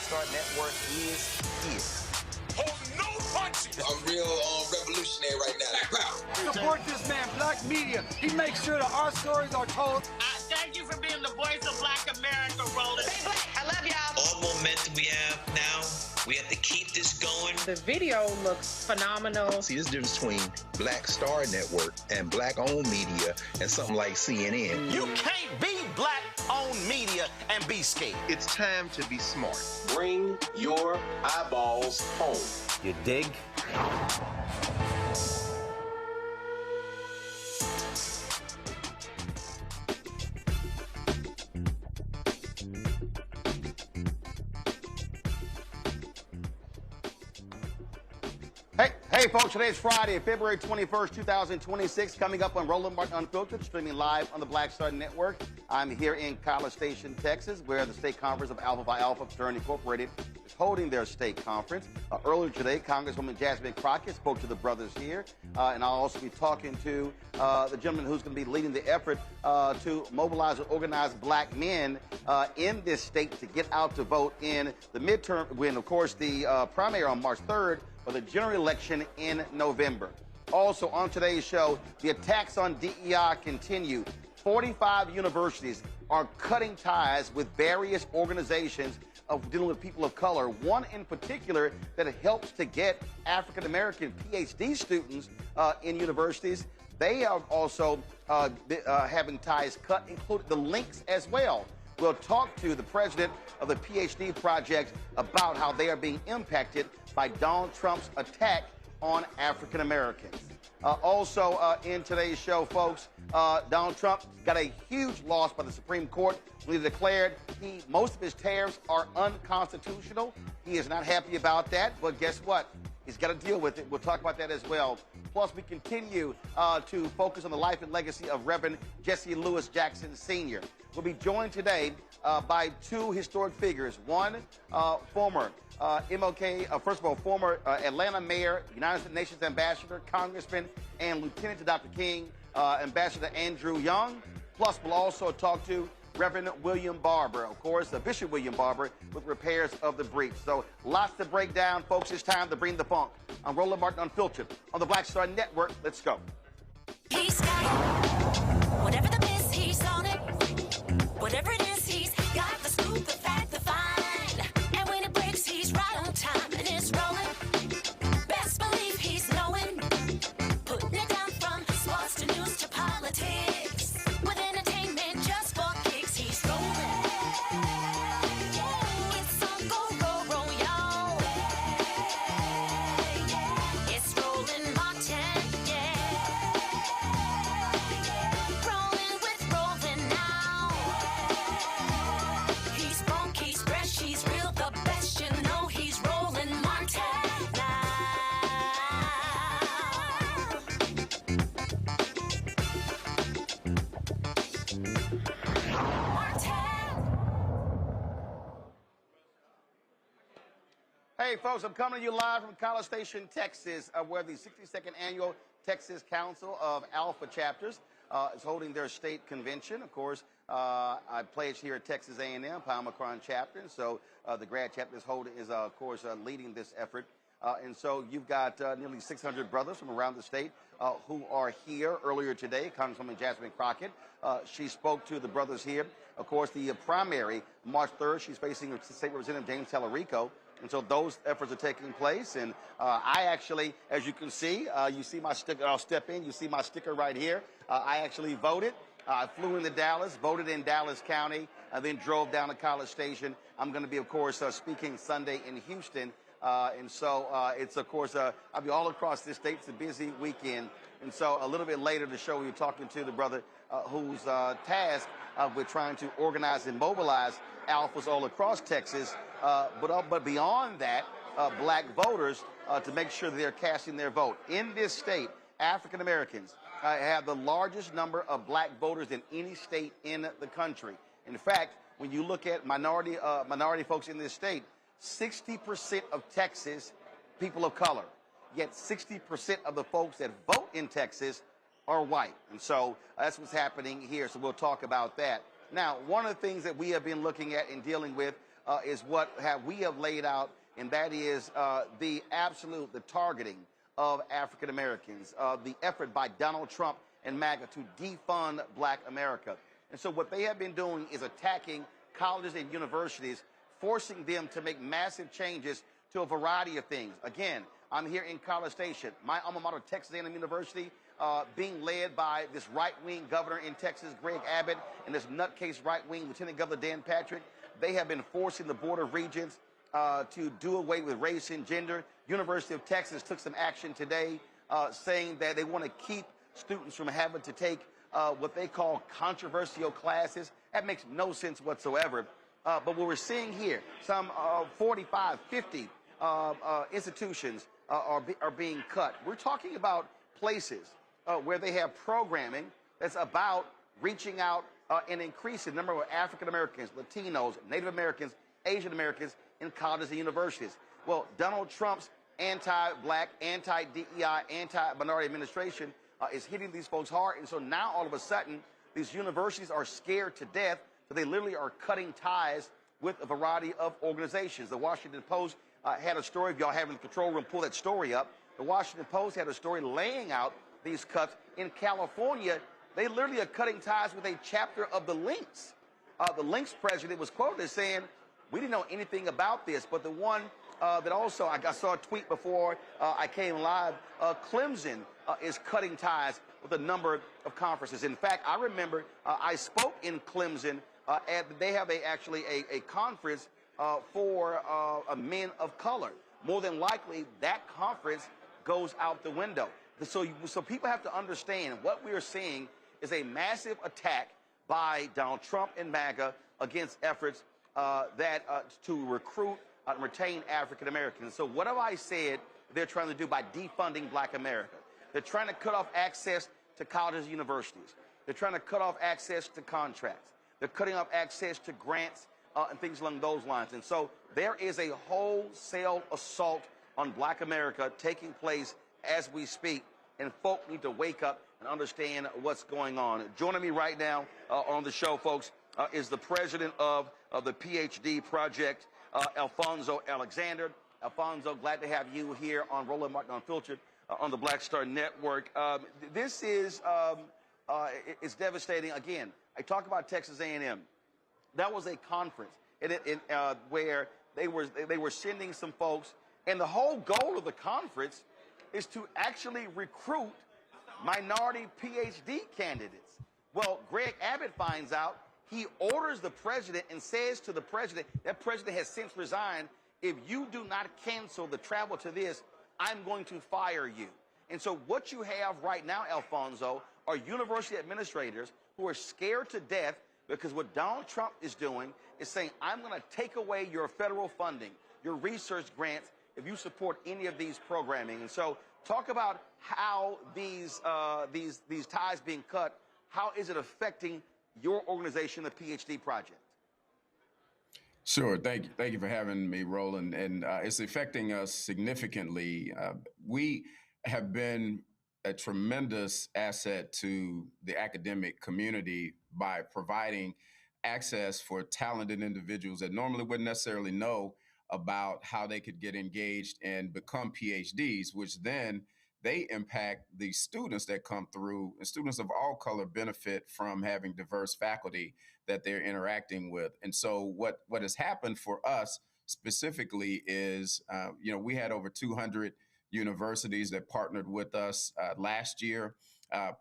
Start Network is here. Hold no punches! I'm real revolutionary right now. Black power! Support this man, Black media. He makes sure that our stories are told. Thank you for being the voice of Black America, Roland. Stay black. I love y'all. All momentum we have now, we have to keep this going. The video looks phenomenal. See, this difference between Black Star Network and Black-owned media and something like CNN. You can't be Black-owned media and be scared. It's time to be smart. Bring your eyeballs home. You dig? Hey folks, today's Friday, February 21st, 2026, coming up on Roland Martin Unfiltered, streaming live on the Black Star Network. I'm here in College Station, Texas, where the State Conference of Alpha Phi Alpha Fraternity Incorporated is holding their state conference. Earlier today, Congresswoman Jasmine Crockett spoke to the brothers here, and I'll also be talking to the gentleman who's going to be leading the effort to mobilize and organize Black men in this state to get out to vote in the midterm, when, of course, the primary on March 3rd, for the general election in November. Also on today's show, the attacks on DEI continue. 45 universities are cutting ties with various organizations of dealing with people of color. One in particular that helps to get African-American PhD students in universities. They are also having ties cut, including the links as well. We'll talk to the president of the PhD project about how they are being impacted by Donald Trump's attack on African Americans. Also in today's show, folks, Donald Trump got a huge loss by the Supreme Court when he declared most of his tariffs are unconstitutional. He is not happy about that, but guess what? He's got to deal with it. We'll talk about that as well. Plus, we continue to focus on the life and legacy of Reverend Jesse Jackson Sr. We'll be joined today by two historic figures. One, former MLK, first of all, former Atlanta mayor, United Nations ambassador, congressman, and lieutenant to Dr. King, Ambassador Andrew Young. Plus, we'll also talk to Reverend William Barber, of course, Bishop William Barber, with repairs of the breach. So lots to break down, folks. It's time to bring the funk. I'm Roland Martin Unfiltered on the Black Star Network. Let's go. He's got it. Whatever the miss, he's on it. Whatever it is, he's got the scoop, the fact, the find. And when it breaks, he's right on time and it's rolling. Best believe he's knowing. Putting it down from sports to news to politics. With entertainment just for kicks, he's rolling. It's on go, y'all. It's Roland Martin, rolling with Roland now. He's funky, he's fresh, he's real, the best, you know he's Roland Martin now. Hey, folks, I'm coming to you live from College Station, Texas, where the 62nd Annual Texas Council of Alpha Chapters is holding their state convention. Of course, I pledged here at Texas A&M, Palmacron chapter, and so the grad chapter is of course, leading this effort. And so you've got nearly 600 brothers from around the state who are here earlier today. Congresswoman Jasmine Crockett, she spoke to the brothers here. Of course, the primary, March 3rd, she's facing State Representative James Tallarico. And so those efforts are taking place. And I actually, as you can see, you see my sticker, I'll step in, you see my sticker right here. I actually voted. I flew into Dallas, voted in Dallas County, then drove down to College Station. I'm going to be, of course, speaking Sunday in Houston. And so it's, of course, I'll be all across this state. It's a busy weekend. And so a little bit later in the show, we were talking to the brother who's tasked with trying to organize and mobilize alphas all across Texas. But beyond that, Black voters to make sure that they're casting their vote. In this state, African Americans have the largest number of Black voters in any state in the country. In fact, when you look at minority folks in this state, 60% of Texas people of color, yet 60% of the folks that vote in Texas are white. And so that's what's happening here. So we'll talk about that. Now, one of the things that we have been looking at and dealing with is what we have laid out, and that is the targeting of African Americans, the effort by Donald Trump and MAGA to defund Black America. And so what they have been doing is attacking colleges and universities, forcing them to make massive changes to a variety of things. Again, I'm here in College Station, my alma mater, Texas A&M University, being led by this right-wing governor in Texas, Greg Abbott, and this nutcase right-wing Lieutenant Governor Dan Patrick. They have been forcing the Board of Regents to do away with race and gender. University of Texas took some action today saying that they want to keep students from having to take what they call controversial classes. That makes no sense whatsoever. But what we're seeing here, some 45, 50 institutions are being cut. We're talking about places where they have programming that's about reaching out and increasing the number of African Americans, Latinos, Native Americans, Asian Americans in colleges and universities. Well, Donald Trump's anti-Black, anti-DEI, anti-minority administration is hitting these folks hard. And so now all of a sudden, these universities are scared to death, so they literally are cutting ties with a variety of organizations. The Washington Post had a story, if y'all have in the control room, pull that story up. The Washington Post had a story laying out these cuts. In California, they literally are cutting ties with a chapter of the Lynx. The Lynx president was quoted as saying, we didn't know anything about this, but the one that also, I saw a tweet before I came live, Clemson is cutting ties with a number of conferences. In fact, I remember I spoke in Clemson, they have actually a conference for men of color. More than likely, that conference goes out the window. So people have to understand what we are seeing is a massive attack by Donald Trump and MAGA against efforts to recruit and retain African Americans. So what have I said they're trying to do by defunding Black America? They're trying to cut off access to colleges and universities. They're trying to cut off access to contracts. They're cutting off access to grants and things along those lines. And so there is a wholesale assault on Black America taking place as we speak, and folk need to wake up and understand what's going on. Joining me right now on the show, folks, is the president of the PhD Project, Alfonzo Alexander. Alfonzo, glad to have you here on Roland Martin Unfiltered on the Black Star Network. This is it's devastating. Again, I talk about Texas A&M. That was a conference where they were sending some folks, and the whole goal of the conference is to actually recruit minority PhD candidates. Well, Greg Abbott finds out. He orders the president and says to the president, that president has since resigned, if you do not cancel the travel to this, I'm going to fire you. And so what you have right now, Alfonso, are university administrators who are scared to death because what Donald Trump is doing is saying, I'm going to take away your federal funding, your research grants, if you support any of these programming. And so talk about how these ties being cut, how is it affecting your organization, the PhD Project? Sure. Thank you for having me, Roland. And it's affecting us significantly. We have been a tremendous asset to the academic community by providing access for talented individuals that normally wouldn't necessarily know about how they could get engaged and become PhDs, which then they impact the students that come through, and students of all color benefit from having diverse faculty that they're interacting with. And so what has happened for us specifically is, we had over 200 universities that partnered with us last year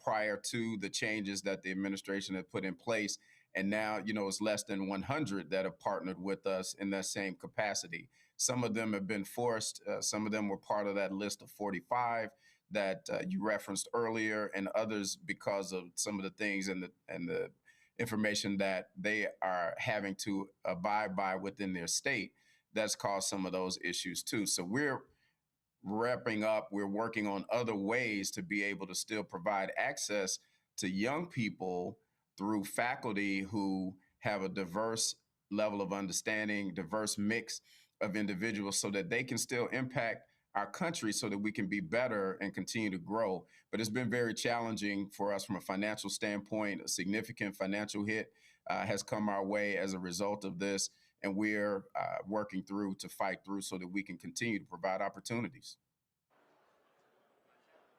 prior to the changes that the administration had put in place. And now, it's less than 100 that have partnered with us in that same capacity. Some of them have been forced. Some of them were part of that list of 45 that you referenced earlier, and others because of some of the things and the information that they are having to abide by within their state. That's caused some of those issues too. So we're wrapping up. We're working on other ways to be able to still provide access to young people through faculty who have a diverse level of understanding, diverse mix of individuals, so that they can still impact our country so that we can be better and continue to grow. But it's been very challenging for us from a financial standpoint. A significant financial hit has come our way as a result of this. and we're working through to fight through so that we can continue to provide opportunities.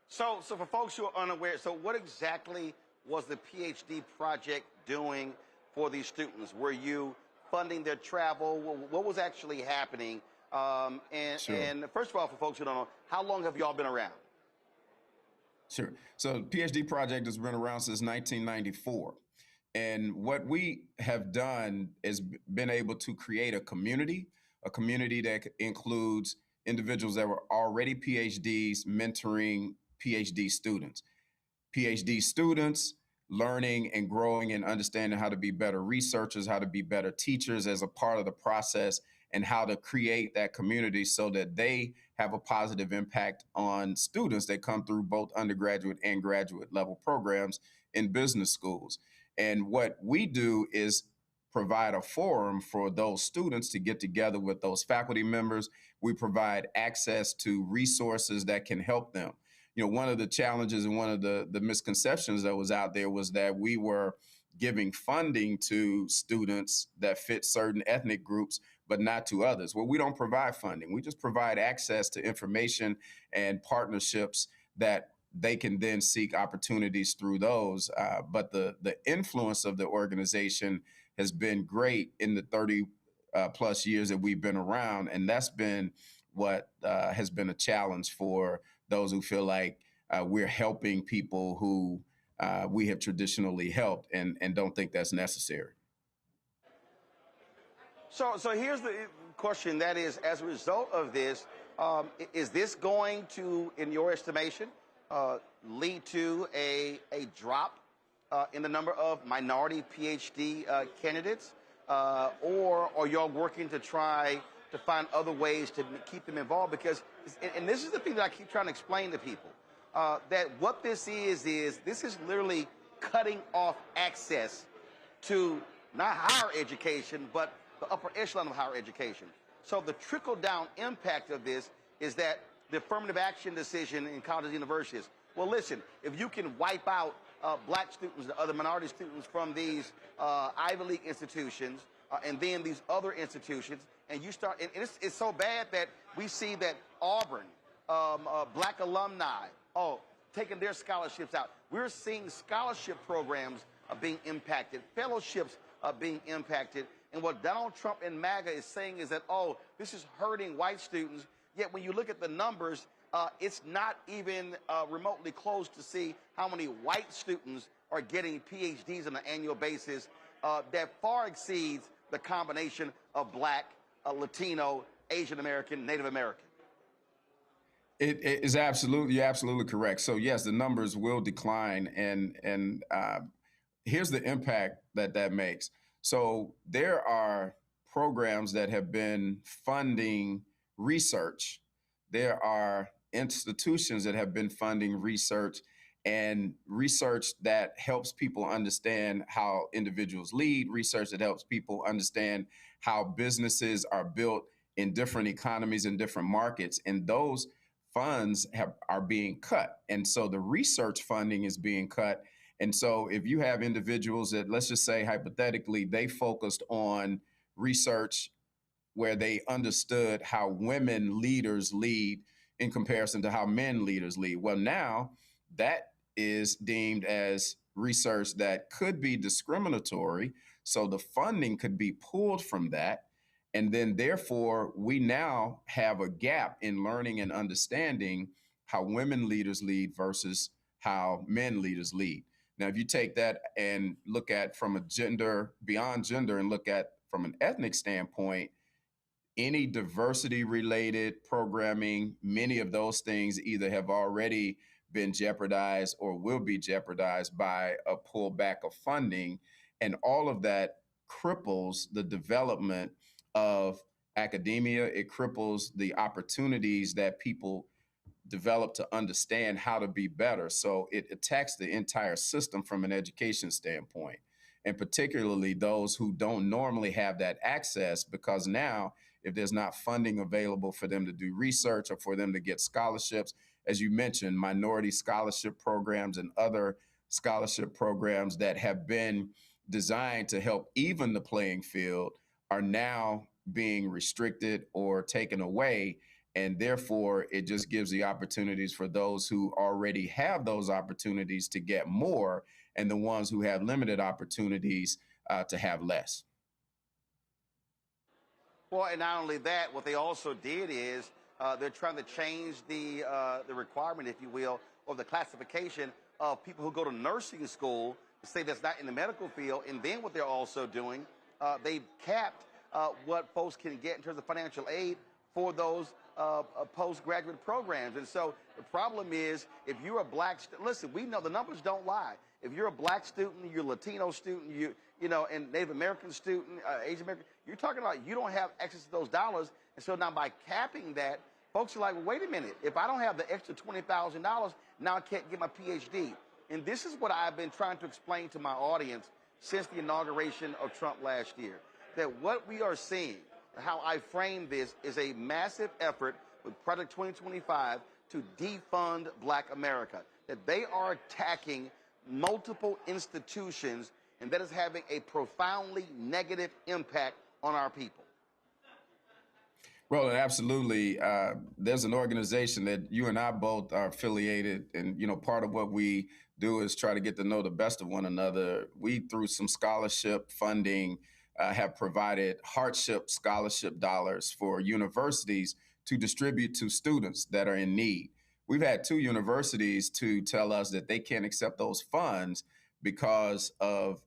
So for folks who are unaware, so what exactly was the PhD project doing for these students? Were you funding their travel? What was actually happening? Sure. And first of all, for folks who don't know, how long have y'all been around? Sure. So the PhD project has been around since 1994. And what we have done is been able to create a community that includes individuals that were already PhDs mentoring PhD students. PhD students learning and growing and understanding how to be better researchers, how to be better teachers as a part of the process, and how to create that community so that they have a positive impact on students that come through both undergraduate and graduate level programs in business schools. And what we do is provide a forum for those students to get together with those faculty members. We provide access to resources that can help them. You know, one of the challenges and one of the misconceptions that was out there was that we were giving funding to students that fit certain ethnic groups, but not to others. Well, we don't provide funding. We just provide access to information and partnerships that they can then seek opportunities through those. But the influence of the organization has been great in the 30 plus years that we've been around. And that's been what has been a challenge for those who feel like we're helping people who we have traditionally helped and don't think that's necessary. So here's the question, that is, as a result of this, is this going to, in your estimation, lead to a drop in the number of minority PhD candidates? Or are y'all working to try to find other ways to keep them involved? Because, and this is the thing that I keep trying to explain to people, that what this is this is literally cutting off access to not higher education, but the upper echelon of higher education. So the trickle-down impact of this is that the affirmative action decision in colleges and universities, well, listen, if you can wipe out black students and other minority students from these Ivy League institutions and then these other institutions, and you start, and it's so bad that we see that Auburn, black alumni, taking their scholarships out. We're seeing scholarship programs being impacted, fellowships being impacted. And what Donald Trump and MAGA is saying is that, this is hurting white students. Yet when you look at the numbers, it's not even remotely close to see how many white students are getting PhDs on an annual basis. That far exceeds the combination of black, Latino, Asian American, Native American. It is absolutely, you're absolutely correct. So yes, the numbers will decline, and here's the impact that makes. So there are programs that have been funding research. There are institutions that have been funding research, and research that helps people understand how individuals lead, research that helps people understand how businesses are built in different economies and different markets. And those funds are being cut. And so the research funding is being cut. And so if you have individuals that, let's just say hypothetically, they focused on research where they understood how women leaders lead in comparison to how men leaders lead. Well, now that is deemed as research that could be discriminatory. So the funding could be pulled from that. And then therefore, we now have a gap in learning and understanding how women leaders lead versus how men leaders lead. Now, if you take that and look at from a gender, beyond gender, and look at from an ethnic standpoint, any diversity related programming, many of those things either have already been jeopardized or will be jeopardized by a pullback of funding. And all of that cripples the development of academia. It cripples the opportunities that people develop to understand how to be better. So it attacks the entire system from an education standpoint, and particularly those who don't normally have that access, because now if there's not funding available for them to do research or for them to get scholarships, as you mentioned, minority scholarship programs and other scholarship programs that have been designed to help even the playing field are now being restricted or taken away. And therefore, it just gives the opportunities for those who already have those opportunities to get more, and the ones who have limited opportunities to have less. Well, and not only that, what they also did is they're trying to change the requirement, if you will, or the classification of people who go to nursing school, to say that's not in the medical field. And then what they're also doing, they've capped what folks can get in terms of financial aid for those postgraduate programs. And so the problem is, if you're a black listen, we know the numbers don't lie. If you're a black student, you're a Latino student, you know, and Native American student, Asian American, you're talking about you don't have access to those dollars. And so now by capping that, folks are like, well, wait a minute. If I don't have the extra $20,000, now I can't get my PhD. And this is what I've been trying to explain to my audience since the inauguration of Trump last year, that what we are seeing, how I frame this, is a massive effort with Project 2025 to defund Black America, that they are attacking multiple institutions, and that is having a profoundly negative impact on our people. Well, absolutely. There's an organization that you and I both are affiliated, and you know, part of what we do is try to get to know the best of one another. We, through some scholarship funding, have provided hardship scholarship dollars for universities to distribute to students that are in need. We've had 2 universities to tell us that they can't accept those funds because of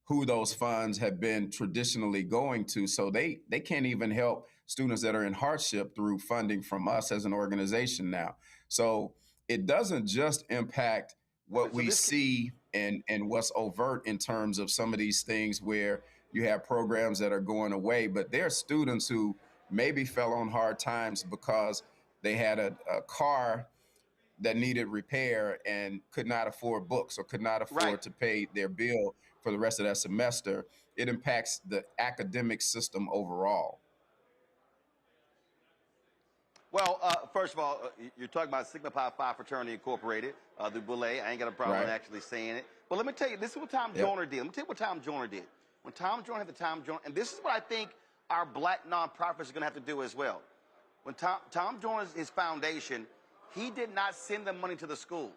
who those funds have been traditionally going to. So they can't even help students that are in hardship through funding from us as an organization now. So it doesn't just impact what we see and what's overt in terms of some of these things where you have programs that are going away, but there are students who maybe fell on hard times because they had a car that needed repair and could not afford books or could not afford to pay their bill for the rest of that semester. It impacts the academic system overall. Well, first of all, you're talking about Sigma Pi Phi Fraternity Incorporated, the Boulay. I ain't got a problem actually saying it. But let me tell you, this is what Tom Joyner did. Let me tell you what Tom Joyner did. When Tom Joyner had the Tom Joyner, and this is what I think our black nonprofits are going to have to do as well. When Tom Joyner's his foundation, he did not send the money to the schools.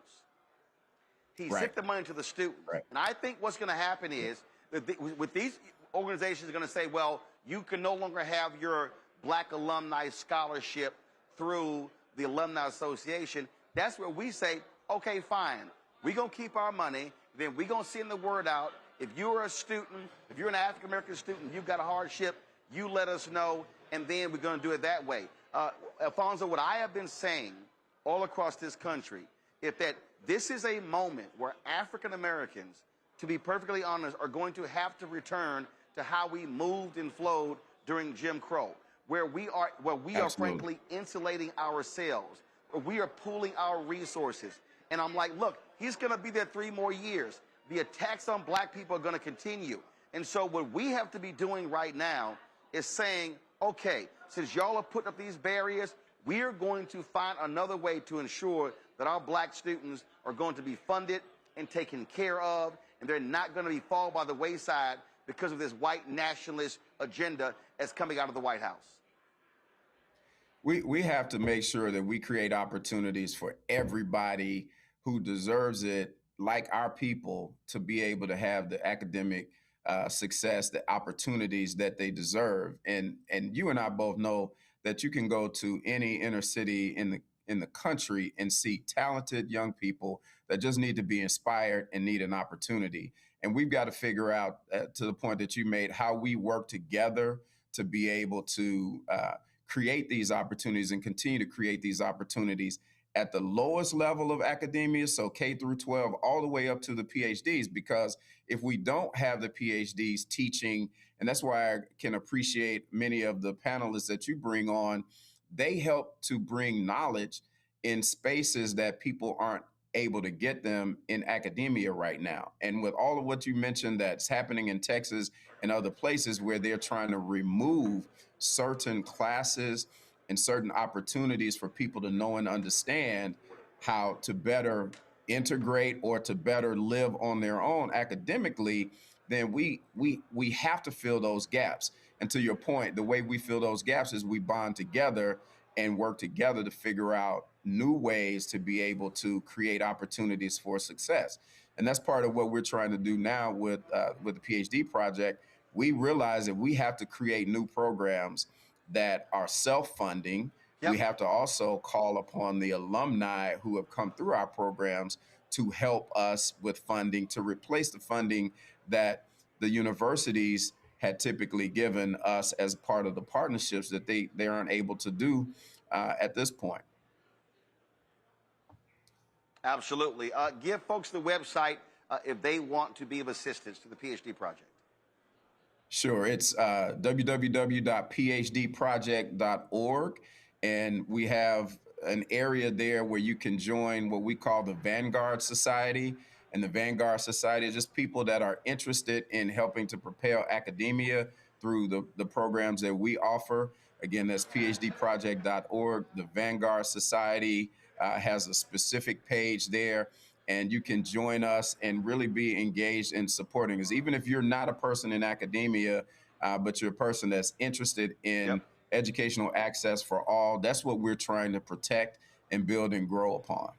He sent the money to the students. And I think what's going to happen is that with these organizations are going to say, well, you can no longer have your black alumni scholarship through the Alumni Association. That's where we say, okay, fine. We're going to keep our money. Then we're going to send the word out. If you're a student, if you're an African-American student, you've got a hardship, you let us know, and then we're going to do it that way. Alfonzo, what I have been saying all across this country is that this is a moment where African-Americans, to be perfectly honest, are going to have to return to how we moved and flowed during Jim Crow, where we are frankly insulating ourselves, where we are pooling our resources. And I'm like, look, he's going to be there 3 more years. The attacks on black people are going to continue. And so what we have to be doing right now is saying, okay, since y'all are putting up these barriers, we are going to find another way to ensure that our black students are going to be funded and taken care of, and they're not going to be fall by the wayside because of this white nationalist agenda that's coming out of the White House. We have to make sure that we create opportunities for everybody who deserves it, like our people, to be able to have the academic success, the opportunities that they deserve. And you and I both know that you can go to any inner city in the country and see talented young people that just need to be inspired and need an opportunity. And we've got to figure out, to the point that you made, how we work together to be able to create these opportunities and continue to create these opportunities at the lowest level of academia, so K through 12, all the way up to the PhDs. Because if we don't have the PhDs teaching, and that's why I can appreciate many of the panelists that you bring on, they help to bring knowledge in spaces that people aren't able to get them in academia right now. And with all of what you mentioned that's happening in Texas and other places where they're trying to remove certain classes and certain opportunities for people to know and understand how to better integrate or to better live on their own academically, then we have to fill those gaps. And to your point, the way we fill those gaps is we bond together and work together to figure out new ways to be able to create opportunities for success. And that's part of what we're trying to do now with the PhD project. We realize that we have to create new programs that are self-funding. Yep. We have to also call upon the alumni who have come through our programs to help us with funding to replace the funding that the universities had typically given us as part of the partnerships that they aren't able to do at this point. Absolutely. Give folks the website if they want to be of assistance to the PhD project. Sure. It's www.phdproject.org. And we have an area there where you can join what we call the Vanguard Society. And the Vanguard Society is just people that are interested in helping to propel academia through the programs that we offer. Again, that's phdproject.org. The Vanguard Society has a specific page there, and you can join us and really be engaged in supporting us. Even if you're not a person in academia, but you're a person that's interested in educational access for all, that's what we're trying to protect and build and grow upon.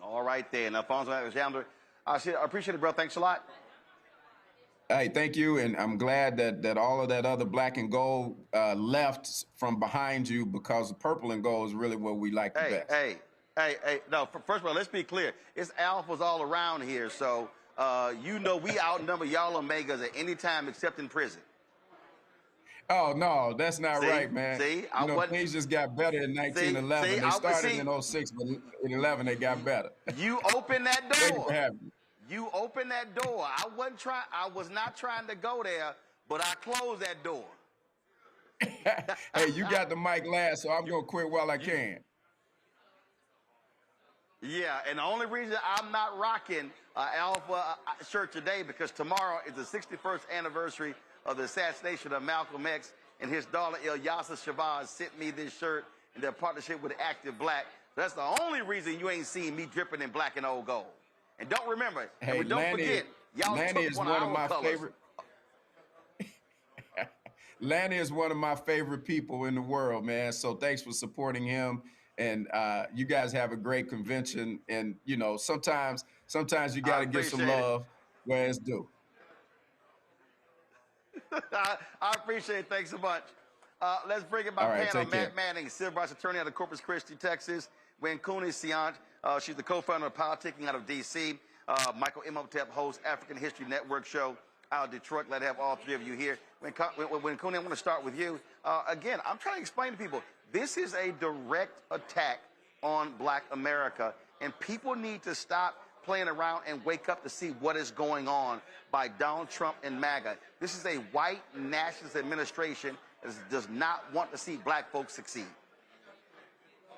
All right then, Alfonzo Alexander. I appreciate it, bro. Thanks a lot. Hey, thank you, and I'm glad that all of that other black and gold left from behind you, because the purple and gold is really what we like the best. Hey. No, first of all, let's be clear. It's alphas all around here, so you know we outnumber y'all omegas at any time except in prison. Oh, no, that's not right, man. See, things just got better in 1911. They started in 06, but in 11 they got better. You opened that door. Thank you for having me. You opened that door. I was not trying to go there, but I closed that door. Hey, you got the mic last, so I'm going to quit while I can. Yeah, and the only reason I'm not rocking Alpha shirt today because tomorrow is the 61st anniversary of the assassination of Malcolm X, and his daughter Ilyasa Shabazz sent me this shirt in their partnership with Active Black. That's the only reason you ain't seen me dripping in black and old gold. And don't remember, hey, don't forget, y'all Lanny took is one of my favorite. Lanny is one of my favorite people in the world, man. So thanks for supporting him. And you guys have a great convention. And sometimes you got to give some love where it's due. I appreciate it. Thanks so much. Let's bring in my panel. Matt Manning, civil rights attorney out of Corpus Christi, Texas. Winkuni Siant, she's the co-founder of Politicking out of D.C. Michael Imhotep hosts African History Network show out of Detroit. Glad to have all three of you here. Winkuni, I want to start with you. Again, I'm trying to explain to people, this is a direct attack on Black America, and people need to stop playing around and wake up to see what is going on by Donald Trump and MAGA. This is a white nationalist administration that does not want to see black folks succeed.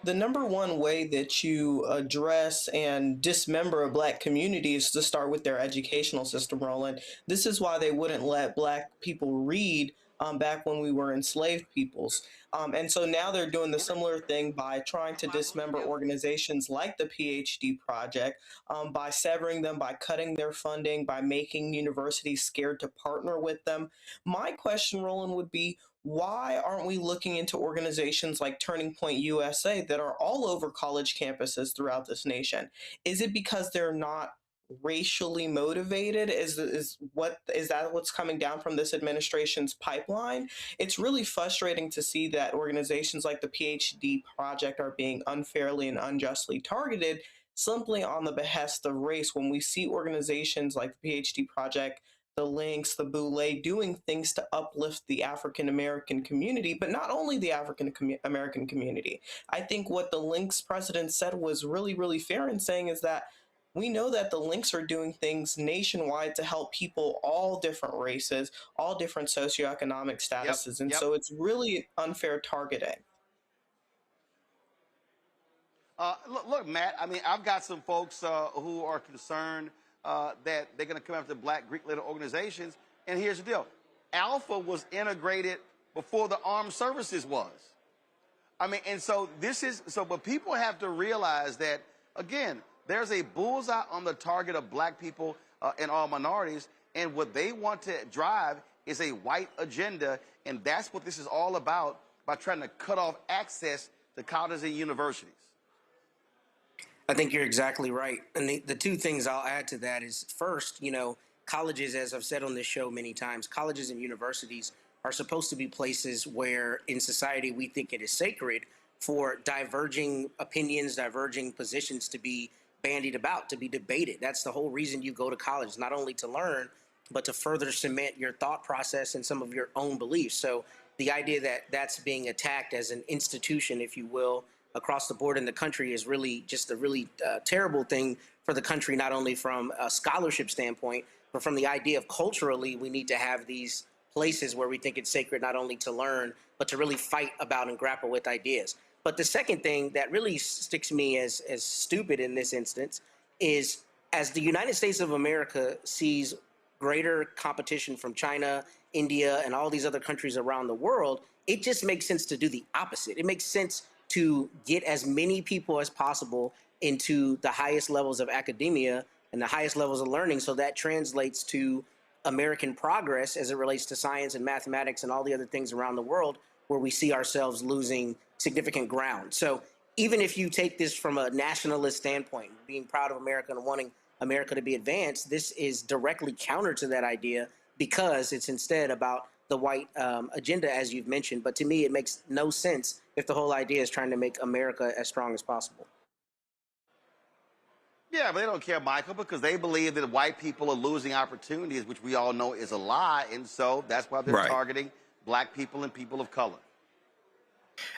The number one way that you address and dismember a black community is to start with their educational system, Roland. This is why they wouldn't let black people read back when we were enslaved peoples. And so now they're doing the similar thing by trying to dismember organizations like the PhD Project, by severing them, by cutting their funding, by making universities scared to partner with them. My question, Roland, would be, why aren't we looking into organizations like Turning Point USA that are all over college campuses throughout this nation? Is it because they're not racially motivated? Is that what's coming down from this administration's pipeline? It's really frustrating to see that organizations like the PhD Project are being unfairly and unjustly targeted simply on the behest of race, when we see organizations like the PhD Project, the Links, the Boulay, doing things to uplift the African-American community, but not only the African-American community. I think what the Links president said was really, really fair in saying is that we know that the Links are doing things nationwide to help people all different races, all different socioeconomic statuses. And so it's really unfair targeting. Look, Matt, I mean, I've got some folks who are concerned that they're going to come after black Greek-led organizations. And here's the deal. Alpha was integrated before the armed services was. I mean, and so but people have to realize that, again, there's a bullseye on the target of black people and all minorities. And what they want to drive is a white agenda, and that's what this is all about, by trying to cut off access to colleges and universities. I think you're exactly right. And the two things I'll add to that is, first, colleges, as I've said on this show many times, colleges and universities are supposed to be places where in society we think it is sacred for diverging opinions, diverging positions to be bandied about, to be debated. That's the whole reason you go to college, not only to learn, but to further cement your thought process and some of your own beliefs. So the idea that that's being attacked as an institution, if you will, across the board in the country is really just a really terrible thing for the country, not only from a scholarship standpoint, but from the idea of culturally, we need to have these places where we think it's sacred not only to learn, but to really fight about and grapple with ideas. But the second thing that really sticks me as stupid in this instance is, as the United States of America sees greater competition from China, India, and all these other countries around the world, it just makes sense to do the opposite. It makes sense to get as many people as possible into the highest levels of academia and the highest levels of learning, so that translates to American progress as it relates to science and mathematics and all the other things around the world where we see ourselves losing significant ground. So even if you take this from a nationalist standpoint, being proud of America and wanting America to be advanced, this is directly counter to that idea, because it's instead about the white agenda, as you've mentioned. But to me, it makes no sense if the whole idea is trying to make America as strong as possible. Yeah, but they don't care, Michael, because they believe that white people are losing opportunities, which we all know is a lie. And so that's why they're targeting black people and people of color.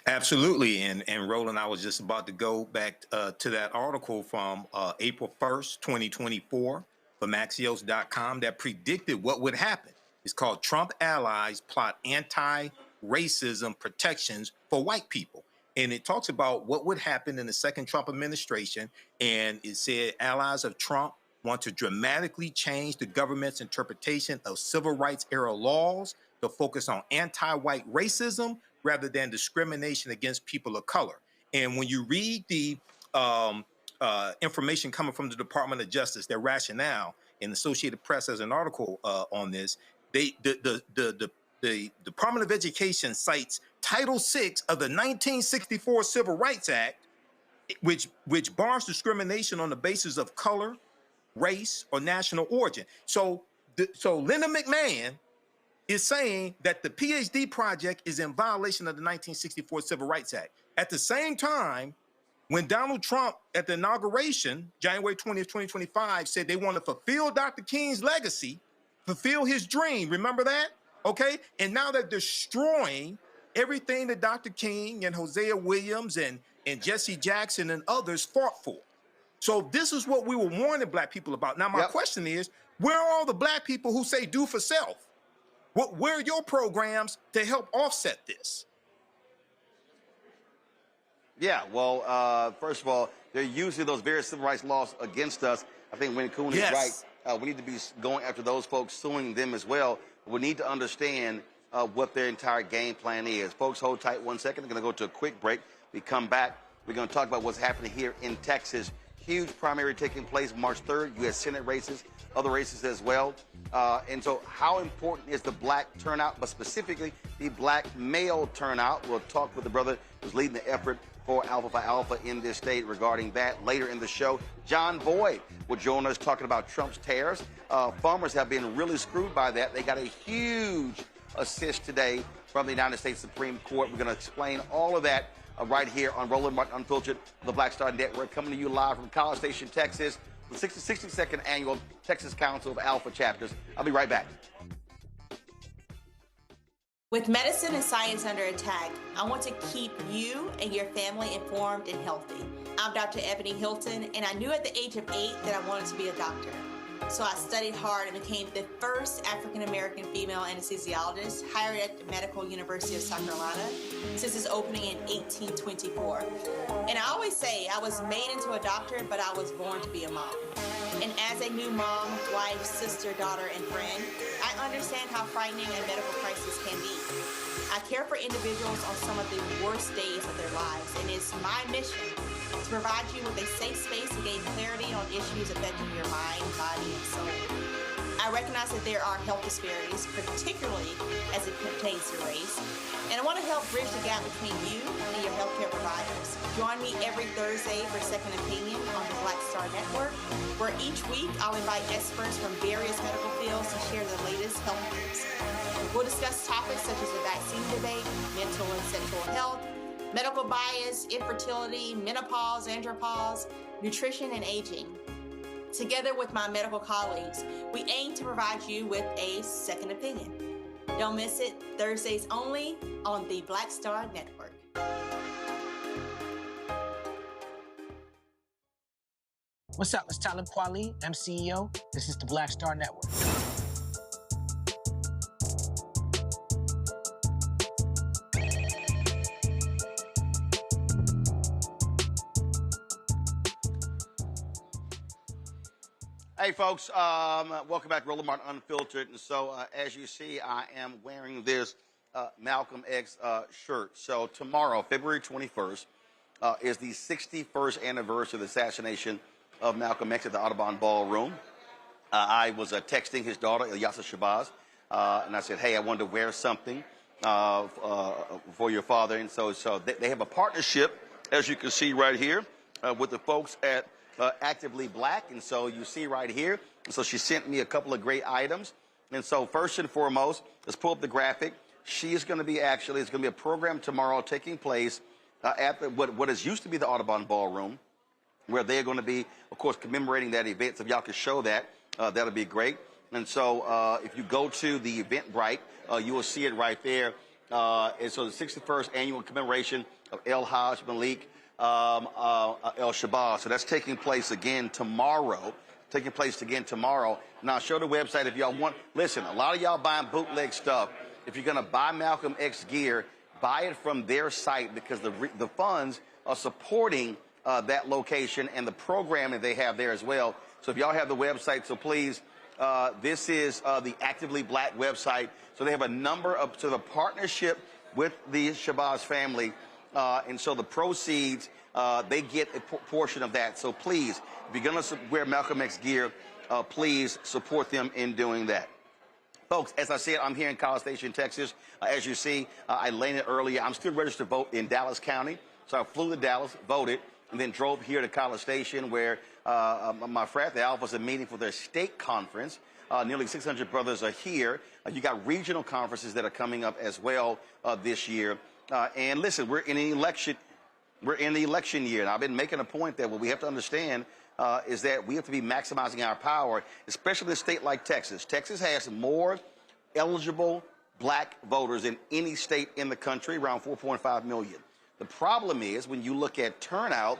Absolutely. And Roland, I was just about to go back to that article from April 1st, 2024 from Axios.com that predicted what would happen. It's called Trump Allies Plot Anti-Racism Protections for White People. And it talks about what would happen in the second Trump administration. And it said allies of Trump want to dramatically change the government's interpretation of civil rights era laws to focus on anti-white racism rather than discrimination against people of color. And when you read the information coming from the Department of Justice, their rationale, in the Associated Press as an article on this, the Department of Education cites Title VI of the 1964 Civil Rights Act, which bars discrimination on the basis of color, race, or national origin. So Linda McMahon is saying that the PhD project is in violation of the 1964 Civil Rights Act. At the same time, when Donald Trump at the inauguration, January 20th, 2025, said they want to fulfill Dr. King's legacy, fulfill his dream. Remember that? Okay. And now they're destroying everything that Dr. King and Hosea Williams and Jesse Jackson and others fought for. So this is what we were warning black people about. Now, my question is, where are all the black people who say do for self? Where are your programs to help offset this? Yeah, well, first of all, they're using those various civil rights laws against us. I think Wayne Coon is right. We need to be going after those folks, suing them as well. We need to understand what their entire game plan is. Folks, hold tight 1 second. We're going to go to a quick break. We come back. We're going to talk about what's happening here in Texas. Huge primary taking place March 3rd, U.S. Senate races, other races as well. And so how important is the black turnout, but specifically the black male turnout? We'll talk with the brother who's leading the effort for Alpha Phi Alpha in this state regarding that later in the show. John Boyd will join us talking about Trump's tariffs. Farmers have been really screwed by that. They got a huge assist today from the United States Supreme Court. We're going to explain all of that right here on Roland Martin Unfiltered, the Black Star Network, coming to you live from College Station, Texas, the 62nd Annual Texas Council of Alpha Chapters. I'll be right back. With medicine and science under attack, I want to keep you and your family informed and healthy. I'm Dr. Ebony Hilton, and I knew at the age of 8 that I wanted to be a doctor. So I studied hard and became the first African-American female anesthesiologist hired at the Medical University of South Carolina since its opening in 1824. And I always say I was made into a doctor, but I was born to be a mom. And as a new mom, wife, sister, daughter, and friend, I understand how frightening a medical crisis can be. I care for individuals on some of the worst days of their lives, and it's my mission to provide you with a safe space to gain clarity on issues affecting your mind, body, and soul. I recognize that there are health disparities, particularly as it pertains to race, and I want to help bridge the gap between you and your healthcare providers. Join me every Thursday for Second Opinion on the Black Star Network, where each week I'll invite experts from various medical fields to share the latest health news. We'll discuss topics such as the vaccine debate, mental and sexual health, medical bias, infertility, menopause, andropause, nutrition, and aging. Together with my medical colleagues, we aim to provide you with a second opinion. Don't miss it, Thursdays only on the Black Star Network. What's up? It's Talib Kweli. I'm CEO. This is the Black Star Network. Hey, folks, welcome back to Roland Martin Unfiltered. And so, as you see, I am wearing this Malcolm X shirt. So tomorrow, February 21st, is the 61st anniversary of the assassination of Malcolm X at the Audubon Ballroom. I was texting his daughter, Ilyasa Shabazz, and I said, hey, I wanted to wear something for your father. And so they have a partnership, as you can see right here, with the folks at Actively Black, and so you see right here. And so she sent me a couple of great items. And so first and foremost, let's pull up the graphic. She is going to be it's going to be a program tomorrow taking place at what is used to be the Audubon Ballroom, where they're going to be, of course, commemorating that event. So if y'all could show that, that'll be great. And so if you go to the Eventbrite, you will see it right there. And so the 61st annual commemoration of El Hajj Malik El Shabazz. So that's taking place again tomorrow. Now, show the website if y'all want. Listen, a lot of y'all buying bootleg stuff. If you're going to buy Malcolm X gear, buy it from their site, because the funds are supporting that location and the programming they have there as well. So if y'all have the website, so please, this is the Actively Black website. So they have a number of, so the partnership with the Shabazz family. And so the proceeds, they get a portion of that. So please, if you're going to wear Malcolm X gear, please support them in doing that. Folks, as I said, I'm here in College Station, Texas. As you see, I landed earlier. I'm still registered to vote in Dallas County. So I flew to Dallas, voted, and then drove here to College Station, where my frat, the Alpha, is a meeting for their state conference. Nearly 600 brothers are here. You got regional conferences that are coming up as well this year. And listen, we're in an election. We're in the election year, and I've been making a point that what we have to understand is that we have to be maximizing our power, especially in a state like Texas. Texas has more eligible black voters than any state in the country, around 4.5 million. The problem is, when you look at turnout,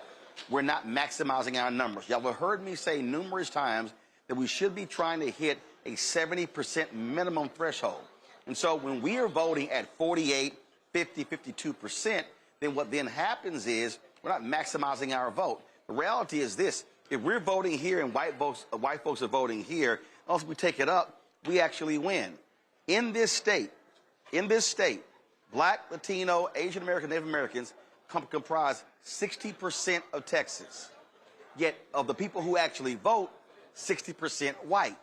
we're not maximizing our numbers. Y'all have heard me say numerous times that we should be trying to hit a 70% minimum threshold. And so when we are voting at 48, 50, 52%, then what then happens is we're not maximizing our vote. The reality is this: if we're voting here and white folks are voting here, also we take it up, we actually win. In this state, Black, Latino, Asian American, Native Americans comprise 60% of Texas. Yet of the people who actually vote, 60% white.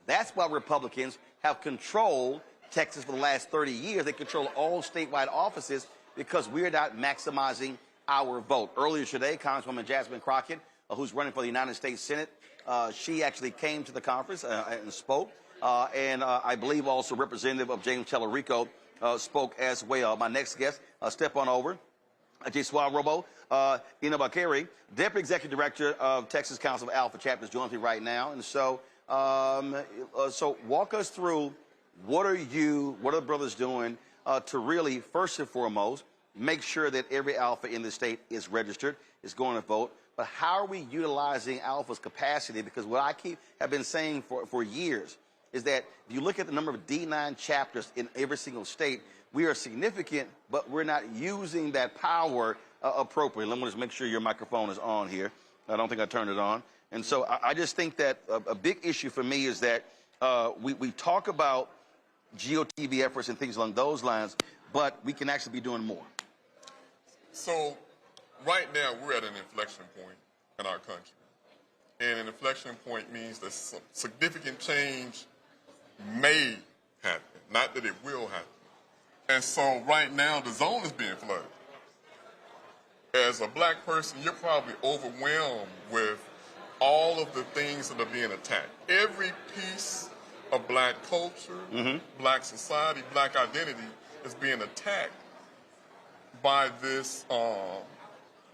That's why Republicans have controlled Texas for the last 30 years. They control all statewide offices because we're not maximizing our vote. Earlier today, Congresswoman Jasmine Crockett, who's running for the United States Senate, she actually came to the conference and spoke. And I believe also Representative of James Tellerico spoke as well. My next guest, step on over. Jesua Robo Inabakari, Deputy Executive Director of Texas Council of Alpha Chapters, joins me right now. And so, so walk us through, what are the brothers doing to really, first and foremost, make sure that every Alpha in the state is registered, is going to vote, but how are we utilizing Alpha's capacity? Because what I have been saying for years is that if you look at the number of D9 chapters in every single state, we are significant, but we're not using that power appropriately. Let me just make sure your microphone is on here. I don't think I turned it on. And so I just think that a big issue for me is that we talk about GOTV efforts and things along those lines, but we can actually be doing more. So right now we're at an inflection point in our country. And an inflection point means that some significant change may happen, not that it will happen. And so right now the zone is being flooded. As a black person, you're probably overwhelmed with all of the things that are being attacked. Every piece of black culture, black society, black identity is being attacked by this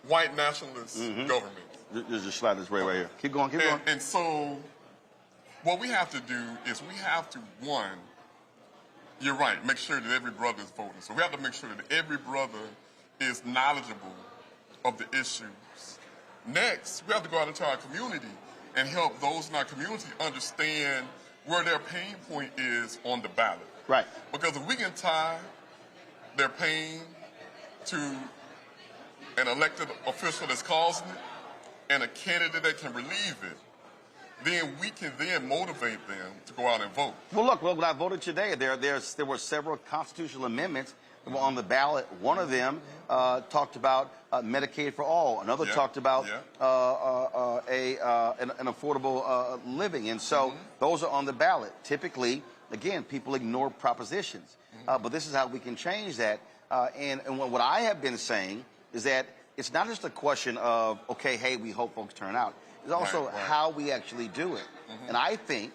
white nationalist government. Just slide this right here. Keep going, keep going. And so what we have to do is we have to, one, you're right, make sure that every brother is voting. So we have to make sure that every brother is knowledgeable of the issues. Next, we have to go out into our community and help those in our community understand where their pain point is on the ballot. Right. Because if we can tie their pain to an elected official that's causing it and a candidate that can relieve it, then we can then motivate them to go out and vote. Well, look, when I voted today, there were several constitutional amendments that were on the ballot. One of them talked about Medicaid for all. Another talked about an affordable living. And so those are on the ballot. Typically, again, people ignore propositions. But this is how we can change that. And what I have been saying is that it's not just a question of, okay, hey, we hope folks turn out. It's also how we actually do it. And I think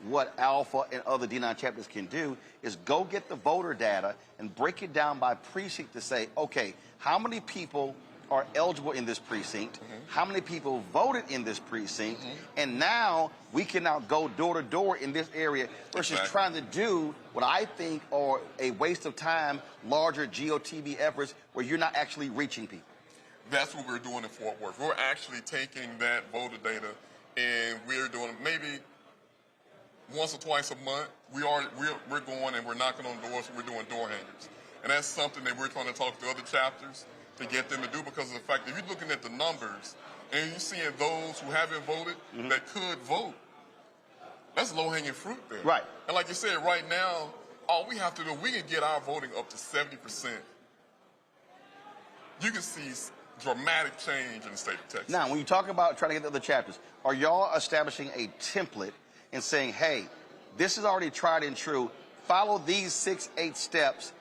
what Alpha and other D9 chapters can do is go get the voter data and break it down by precinct to say, okay, how many people are eligible in this precinct, how many people voted in this precinct, and now we can now go door to door in this area versus trying to do what I think are a waste of time, larger GOTV efforts where you're not actually reaching people. That's what we're doing in Fort Worth. We're actually taking that voter data and we're doing maybe once or twice a month. We're going and we're knocking on doors and we're doing door hangers. And that's something that we're trying to talk to other chapters to get them to do because of the fact that if you're looking at the numbers and you're seeing those who haven't voted that could vote, that's low-hanging fruit there. Right. And like you said, right now, all we have to do, we can get our voting up to 70%. You can see dramatic change in the state of Texas. Now, when you talk about trying to get the other chapters, are y'all establishing a template and saying, hey, this is already tried and true, follow these 6-8 steps.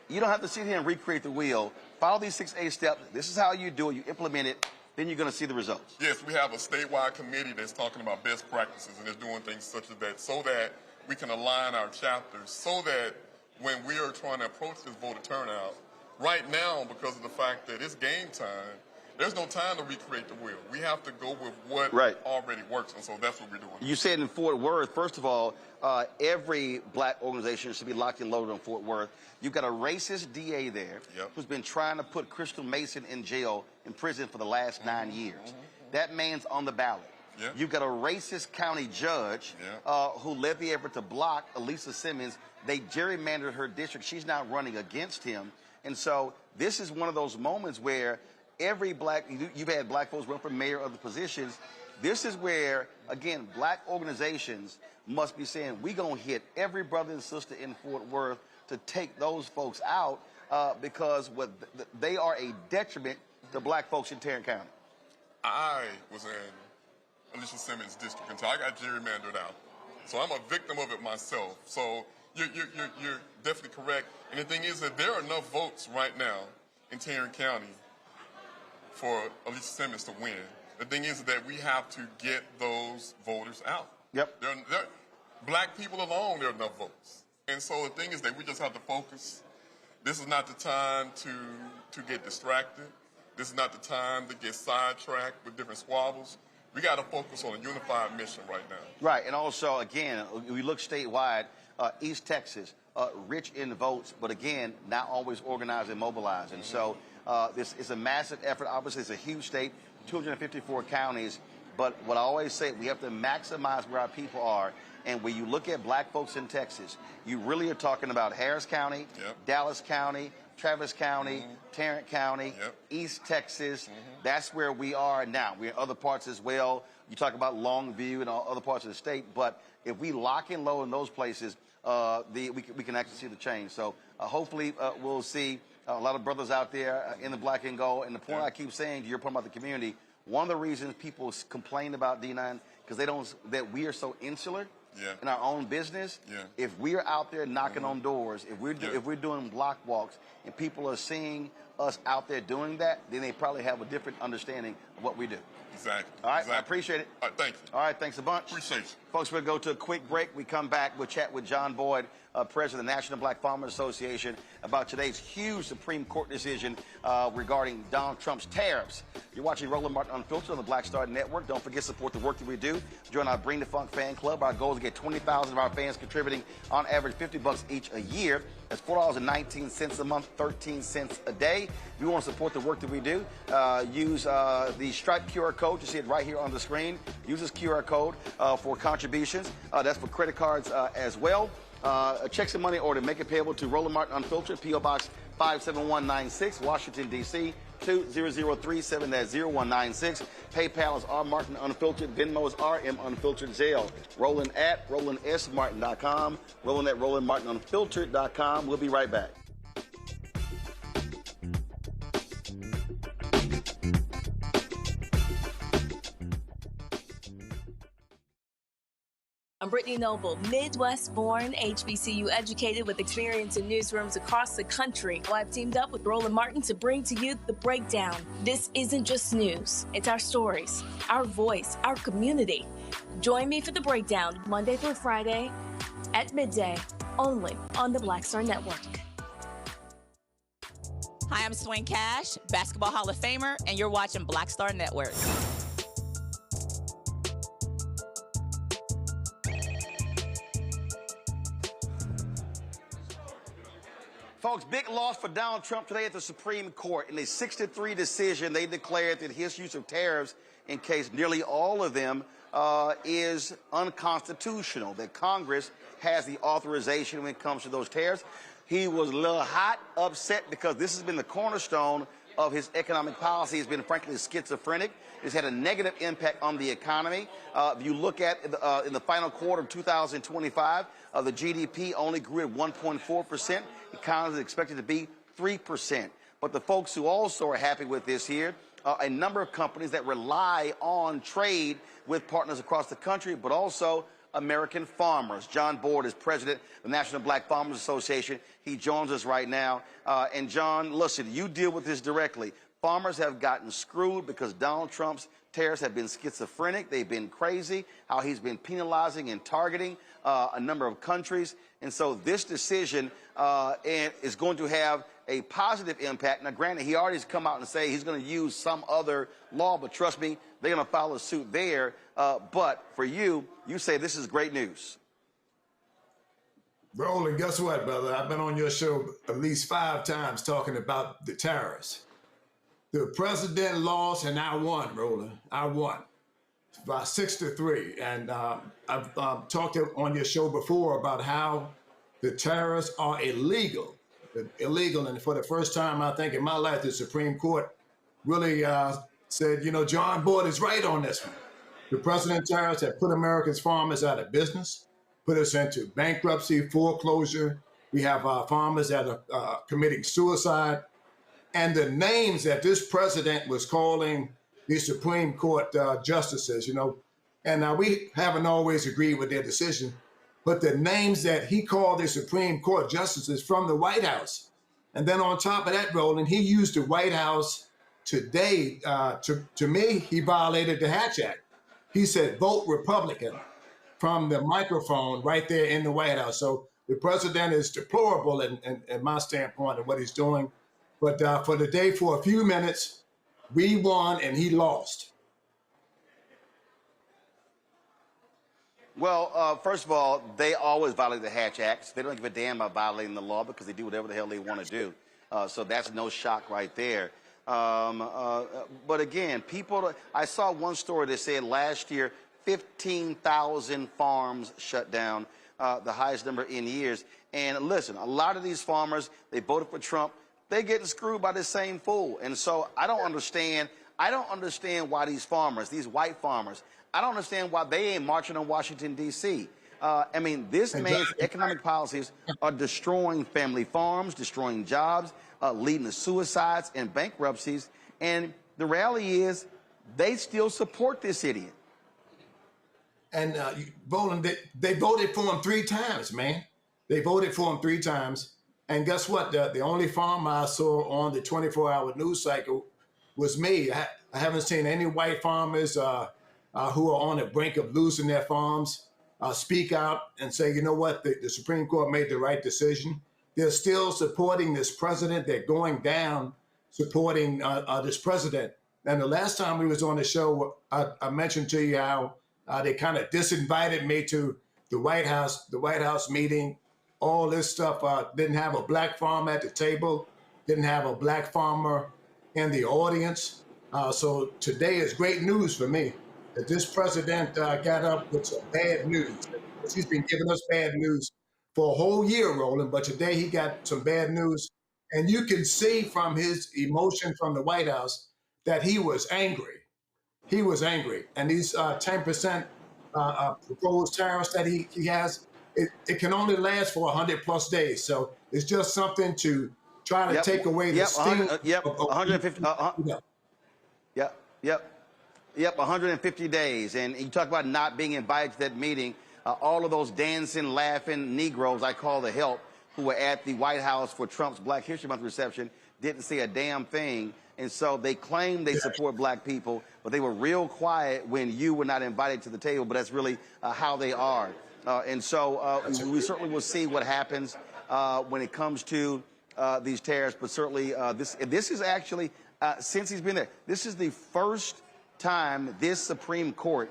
You don't have to sit here and recreate the wheel. Follow these 6-8 steps. This is how you do it. You implement it. Then you're going to see the results. Yes, we have a statewide committee that's talking about best practices and is doing things such as that so that we can align our chapters so that when we are trying to approach this voter turnout, right now, because of the fact that it's game time, there's no time to recreate the wheel. We have to go with what already works, and so that's what we're doing. You said in Fort Worth, first of all, every black organization should be locked and loaded in Fort Worth. You've got a racist DA there who's been trying to put Crystal Mason in jail, in prison for the last 9 years. That man's on the ballot. You've got a racist county judge who led the effort to block Elisa Simmons. They gerrymandered her district. She's now running against him. And so this is one of those moments where every you've had black folks run for mayor of the positions. This is where, again, black organizations must be saying, we're going to hit every brother and sister in Fort Worth to take those folks out because they are a detriment to black folks in Tarrant County. I was in Alicia Simmons' district until I got gerrymandered out. So I'm a victim of it myself. So you're definitely correct. And the thing is that there are enough votes right now in Tarrant County for Alicia Simmons to win. The thing is that we have to get those voters out. Yep. Black people alone, there are enough votes. And so the thing is that we just have to focus. This is not the time to get distracted. This is not the time to get sidetracked with different squabbles. We got to focus on a unified mission right now. Right, and also, again, we look statewide, East Texas, rich in votes, but again, not always organized and mobilized. And so this is a massive effort. Obviously, it's a huge state, 254 counties. But what I always say, we have to maximize where our people are. And when you look at black folks in Texas, you really are talking about Harris County, Dallas County, Travis County, Tarrant County, East Texas. That's where we are now. We're in other parts as well. You talk about Longview and all other parts of the state, but if we lock in low in those places, we can actually see the change. So hopefully we'll see a lot of brothers out there in the black and gold. And the point I keep saying to your point about the community, one of the reasons people complain about D9 because they don't that we are so insular in our own business. If we're out there knocking on doors, if we're doing block walks, and people are seeing us out there doing that, then they probably have a different understanding of what we do. Exactly. All right, I appreciate it. All right, thank you. All right, thanks a bunch. Appreciate you. Folks, we'll go to a quick break. We come back, we'll chat with John Boyd, President of the National Black Farmers Association, about today's huge Supreme Court decision regarding Donald Trump's tariffs. You're watching Roland Martin Unfiltered on the Black Star Network. Don't forget to support the work that we do. Join our Bring the Funk fan club. Our goal is to get 20,000 of our fans contributing on average $50 each a year. That's $4.19 a month, 13 cents a day. If you want to support the work that we do, use the Stripe QR code. You see it right here on the screen. Use this QR code for contributions. That's for credit cards as well. Check some money order. Make it payable to Roland Martin Unfiltered, P.O. Box 57196, Washington, D.C. 20037. That's 0196. PayPal is R Martin Unfiltered. Venmo is RM Unfiltered. Zelle. Roland at RolandSMartin.com. Roland at RolandMartinUnfiltered.com. We'll be right back. I'm Brittany Noble, Midwest-born, HBCU educated with experience in newsrooms across the country. Well, I've teamed up with Roland Martin to bring to you The Breakdown. This isn't just news. It's our stories, our voice, our community. Join me for The Breakdown, Monday through Friday at midday, only on the Black Star Network. Hi, I'm Swing Cash, Basketball Hall of Famer, and you're watching Black Star Network. Folks, big loss for Donald Trump today at the Supreme Court. In a 6-3 decision, they declared that his use of tariffs, in case nearly all of them, is unconstitutional, that Congress has the authorization when it comes to those tariffs. He was a little hot, upset, because this has been the cornerstone of his economic policy. He's been, frankly, schizophrenic. It's had a negative impact on the economy. If you look at in the final quarter of 2025, the GDP only grew at 1.4%. The economy is expected to be 3%. But the folks who also are happy with this here are a number of companies that rely on trade with partners across the country, but also American farmers. John Boyd is president of the National Black Farmers Association. He joins us right now. And John, listen, you deal with this directly. Farmers have gotten screwed because Donald Trump's tariffs have been schizophrenic. They've been crazy, how he's been penalizing and targeting a number of countries. And so this decision is going to have a positive impact. Now, granted, he already has come out and say he's going to use some other law, but trust me, they're going to follow suit there. But for you, you say this is great news. Roland, guess what, brother? I've been on your show at least 5 times talking about the tariffs. The president lost and I won, Roland. I won by 6-3. And I've talked on your show before about how the tariffs are illegal. Illegal. And for the first time, I think, in my life, the Supreme Court really said, you know, John Boyd is right on this one. The president tariffs have put America's farmers out of business, put us into bankruptcy, foreclosure. We have farmers that are committing suicide. And the names that this president was calling the Supreme Court justices, you know, and we haven't always agreed with their decision, but the names that he called the Supreme Court justices from the White House. And then on top of that, Roland, he used the White House today. To me, he violated the Hatch Act. He said, vote Republican from the microphone right there in the White House. So the president is deplorable in my standpoint of what he's doing. But for the day, for a few minutes, we won and he lost. Well, first of all, they always violate the Hatch Act. They don't give a damn about violating the law because they do whatever the hell they want to do. So that's no shock right there. But again, I saw one story that said last year, 15,000 farms shut down, the highest number in years. And listen, a lot of these farmers, they voted for Trump. they're getting screwed by this same fool. And so I don't understand. I don't understand why these farmers, these white farmers, I don't understand why they ain't marching on Washington, D.C. I mean, this man's economic policies are destroying family farms, destroying jobs, leading to suicides and bankruptcies. And the reality is they still support this idiot. And Roland, they voted for him 3 times, man. They voted for him 3 times. And guess what? The only farmer I saw on the 24-hour news cycle was me. I haven't seen any white farmers who are on the brink of losing their farms speak out and say, you know what, the Supreme Court made the right decision. They're still supporting this president. They're going down supporting this president. And the last time we was on the show, I mentioned to you how they kind of disinvited me to the White House meeting. All this stuff, didn't have a black farmer at the table, didn't have a black farmer in the audience. So today is great news for me that this president got up with some bad news. He's been giving us bad news for a whole year, Roland, but today he got some bad news. And you can see from his emotion from the White House that he was angry. He was angry. And these 10% proposed tariffs that he has, it can only last for 100+ days. So it's just something to try to take away the sting. 150. 150 days. And you talk about not being invited to that meeting. All of those dancing, laughing Negroes, I call the help, who were at the White House for Trump's Black History Month reception, didn't say a damn thing. And so they claim they support black people, but they were real quiet when you were not invited to the table. But that's really how they are. And so we certainly will see what happens when it comes to these tariffs. But certainly this is actually, since he's been there, this is the first time this Supreme Court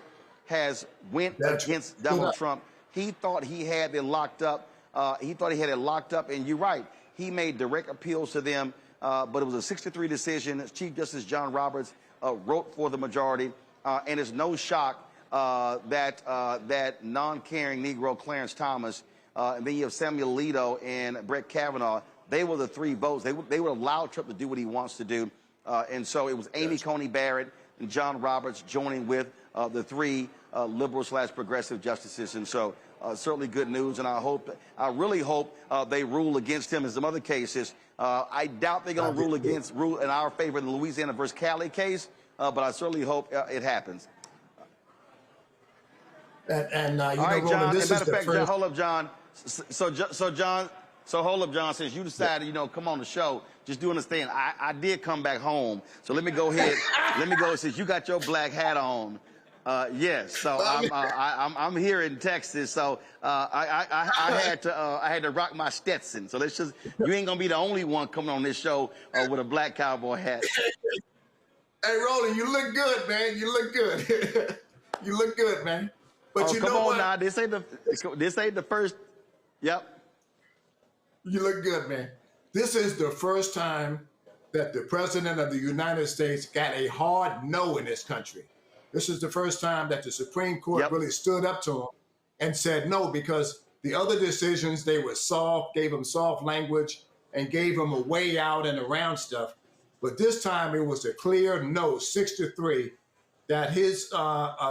has went against Donald Trump. He thought he had it locked up. And you're right. He made direct appeals to them, but it was a 6-3 decision. Chief Justice John Roberts wrote for the majority, and it's no shock that non-caring Negro Clarence Thomas, and then you have Samuel Alito and Brett Kavanaugh. They were the 3 votes. They would allow Trump to do what he wants to do, and so it was Amy Coney Barrett and John Roberts joining with the 3 liberal/progressive justices, and so certainly good news. And I really hope they rule against him in some other cases. I doubt they're going to rule in our favor in the Louisiana versus Cali case, but I certainly hope it happens. And all right, John. As a matter of fact, John, hold up, John. So hold up, John. Since you decided, come on the show, just do understand. I did come back home, so let me go ahead. Let me go. Since you got your black hat on, yes. So I'm here in Texas. So I had to rock my Stetson. So you ain't gonna be the only one coming on this show with a black cowboy hat. Hey, Roland, you look good, man. You look good. You look good, man. But you know what? Come on now. This ain't the first. Yep. You look good, man. This is the first time that the president of the United States got a hard no in this country. This is the first time that the Supreme Court really stood up to him and said no, because the other decisions, they were soft, gave him soft language, and gave him a way out and around stuff. But this time it was a clear no, 6-3, that his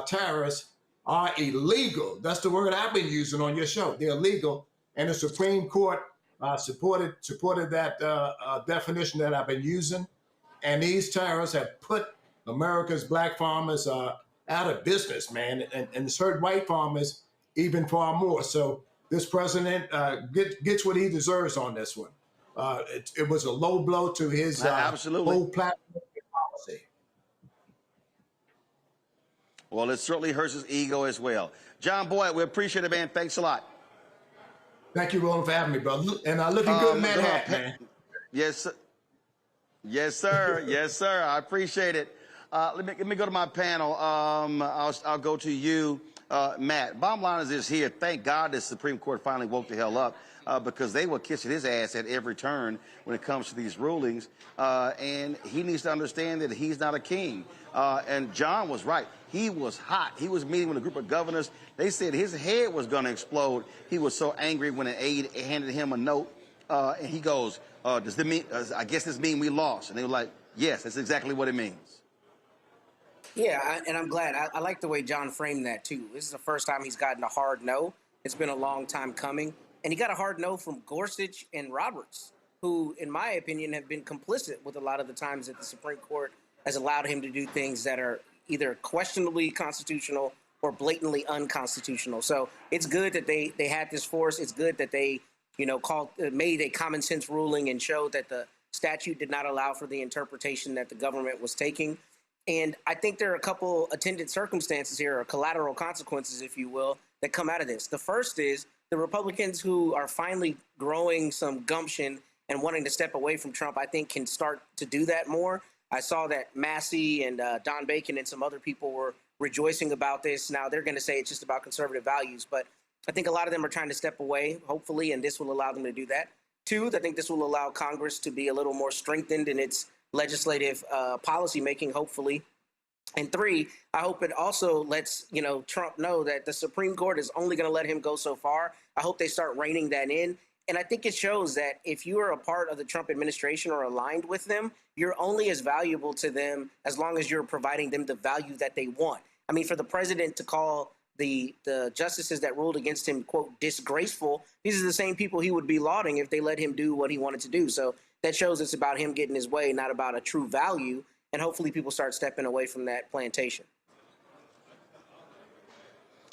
tariffs are illegal. That's the word I've been using on your show. They're illegal. And the Supreme Court supported that definition that I've been using. And these tariffs have put America's black farmers out of business, man. And it's hurt white farmers even far more. So this president gets what he deserves on this one. It was a low blow to his whole platform and policy. Well, it certainly hurts his ego as well. John Boyd, we appreciate it, man. Thanks a lot. Thank you, Roland, for having me, brother. And looking good in that hat, man. Yes, sir. Yes, sir. Yes, sir. I appreciate it. Let me go to my panel. I'll go to you, Matt. Bottom line is this here. Thank God the Supreme Court finally woke the hell up because they were kissing his ass at every turn when it comes to these rulings. And he needs to understand that he's not a king. And John was right. He was hot. He was meeting with a group of governors. They said his head was going to explode. He was so angry when an aide handed him a note And he goes, does this mean, I guess this mean we lost? And they were like, yes, that's exactly what it means. Yeah, and I'm glad. I like the way John framed that, too. This is the first time he's gotten a hard no. It's been a long time coming. And he got a hard no from Gorsuch and Roberts, who, in my opinion, have been complicit with a lot of the times that the Supreme Court has allowed him to do things that are either questionably constitutional or blatantly unconstitutional. So it's good that they had this force. It's good that they, made a common sense ruling and showed that the statute did not allow for the interpretation that the government was taking. And I think there are a couple attendant circumstances here, or collateral consequences, if you will, that come out of this. The first is the Republicans who are finally growing some gumption and wanting to step away from Trump, I think, can start to do that more. I saw that Massey and Don Bacon and some other people were rejoicing about this. Now, they're going to say it's just about conservative values, but I think a lot of them are trying to step away, hopefully, and this will allow them to do that. Two, I think this will allow Congress to be a little more strengthened in its legislative policy making, hopefully. And three, I hope it also lets Trump know that the Supreme Court is only going to let him go so far. I hope they start reining that in. And I think it shows that if you are a part of the Trump administration or aligned with them, you're only as valuable to them as long as you're providing them the value that they want. I mean, for the president to call the justices that ruled against him, quote, disgraceful, these are the same people he would be lauding if they let him do what he wanted to do. So that shows it's about him getting his way, not about a true value. And hopefully people start stepping away from that plantation.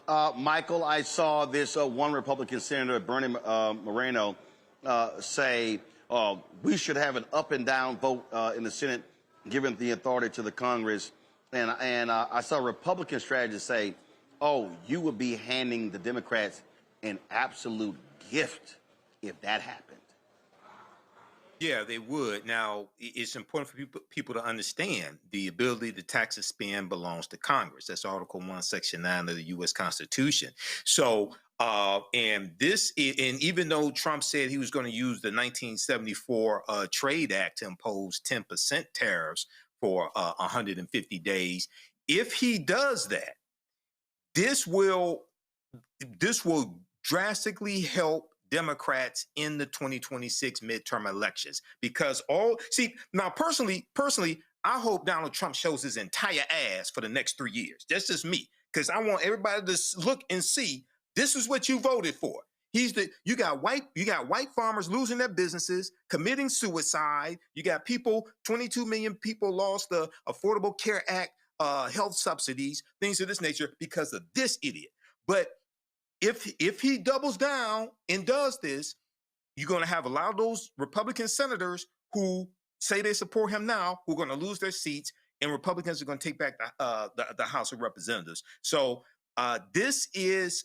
Michael, I saw this one Republican Senator, Bernie Moreno, say we should have an up and down vote in the Senate, giving the authority to the Congress. And I saw Republican strategists say, oh, you would be handing the Democrats an absolute gift if that happened. Yeah, they would. Now, it's important for people to understand the ability to tax and spend belongs to Congress. That's Article 1, Section 9 of the U.S. Constitution. So, and even though Trump said he was going to use the 1974 Trade Act to impose 10% tariffs for 150 days, if he does that, this will drastically help Democrats in the 2026 midterm elections, because personally, I hope Donald Trump shows his entire ass for the next 3 years. That's just me, because I want everybody to look and see this is what you voted for. You got white farmers losing their businesses, committing suicide. You got 22 million people lost the Affordable Care Act health subsidies, things of this nature because of this idiot. But if he doubles down and does this, you're going to have a lot of those Republican senators who say they support him now, who are going to lose their seats, and Republicans are going to take back the House of Representatives. So this is,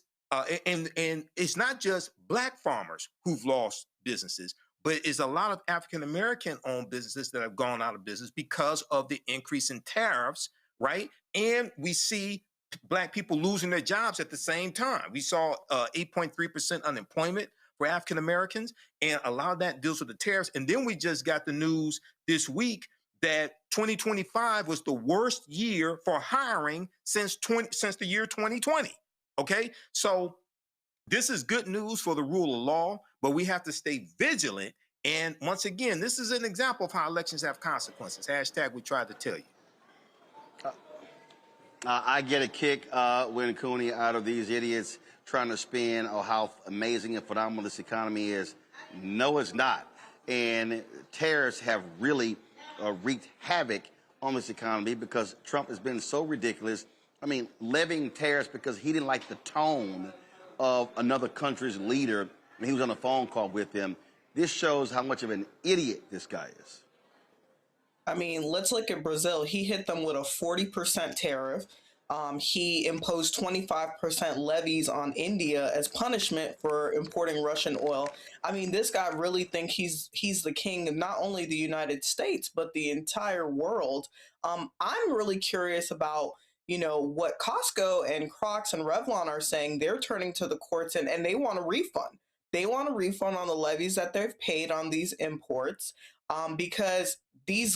and it's not just black farmers who've lost businesses, but it's a lot of African-American owned businesses that have gone out of business because of the increase in tariffs, right? And we see black people losing their jobs at the same time. We saw 8.3% unemployment for African Americans, and a lot of that deals with the tariffs. And then we just got the news this week that 2025 was the worst year for hiring since the year 2020. Okay, so this is good news for the rule of law, but we have to stay vigilant. And once again, this is an example of how elections have consequences. Hashtag we tried to tell you. I get a kick when Cooney out of these idiots trying to spin how amazing and phenomenal this economy is. No, it's not. And tariffs have really wreaked havoc on this economy because Trump has been so ridiculous. I mean, levying tariffs because he didn't like the tone of another country's leader when he was on a phone call with them. This shows how much of an idiot this guy is. I mean, let's look at Brazil. He hit them with a 40% tariff. He imposed 25% levies on India as punishment for importing Russian oil. I mean, this guy really thinks he's the king of not only the United States, but the entire world. I'm really curious about, what Costco and Crocs and Revlon are saying. They're turning to the courts and they want a refund. They want a refund on the levies that they've paid on these imports because these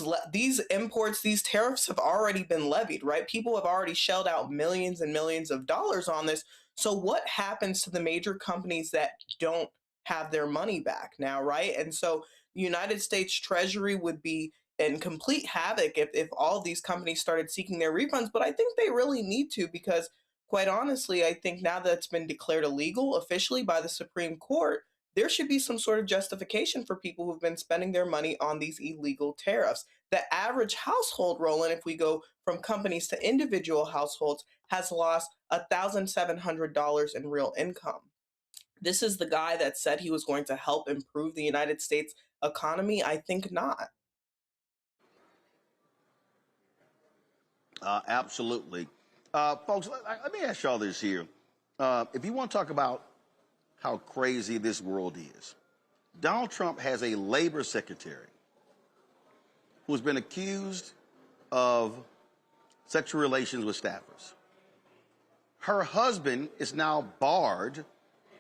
imports, these tariffs have already been levied, right? People have already shelled out millions and millions of dollars on this. So what happens to the major companies that don't have their money back now, right? And so the United States Treasury would be in complete havoc if all these companies started seeking their refunds. But I think they really need to, because quite honestly, I think now that it's been declared illegal officially by the Supreme Court, there should be some sort of justification for people who've been spending their money on these illegal tariffs. The average household, Roland, if we go from companies to individual households, has lost $1,700 in real income. This is the guy that said he was going to help improve the United States economy? I think not. Absolutely. Folks, let me ask y'all this here. If you want to talk about how crazy this world is, Donald Trump has a labor secretary who's been accused of sexual relations with staffers. Her husband is now barred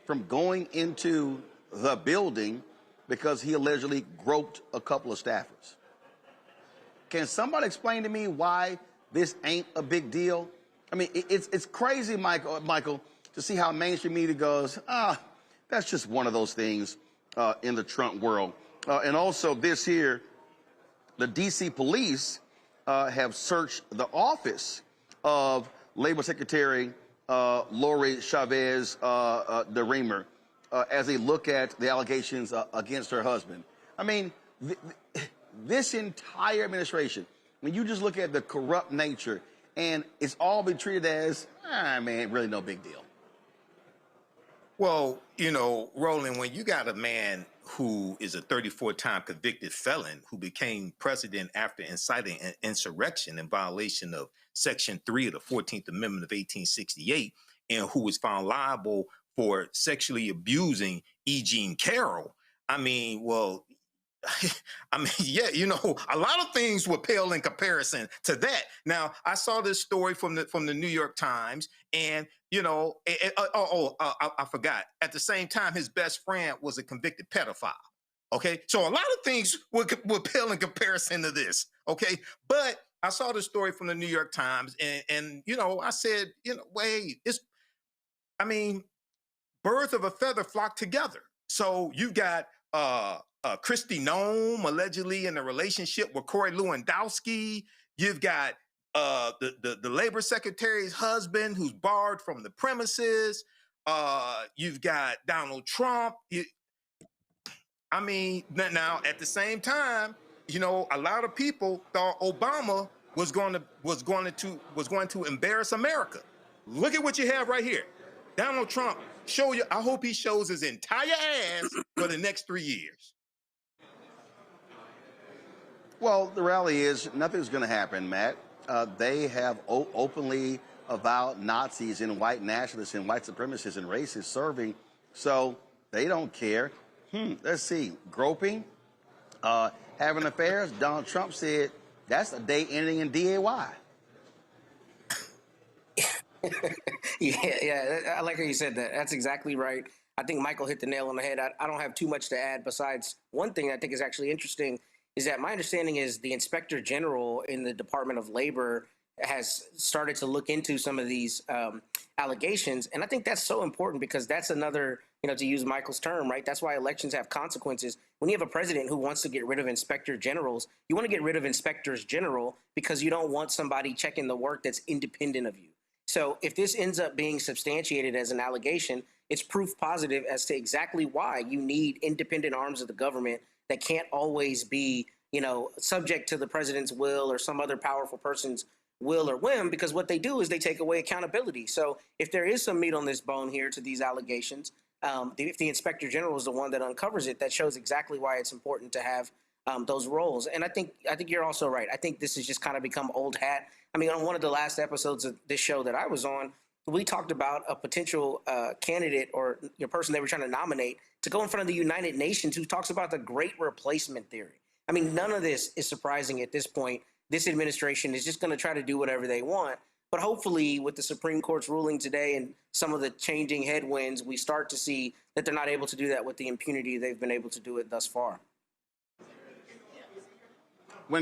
from going into the building because he allegedly groped a couple of staffers. Can somebody explain to me why this ain't a big deal? I mean, it's crazy, Michael, to see how mainstream media goes, that's just one of those things in the Trump world. And also this here, the D.C. police have searched the office of Labor Secretary Lori Chavez DeRemer as they look at the allegations against her husband. I mean, this entire administration, when you just look at the corrupt nature, and it's all been treated as, man, really no big deal. Well, you know, Roland, when you got a man who is a 34-time convicted felon who became president after inciting an insurrection in violation of Section 3 of the 14th Amendment of 1868, and who was found liable for sexually abusing E. Jean Carroll, I mean, well, yeah, you know, a lot of things were pale in comparison to that. Now, I saw this story from the New York Times, and you know, I forgot. At the same time, his best friend was a convicted pedophile. Okay, so a lot of things were pale in comparison to this. Okay, but I saw the story from the New York Times, and you know, I said, you know, wait, birds of a feather flock together. So you got Kristi Noem allegedly in a relationship with Corey Lewandowski. You've got the labor secretary's husband who's barred from the premises. You've got Donald Trump. Now at the same time, you know, a lot of people thought Obama was going to embarrass America. Look at what you have right here. Donald Trump, I hope he shows his entire ass for the next 3 years. Well, the reality is nothing's going to happen, Matt. They have openly avowed Nazis and white nationalists and white supremacists and racists serving, so they don't care. Let's see. Groping, having affairs. Donald Trump said that's a day ending in DEI. Yeah, I like how you said that. That's exactly right. I think Michael hit the nail on the head. I don't have too much to add besides one thing I think is actually interesting is that my understanding is the Inspector General in the Department of Labor has started to look into some of these allegations. And I think that's so important because that's another, you know, to use Michael's term, right? That's why elections have consequences. When you have a president who wants to get rid of inspector generals, you want to get rid of inspectors general because you don't want somebody checking the work that's independent of you. So if this ends up being substantiated as an allegation, it's proof positive as to exactly why you need independent arms of the government that can't always be, you know, subject to the president's will or some other powerful person's will or whim, because what they do is they take away accountability. So if there is some meat on this bone here to these allegations, if the Inspector General is the one that uncovers it, that shows exactly why it's important to have those roles. And I think you're also right. I think this has just kind of become old hat. I mean, on one of the last episodes of this show that I was on, we talked about a potential candidate or person they were trying to nominate to go in front of the United Nations who talks about the Great Replacement Theory. I mean, none of this is surprising at this point. This administration is just going to try to do whatever they want. But hopefully with the Supreme Court's ruling today and some of the changing headwinds, we start to see that they're not able to do that with the impunity they've been able to do it thus far.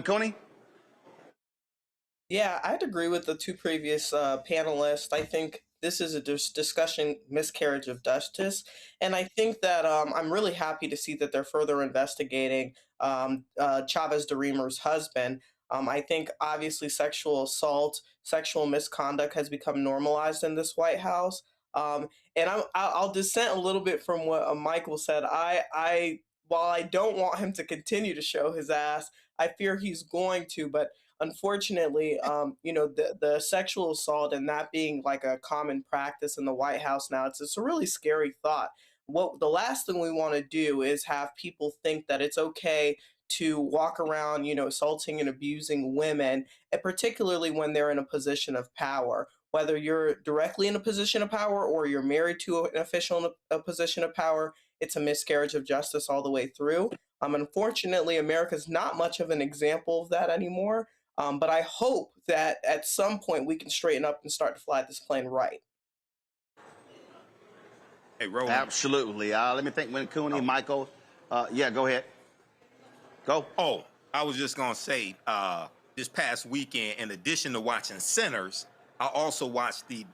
Coney? Yeah, I'd agree with the two previous panelists. I think this is a discussion miscarriage of justice. And I think that I'm really happy to see that they're further investigating Chavez de Remer's husband. I think obviously sexual assault, sexual misconduct has become normalized in this White House. And I'll dissent a little bit from what Michael said. While I don't want him to continue to show his ass, I fear he's going to. But unfortunately, the sexual assault and that being like a common practice in the White House now, it's a really scary thought. The last thing we want to do is have people think that it's okay to walk around, assaulting and abusing women, and particularly when they're in a position of power. Whether you're directly in a position of power or you're married to an official in a position of power, it's a miscarriage of justice all the way through. Unfortunately, America's not much of an example of that anymore. But I hope that at some point we can straighten up and start to fly this plane right. Hey, Roland. Absolutely. Let me think. When Cooney, Michael. Yeah, go ahead. Go. Oh, I was just going to say, this past weekend, in addition to watching Sinners, I also watched the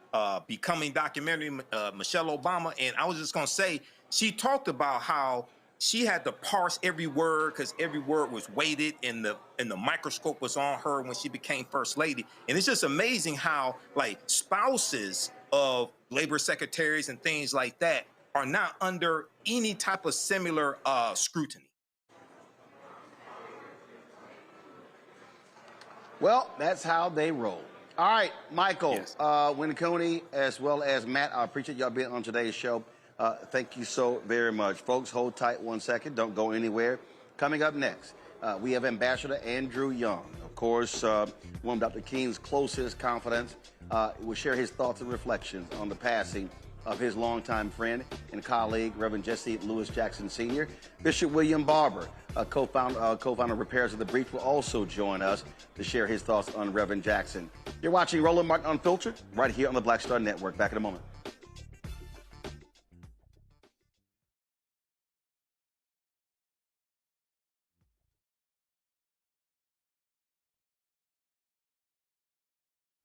Becoming documentary, Michelle Obama, and I was just going to say, she talked about how she had to parse every word because every word was weighted and the microscope was on her when she became first lady. And it's just amazing how like spouses of labor secretaries and things like that are not under any type of similar scrutiny. Well, that's how they roll. All right, Michael, yes. Winnacuney, as well as Matt, I appreciate y'all being on today's show. Thank you so very much. Folks, hold tight 1 second. Don't go anywhere. Coming up next, we have Ambassador Andrew Young. Of course, one of Dr. King's closest confidants will share his thoughts and reflections on the passing of his longtime friend and colleague, Reverend Jesse Jackson Sr. Bishop William Barber, co-founder of Repairs of the Breach, will also join us to share his thoughts on Reverend Jackson. You're watching Roland Martin Unfiltered right here on the Black Star Network. Back in a moment.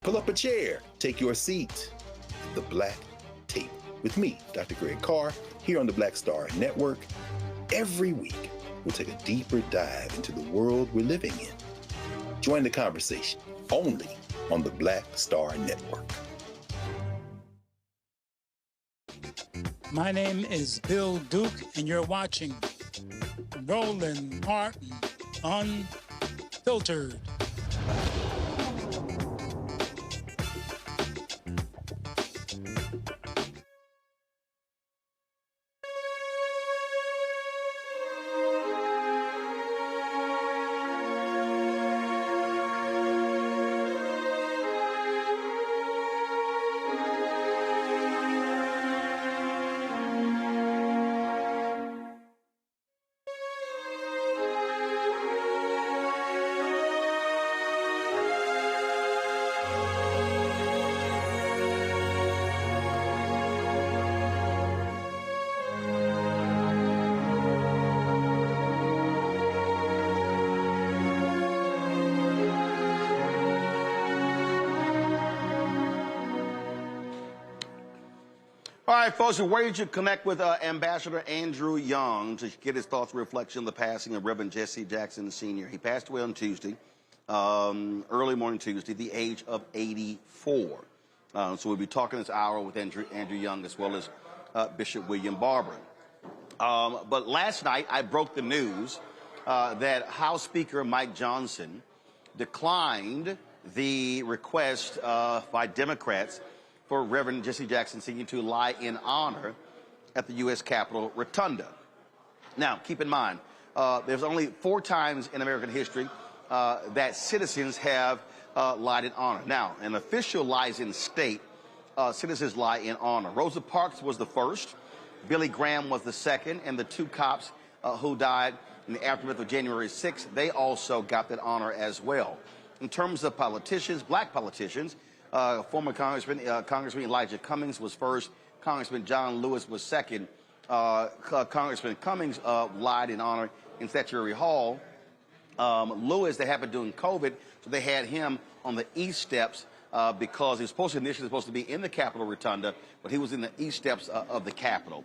Pull up a chair, take your seat. The Black Tape with me, Dr. Greg Carr, here on the Black Star Network. Every week, we'll take a deeper dive into the world we're living in. Join the conversation only on the Black Star Network. My name is Bill Duke, and you're watching Roland Martin Unfiltered. All right, folks, where did you connect with Ambassador Andrew Young to get his thoughts and reflection on the passing of Reverend Jesse Jackson Sr.? He passed away on Tuesday, early morning Tuesday, the age of 84. So we'll be talking this hour with Andrew Young as well as Bishop William Barber. But last night, I broke the news that House Speaker Mike Johnson declined the request by Democrats for Reverend Jesse Jackson Sr. to lie in honor at the U.S. Capitol Rotunda. Now, keep in mind, there's only 4 times in American history that citizens have lied in honor. Now, an official lies in state, citizens lie in honor. Rosa Parks was the first, Billy Graham was the second, and the 2 cops who died in the aftermath of January 6th, they also got that honor as well. In terms of politicians, black politicians, former Congressman Elijah Cummings was first. Congressman John Lewis was second. Congressman Cummings lied in honor in Statuary Hall. Lewis, they happened during COVID, so they had him on the east steps because he was initially supposed to be in the Capitol Rotunda, but he was in the east steps of the Capitol.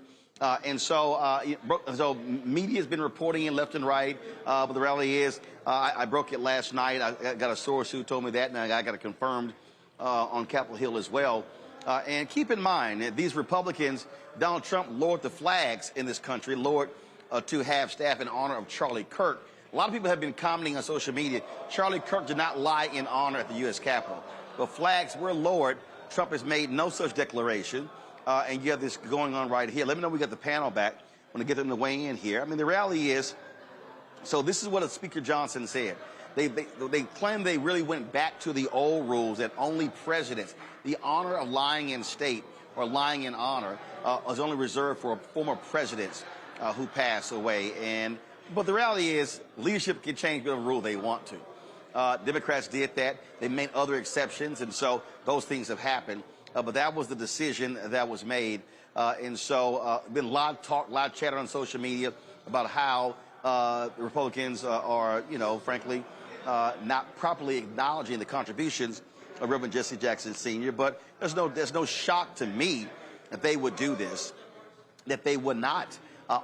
So media has been reporting in left and right, but the reality is I broke it last night. I got a source who told me that, and I got it confirmed on Capitol Hill as well. And keep in mind that these Republicans, Donald Trump lowered the flags in this country, lowered to have staff in honor of Charlie Kirk. A lot of people have been commenting on social media, Charlie Kirk did not lie in honor at the U.S. Capitol. The flags were lowered. Trump has made no such declaration. And you have this going on right here. Let me know when we get the panel back. I want to get them to weigh in here. I mean, the reality is, so this is what Speaker Johnson said. They claim they really went back to the old rules that only presidents, the honor of lying in state or lying in honor is only reserved for former presidents who pass away. But the reality is, leadership can change whatever rule they want to. Democrats did that. They made other exceptions, and so those things have happened. But that was the decision that was made. Been a lot of talk, a lot of chatter on social media about how the Republicans are, frankly, not properly acknowledging the contributions of Reverend Jesse Jackson Sr. But there's no shock to me that they would do this, that they would not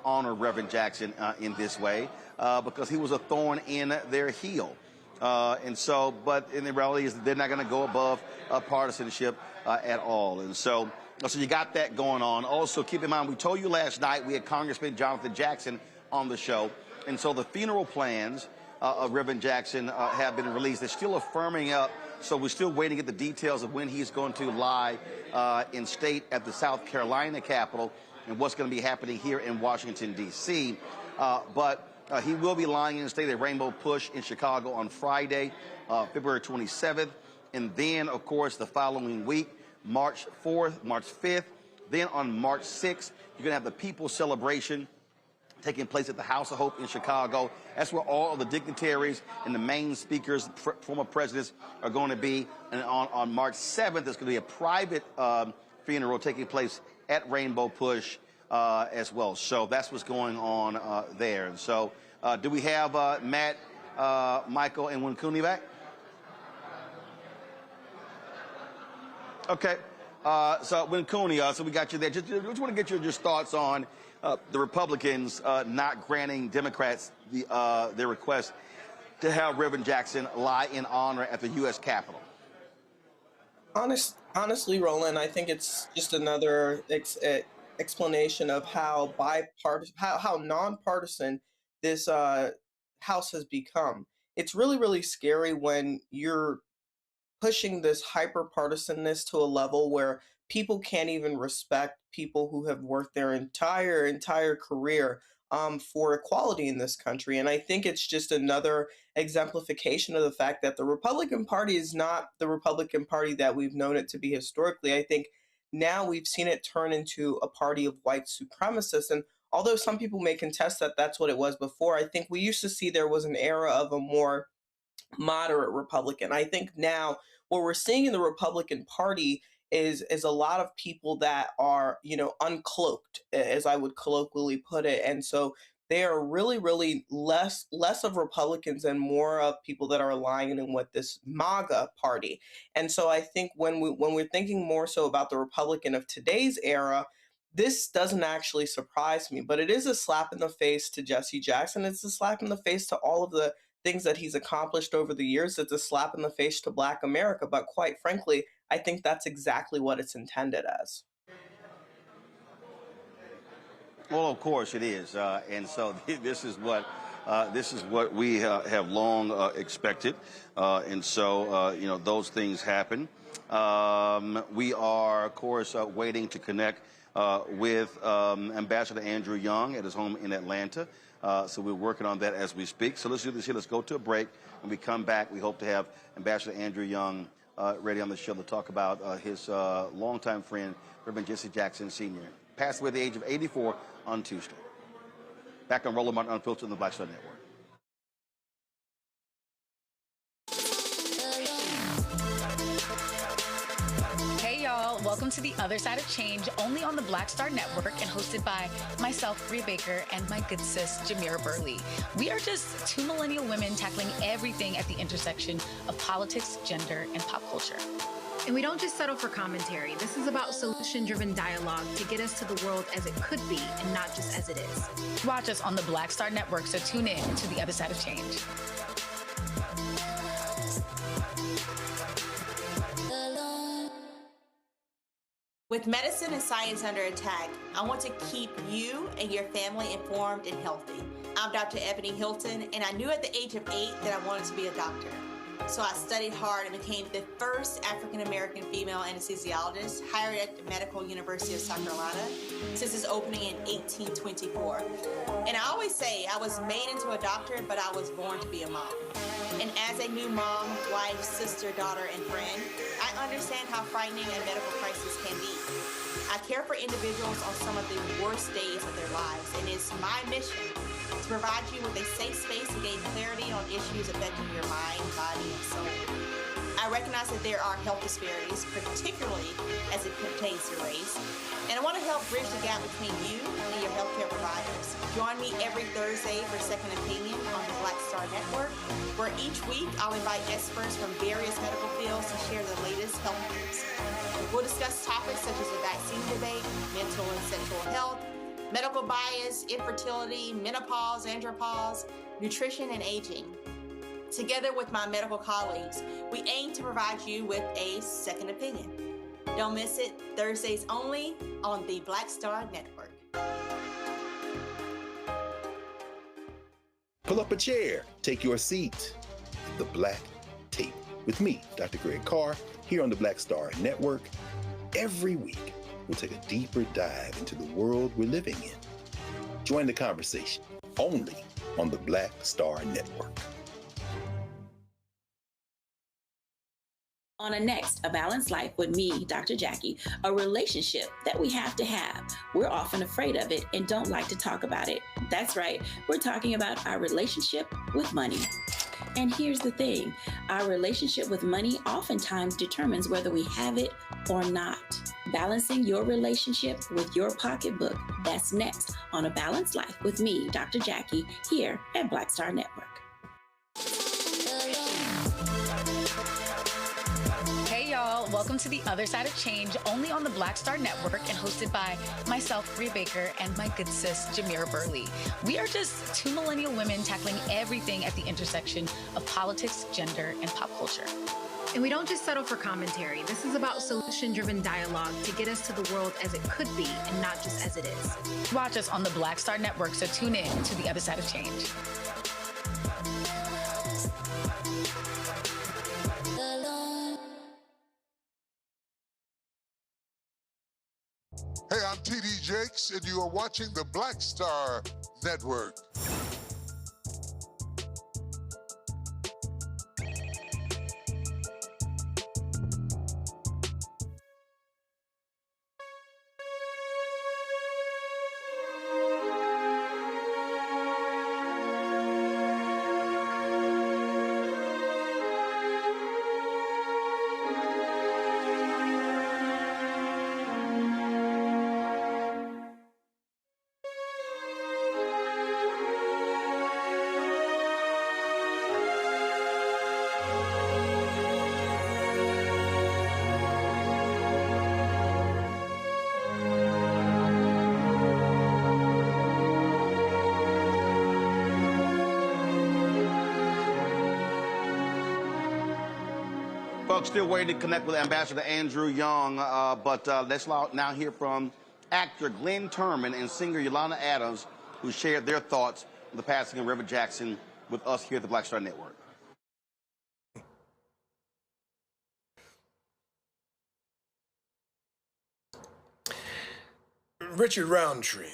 honor Reverend Jackson in this way, because he was a thorn in their heel. But in the reality is they're not going to go above partisanship at all. So you got that going on. Also, keep in mind, we told you last night we had Congressman Jonathan Jackson on the show. And so the funeral plans of Reverend Jackson have been released. They're still affirming up. So we're still waiting to get the details of when he's going to lie in state at the South Carolina Capitol and what's going to be happening here in Washington, D.C. He will be lying in state at Rainbow Push in Chicago on Friday, February 27th. And then, of course, the following week, March 4th, March 5th. Then on March 6th, you're going to have the People's Celebration taking place at the House of Hope in Chicago. That's where all of the dignitaries and the main speakers, former presidents, are going to be. And on March 7th, there's going to be a private funeral taking place at Rainbow Push as well. So that's what's going on there. And so do we have Matt, Michael, and Winkuni back? Okay. So Winkuni, so we got you there. Just want to get your thoughts on the Republicans not granting Democrats their request to have Reverend Jackson lie in honor at the U.S. Capitol. Honestly, Roland, I think it's just another explanation of how how nonpartisan this House has become. It's really, really scary when you're pushing this hyper-partisanness to a level where people can't even respect people who have worked their entire career for equality in this country. And I think it's just another exemplification of the fact that the Republican Party is not the Republican Party that we've known it to be historically. I think now we've seen it turn into a party of white supremacists. And although some people may contest that that's what it was before, I think we used to see there was an era of a more moderate Republican. I think now what we're seeing in the Republican Party is a lot of people that are, uncloaked, as I would colloquially put it. And so they are really, really less of Republicans and more of people that are aligning in with this MAGA party. And so I think when we're thinking more so about the Republican of today's era, this doesn't actually surprise me, but it is a slap in the face to Jesse Jackson. It's a slap in the face to all of the things that he's accomplished over the years. It's a slap in the face to Black America. But quite frankly, I think that's exactly what it's intended as. Well, of course it is. And so this is what we have long expected. Those things happen. We are, of course, waiting to connect with Ambassador Andrew Young at his home in Atlanta. So we're working on that as we speak. So let's do this here. Let's go to a break. When we come back, we hope to have Ambassador Andrew Young ready on the show to talk about his longtime friend, Reverend Jesse Jackson Sr., passed away at the age of 84 on Tuesday. Back on Roland Martin Unfiltered on the Black Star Network. Welcome to The Other Side of Change, only on the Black Star Network and hosted by myself, Rhea Baker, and my good sis, Jamira Burley. We are just two millennial women tackling everything at the intersection of politics, gender, and pop culture. And we don't just settle for commentary. This is about solution-driven dialogue to get us to the world as it could be and not just as it is. Watch us on the Black Star Network, so tune in to the other side of change. With medicine and science under attack, I want to keep you and your family informed and healthy. I'm Dr. Ebony Hilton, and I knew at the age of 8 that I wanted to be a doctor. So I studied hard and became the first African-American female anesthesiologist hired at the Medical University of South Carolina since its opening in 1824. And I always say I was made into a doctor, but I was born to be a mom. And as a new mom, wife, sister, daughter, and friend, I understand how frightening a medical crisis can be. I care for individuals on some of the worst days of their lives, and it's my mission to provide you with a safe space to gain clarity on issues affecting your mind, body, and soul. I recognize that there are health disparities, particularly as it pertains to race, and I want to help bridge the gap between you and your healthcare providers. Join me every Thursday for Second Opinion on the Black Star Network, where each week I'll invite experts from various medical fields to share the latest health news. We'll discuss topics such as the vaccine debate, mental and sexual health, medical bias, infertility, menopause, andropause, nutrition, and aging. Together with my medical colleagues, we aim to provide you with a second opinion. Don't miss it, Thursdays only on the Black Star Network. Pull up a chair, take your seat. The Black Tape with me, Dr. Greg Carr, here on the Black Star Network. Every week, we'll take a deeper dive into the world we're living in. Join the conversation only on the Black Star Network. On a next, A Balanced Life with me, Dr. Jackie, a relationship that we have to have. We're often afraid of it and don't like to talk about it. That's right, we're talking about our relationship with money. And here's the thing, our relationship with money oftentimes determines whether we have it or not. Balancing your relationship with your pocketbook, that's next on A Balanced Life with me, Dr. Jackie, here at Black Star Network. Hey y'all, welcome to the other side of change, only on the Black Star Network and hosted by myself, Rhea Baker, and my good sis, Jamira Burley. We are just two millennial women tackling everything at the intersection of politics, gender, and pop culture. And we don't just settle for commentary. This is about solution-driven dialogue to get us to the world as it could be and not just as it is. Watch us on the Black Star Network, so tune in to the other side of change. Hey, I'm T.D. Jakes, and you are watching the Black Star Network. Folks, still waiting to connect with Ambassador Andrew Young, but let's now hear from actor Glenn Turman and singer Yolanda Adams, who shared their thoughts on the passing of Reverend Jackson with us here at the Black Star Network. Richard Roundtree,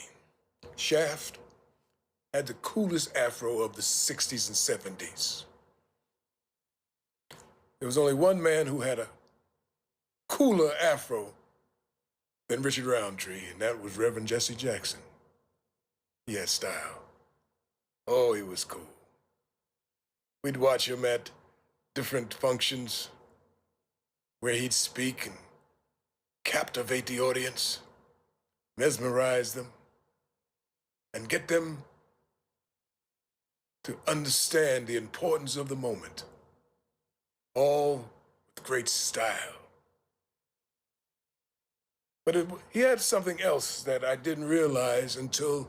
Shaft, had the coolest afro of the 60s and 70s. There was only one man who had a cooler afro than Richard Roundtree, and that was Reverend Jesse Jackson. He had style. Oh, he was cool. We'd watch him at different functions where he'd speak and captivate the audience, mesmerize them, and get them to understand the importance of the moment. All with great style But he had something else that I didn't realize until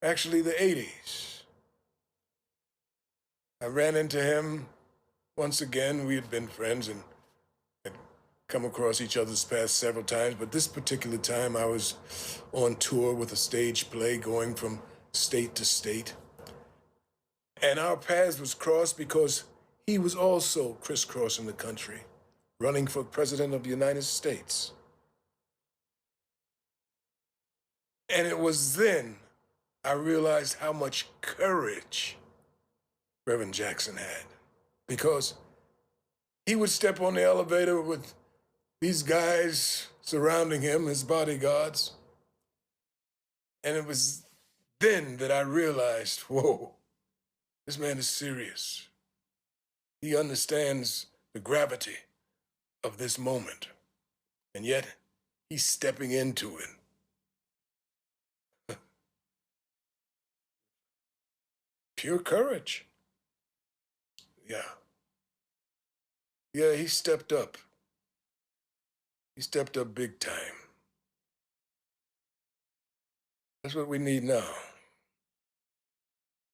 actually the 80s. I ran into him once again. We had been friends and had come across each other's paths several times, but this particular time I was on tour with a stage play going from state to state. And our paths was crossed because he was also crisscrossing the country, running for president of the United States. And it was then I realized how much courage Reverend Jackson had, because he would step on the elevator with these guys surrounding him, his bodyguards. And it was then that I realized, whoa, this man is serious. He understands the gravity of this moment, and yet he's stepping into it. Pure courage. Yeah, he stepped up. He stepped up big time. That's what we need now.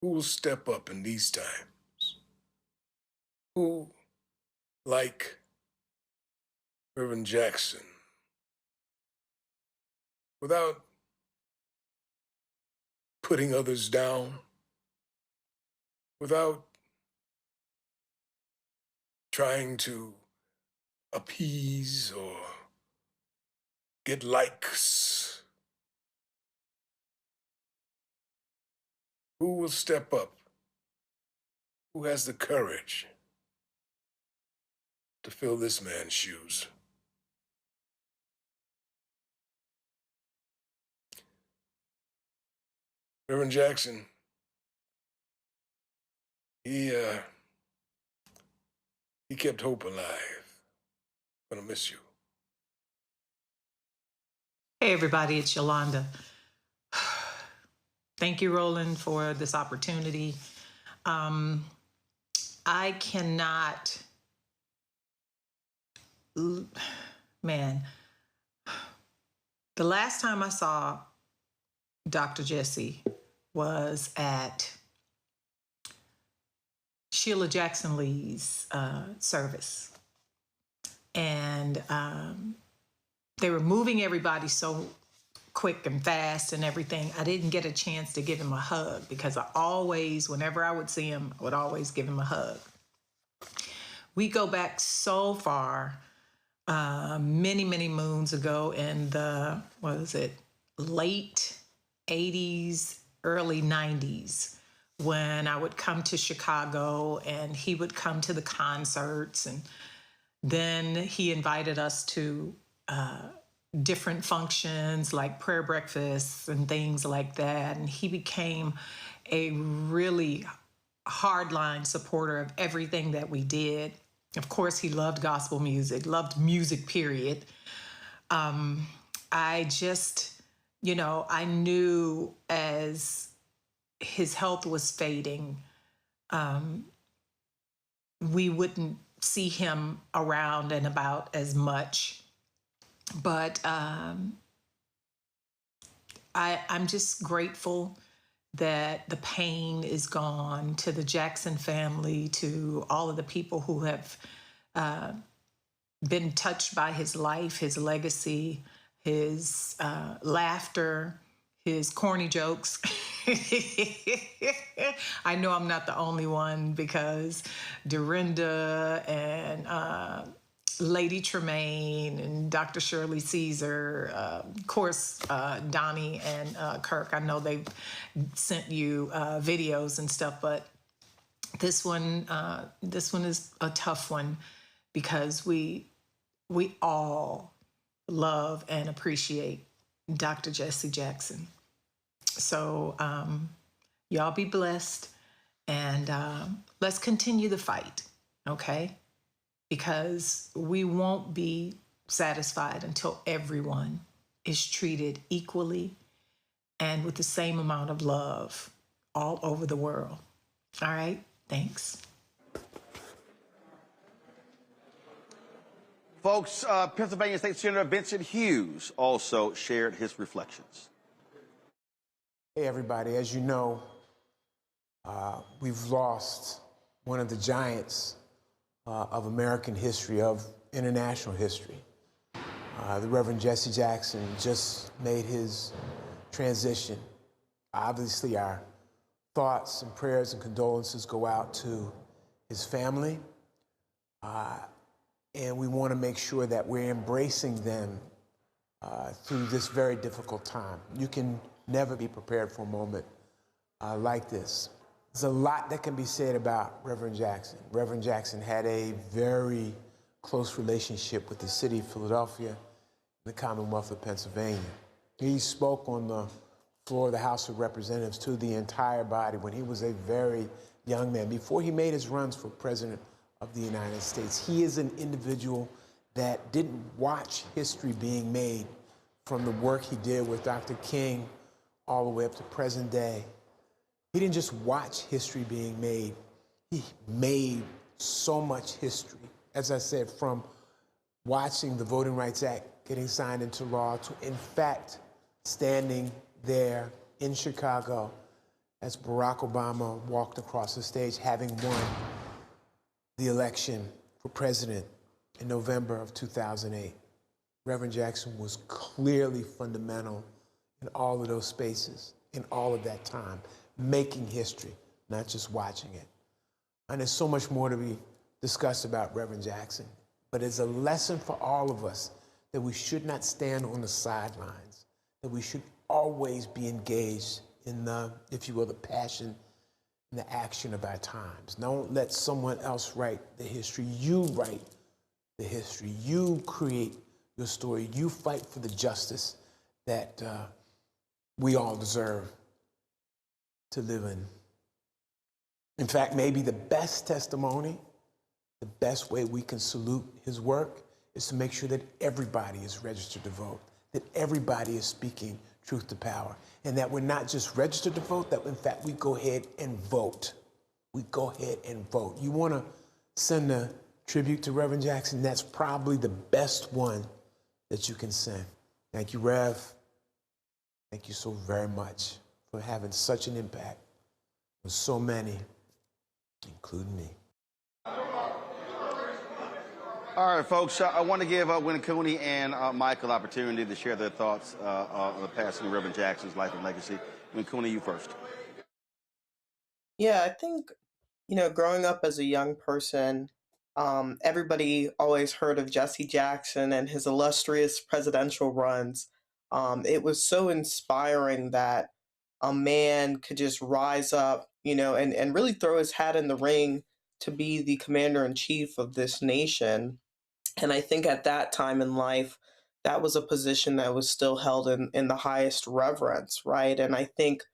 Who will step up in these times? Who, like Reverend Jackson, without putting others down, without trying to appease or get likes. Who will step up? Who has the courage to fill this man's shoes? Reverend Jackson, he kept hope alive. I'm gonna miss you. Hey everybody, it's Yolanda. Thank you, Roland, for this opportunity. I cannot, man, the last time I saw Dr. Jesse was at Sheila Jackson Lee's service. And they were moving everybody so quick and fast and everything. I didn't get a chance to give him a hug because I always, whenever I would see him, I would always give him a hug. We go back so far, many, many moons ago in the, late 80s, early 90s, when I would come to Chicago and he would come to the concerts, and then he invited us to different functions like prayer breakfasts and things like that. And he became a really hardline supporter of everything that we did. Of course, he loved gospel music, loved music, period. I just, I knew as his health was fading, we wouldn't see him around and about as much. But I'm just grateful that the pain is gone, to the Jackson family, to all of the people who have been touched by his life, his legacy, his laughter, his corny jokes. I know I'm not the only one, because Dorinda and Lady Tremaine and Dr. Shirley Caesar, of course, Donnie and Kirk, I know they've sent you videos and stuff, but this one is a tough one, because we all love and appreciate Dr. Jesse Jackson. So y'all be blessed, and let's continue the fight, okay? Because we won't be satisfied until everyone is treated equally and with the same amount of love all over the world. All right? Thanks. Folks, Pennsylvania State Senator Vincent Hughes also shared his reflections. Hey, everybody. As you know, we've lost one of the giants of American history, of international history. The Reverend Jesse Jackson just made his transition. Obviously, our thoughts and prayers and condolences go out to his family. And we want to make sure that we're embracing them through this very difficult time. You can never be prepared for a moment like this. There's a lot that can be said about Reverend Jackson. Reverend Jackson had a very close relationship with the city of Philadelphia and the Commonwealth of Pennsylvania. He spoke on the floor of the House of Representatives to the entire body when he was a very young man, before he made his runs for president of the United States. He is an individual that didn't watch history being made from the work he did with Dr. King all the way up to present day. He didn't just watch history being made. He made so much history, as I said, from watching the Voting Rights Act getting signed into law to, in fact, standing there in Chicago as Barack Obama walked across the stage, having won the election for president in November of 2008. Reverend Jackson was clearly fundamental in all of those spaces, in all of that time, making history, not just watching it. And there's so much more to be discussed about Reverend Jackson, but it's a lesson for all of us that we should not stand on the sidelines, that we should always be engaged in the, if you will, the passion and the action of our times. Don't let someone else write the history. You write the history. You create your story. You fight for the justice that we all deserve to live in. In fact, maybe the best testimony, the best way we can salute his work is to make sure that everybody is registered to vote, that everybody is speaking truth to power, and that we're not just registered to vote, that in fact we go ahead and vote. We go ahead and vote. You want to send a tribute to Reverend Jackson? That's probably the best one that you can send. Thank you, Rev. Thank you so very much for having such an impact on so many, including me. All right, folks, I want to give Win Cooney and Michael opportunity to share their thoughts on the passing of Reverend Jackson's life and legacy. Win Cooney, you first. Yeah, I think, growing up as a young person, everybody always heard of Jesse Jackson and his illustrious presidential runs. It was so inspiring that a man could just rise up, and really throw his hat in the ring to be the commander-in-chief of this nation. And I think at that time in life, that was a position that was still held in the highest reverence, right? And I think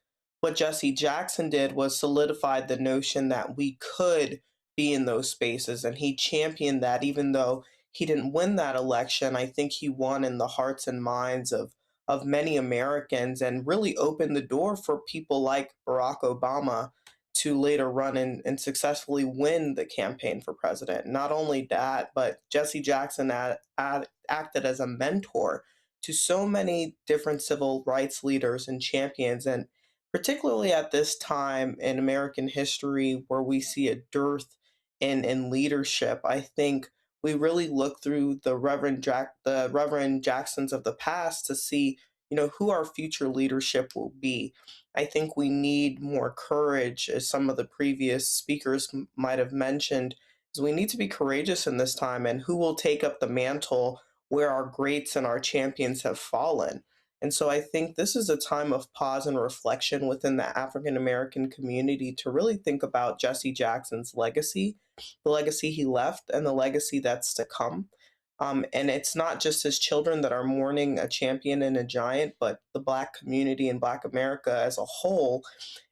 what Jesse Jackson did was solidified the notion that we could be in those spaces. And he championed that, even though he didn't win that election. I think he won in the hearts and minds of many Americans, and really opened the door for people like Barack Obama to later run and successfully win the campaign for president. Not only that, but Jesse Jackson acted as a mentor to so many different civil rights leaders and champions, and particularly at this time in American history where we see a dearth in leadership, I think we really look through the Reverend Jacksons of the past to see, who our future leadership will be. I think we need more courage, as some of the previous speakers might have mentioned, is we need to be courageous in this time, and who will take up the mantle where our greats and our champions have fallen. And so I think this is a time of pause and reflection within the African American community to really think about Jesse Jackson's legacy, the legacy he left, and the legacy that's to come. And it's not just his children that are mourning a champion and a giant, but the Black community and Black America as a whole.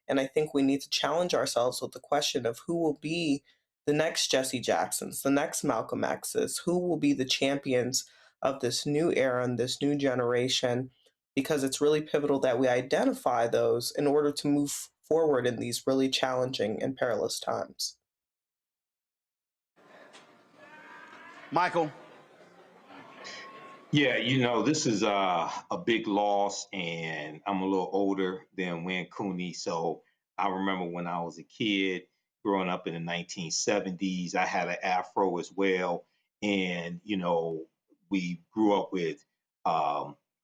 And I think we need to challenge ourselves with the question of who will be the next Jesse Jacksons, the next Malcolm X's, who will be the champions of this new era and this new generation, because it's really pivotal that we identify those in order to move forward in these really challenging and perilous times. Michael. Yeah, this is a big loss, and I'm a little older than Wayne Cooney. So I remember when I was a kid growing up in the 1970s, I had an afro as well. And, we grew up with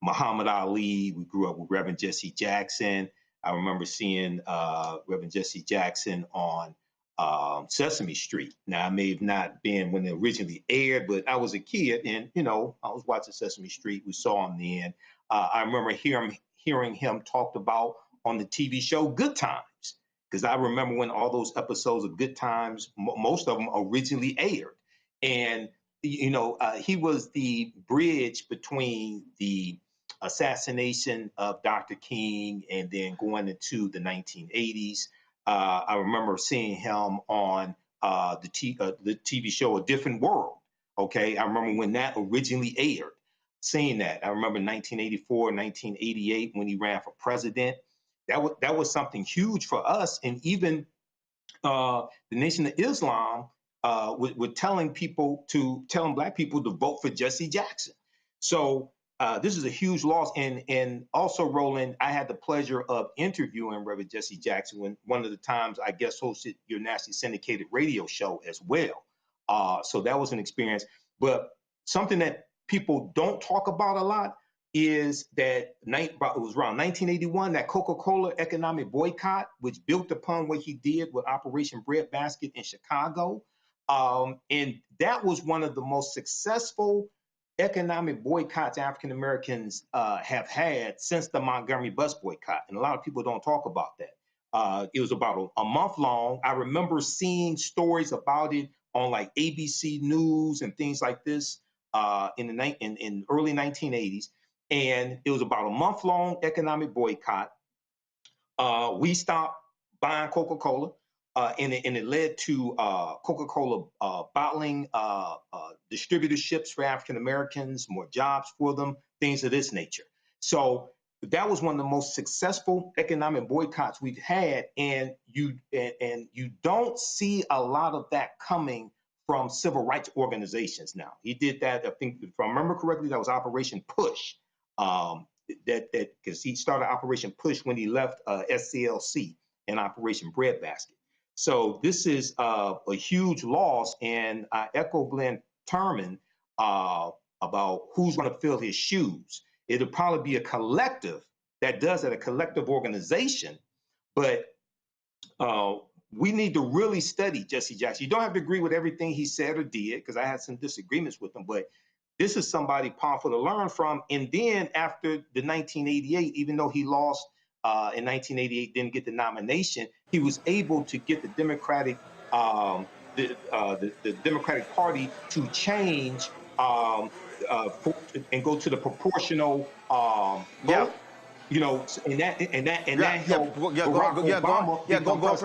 Muhammad Ali. We grew up with Reverend Jesse Jackson. I remember seeing Reverend Jesse Jackson on Sesame Street. Now, I may have not been when it originally aired, but I was a kid and, I was watching Sesame Street. We saw him then. I remember hearing him talked about on the TV show Good Times, because I remember when all those episodes of Good Times, most of them originally aired. And, he was the bridge between the assassination of Dr. King and then going into the 1980s. I remember seeing him on the TV show A Different World. Okay, I remember when that originally aired, seeing that. I remember 1984, 1988 when he ran for president. That was something huge for us, and even the Nation of Islam with telling Black people to vote for Jesse Jackson. So this is a huge loss. And also, Roland, I had the pleasure of interviewing Reverend Jesse Jackson when one of the times I guest hosted your nationally syndicated radio show as well. So that was an experience. But something that people don't talk about a lot is that it was around 1981, that Coca-Cola economic boycott, which built upon what he did with Operation Breadbasket in Chicago. And that was one of the most successful economic boycotts African Americans have had since the Montgomery bus boycott. And a lot of people don't talk about that. It was about a month long. I remember seeing stories about it on like ABC News and things like this in early 1980s. And it was about a month long economic boycott. We stopped buying Coca-Cola. And it led to Coca-Cola bottling distributorships for African Americans, more jobs for them, things of this nature. So that was one of the most successful economic boycotts we've had, and you don't see a lot of that coming from civil rights organizations now. He did that, I think, if I remember correctly, that was Operation Push. Because he started Operation Push when he left SCLC and Operation Breadbasket. So this is a huge loss, and I echo Glenn Turman about who's going to fill his shoes. It'll probably be a collective that does it, a collective organization, but we need to really study Jesse Jackson. You don't have to agree with everything he said or did, because I had some disagreements with him, but this is somebody powerful to learn from. And then after the 1988, even though he lost in 1988, didn't get the nomination, he was able to get the Democratic the Democratic Party to change and go to the proportional vote. And that helped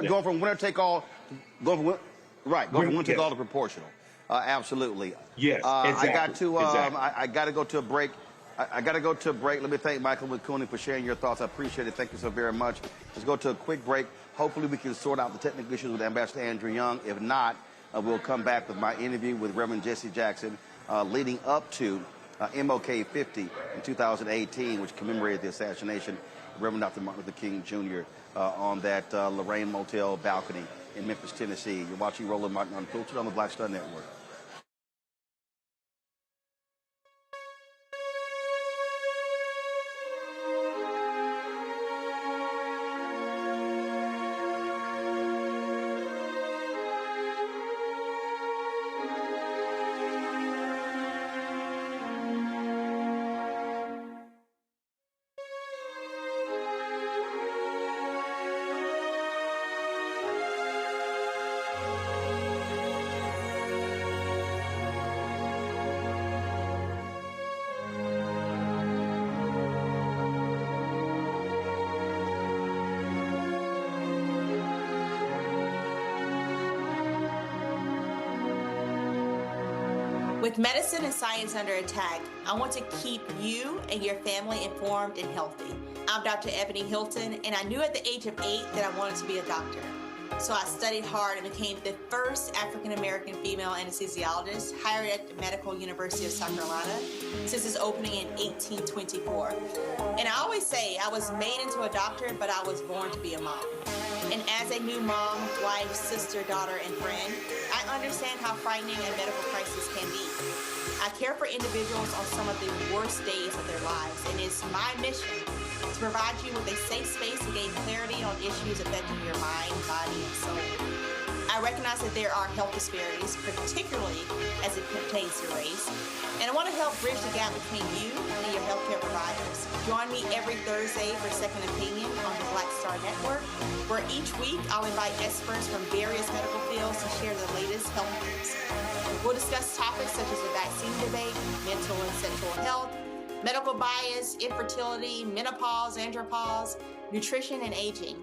go from winner take all, go from winner take all to proportional. Absolutely. Yes. Exactly. I got to go to a break. I got to go to a break. Let me thank Michael McCooney for sharing your thoughts. I appreciate it. Thank you so very much. Let's go to a quick break. Hopefully we can sort out the technical issues with Ambassador Andrew Young. If not, we'll come back with my interview with Reverend Jesse Jackson leading up to MLK 50 in 2018, which commemorated the assassination of Reverend Dr. Martin Luther King Jr. On that Lorraine Motel balcony in Memphis, Tennessee. You're watching Roland Martin Unfiltered on the Black Star Network. With medicine and science under attack, I want to keep you and your family informed and healthy. I'm Dr. Ebony Hilton, and I knew at the age of 8 that I wanted to be a doctor. So I studied hard and became the first African-American female anesthesiologist hired at the Medical University of South Carolina since its opening in 1824. And I always say I was made into a doctor, but I was born to be a mom. And as a new mom, wife, sister, daughter, and friend, I understand how frightening a medical crisis can be. I care for individuals on some of the worst days of their lives, and it's my mission to provide you with a safe space to gain clarity on issues affecting your mind, body, and soul. I recognize that there are health disparities, particularly as it pertains to race, and I want to help bridge the gap between you and your healthcare providers. Join me every Thursday for Second Opinion on the Black Star Network, where each week I'll invite experts from various medical fields to share the latest health news. We'll discuss topics such as the vaccine debate, mental and sexual health, medical bias, infertility, menopause, andropause, nutrition, and aging.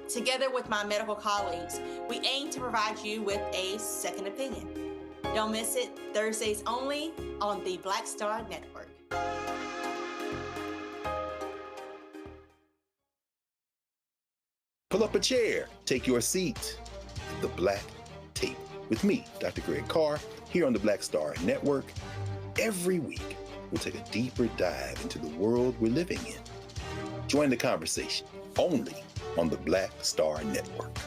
Together with my medical colleagues, we aim to provide you with a second opinion. Don't miss it, Thursdays only on the Black Star Network. Pull up a chair, take your seat. The Black Tape with me, Dr. Greg Carr, here on the Black Star Network. Every week, we'll take a deeper dive into the world we're living in. Join the conversation only on the Black Star Network.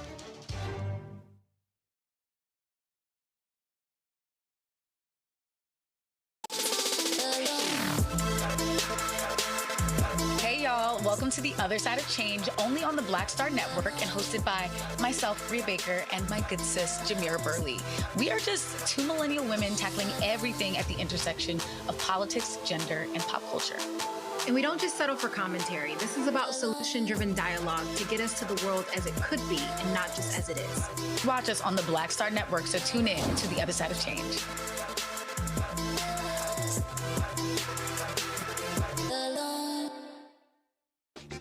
Hey y'all, welcome to The Other Side of Change, only on the Black Star Network and hosted by myself, Rhea Baker, and my good sis, Jamira Burley. We are just two millennial women tackling everything at the intersection of politics, gender, and pop culture. And we don't just settle for commentary. This is about solution-driven dialogue to get us to the world as it could be and not just as it is. Watch us on the Black Star Network, so tune in to The Other Side of Change.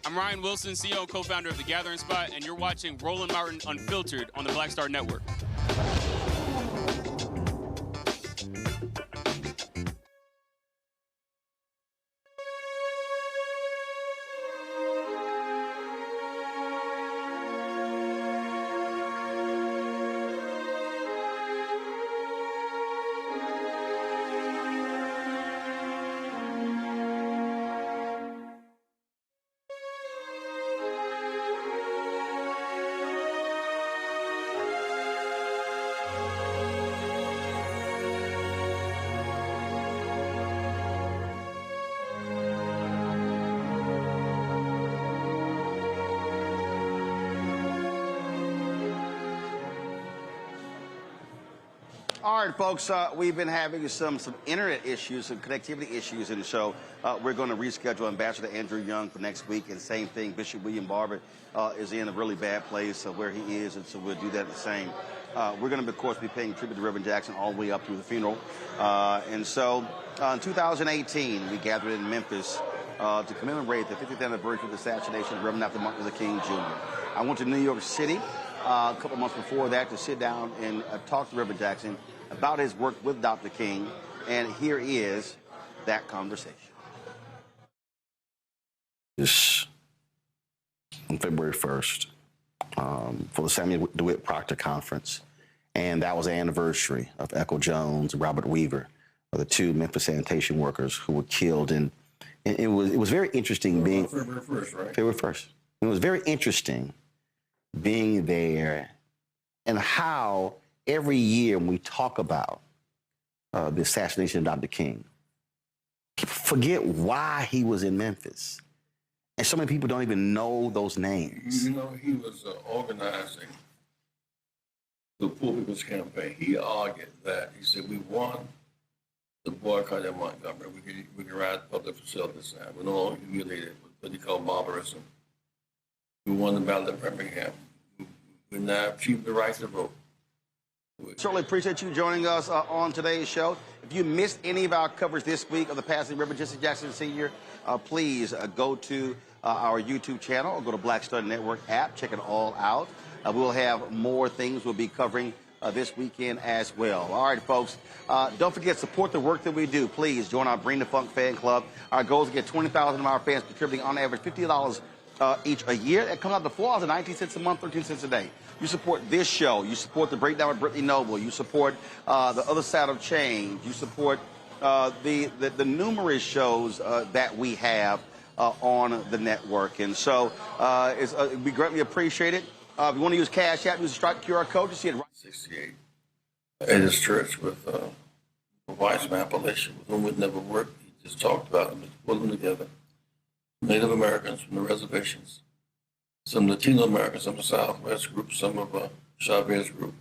I'm Ryan Wilson, CEO and co-founder of The Gathering Spot, and you're watching Roland Martin Unfiltered on the Black Star Network. All right, folks, we've been having some internet issues, some connectivity issues in the show. We're going to reschedule Ambassador Andrew Young for next week, and same thing, Bishop William Barber is in a really bad place where he is, and so we'll do that the same. We're going to, of course, be paying tribute to Reverend Jackson all the way up through the funeral. And so in 2018, we gathered in Memphis to commemorate the 50th anniversary of the assassination of Reverend Dr. Martin Luther King Jr. I went to New York City a couple months before that to sit down and talk to Reverend Jackson about his work with Dr. King, and here is that conversation. This on February 1st for the Samuel DeWitt Proctor Conference, and that was the anniversary of Echo Jones and Robert Weaver, the two Memphis sanitation workers who were killed. And it was very interesting being February 1st, right? February 1st. It was very interesting being there and how every year when we talk about the assassination of Dr. King, people forget why he was in Memphis. And so many people don't even know those names. You know, he was organizing the Poor People's Campaign. He argued that, he said, we won the boycott in Montgomery. We can ride public facilities now. We're no longer humiliated with what he called barbarism. We won the battle at Birmingham. We now achieved the right to vote. Certainly appreciate you joining us on today's show. If you missed any of our coverage this week of the passing of Reverend Jesse Jackson Sr., please go to our YouTube channel or go to Black Star Network app. Check it all out. We'll have more things we'll be covering this weekend as well. All right, folks. Don't forget, support the work that we do. Please join our Bring the Funk fan club. Our goal is to get 20,000 of our fans contributing on average $50 each a year. It comes out the floor at 19 cents a month, 13 cents a day. You support this show. You support the Breakdown with Brittany Noble. You support the Other Side of Change. You support the numerous shows that we have on the network. And so we greatly appreciate it. If you want to use Cash App, use the Stripe QR code. You see it right. 68. At his church with a wise man, Appalachian, with whom we'd never worked. He just talked about them, just put them together. Native Americans from the reservations, some Latino Americans, some of the Southwest group, some of Chavez group,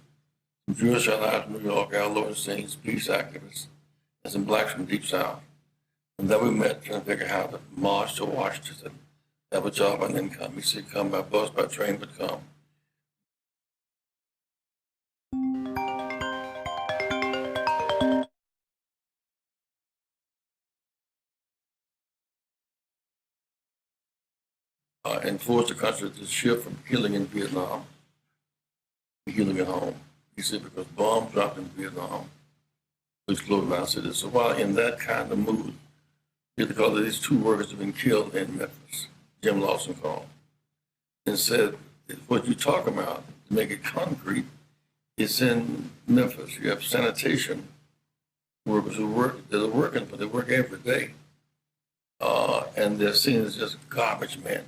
some Jewish allies from New York, our Lowensteins, peace activists, and some blacks from Deep South. And then we met trying to figure out how to march to Washington, have a job and income. He said, come by bus, by train, but come. And forced the country to shift from healing in Vietnam to healing at home. He said, because bombs dropped in Vietnam, which closed down cities. So while in that kind of mood, because these two workers have been killed in Memphis, Jim Lawson called, and said, what you talk about, to make it concrete, it's in Memphis. You have sanitation workers who work, they're working, but they work every day. And they're seen as just garbage men.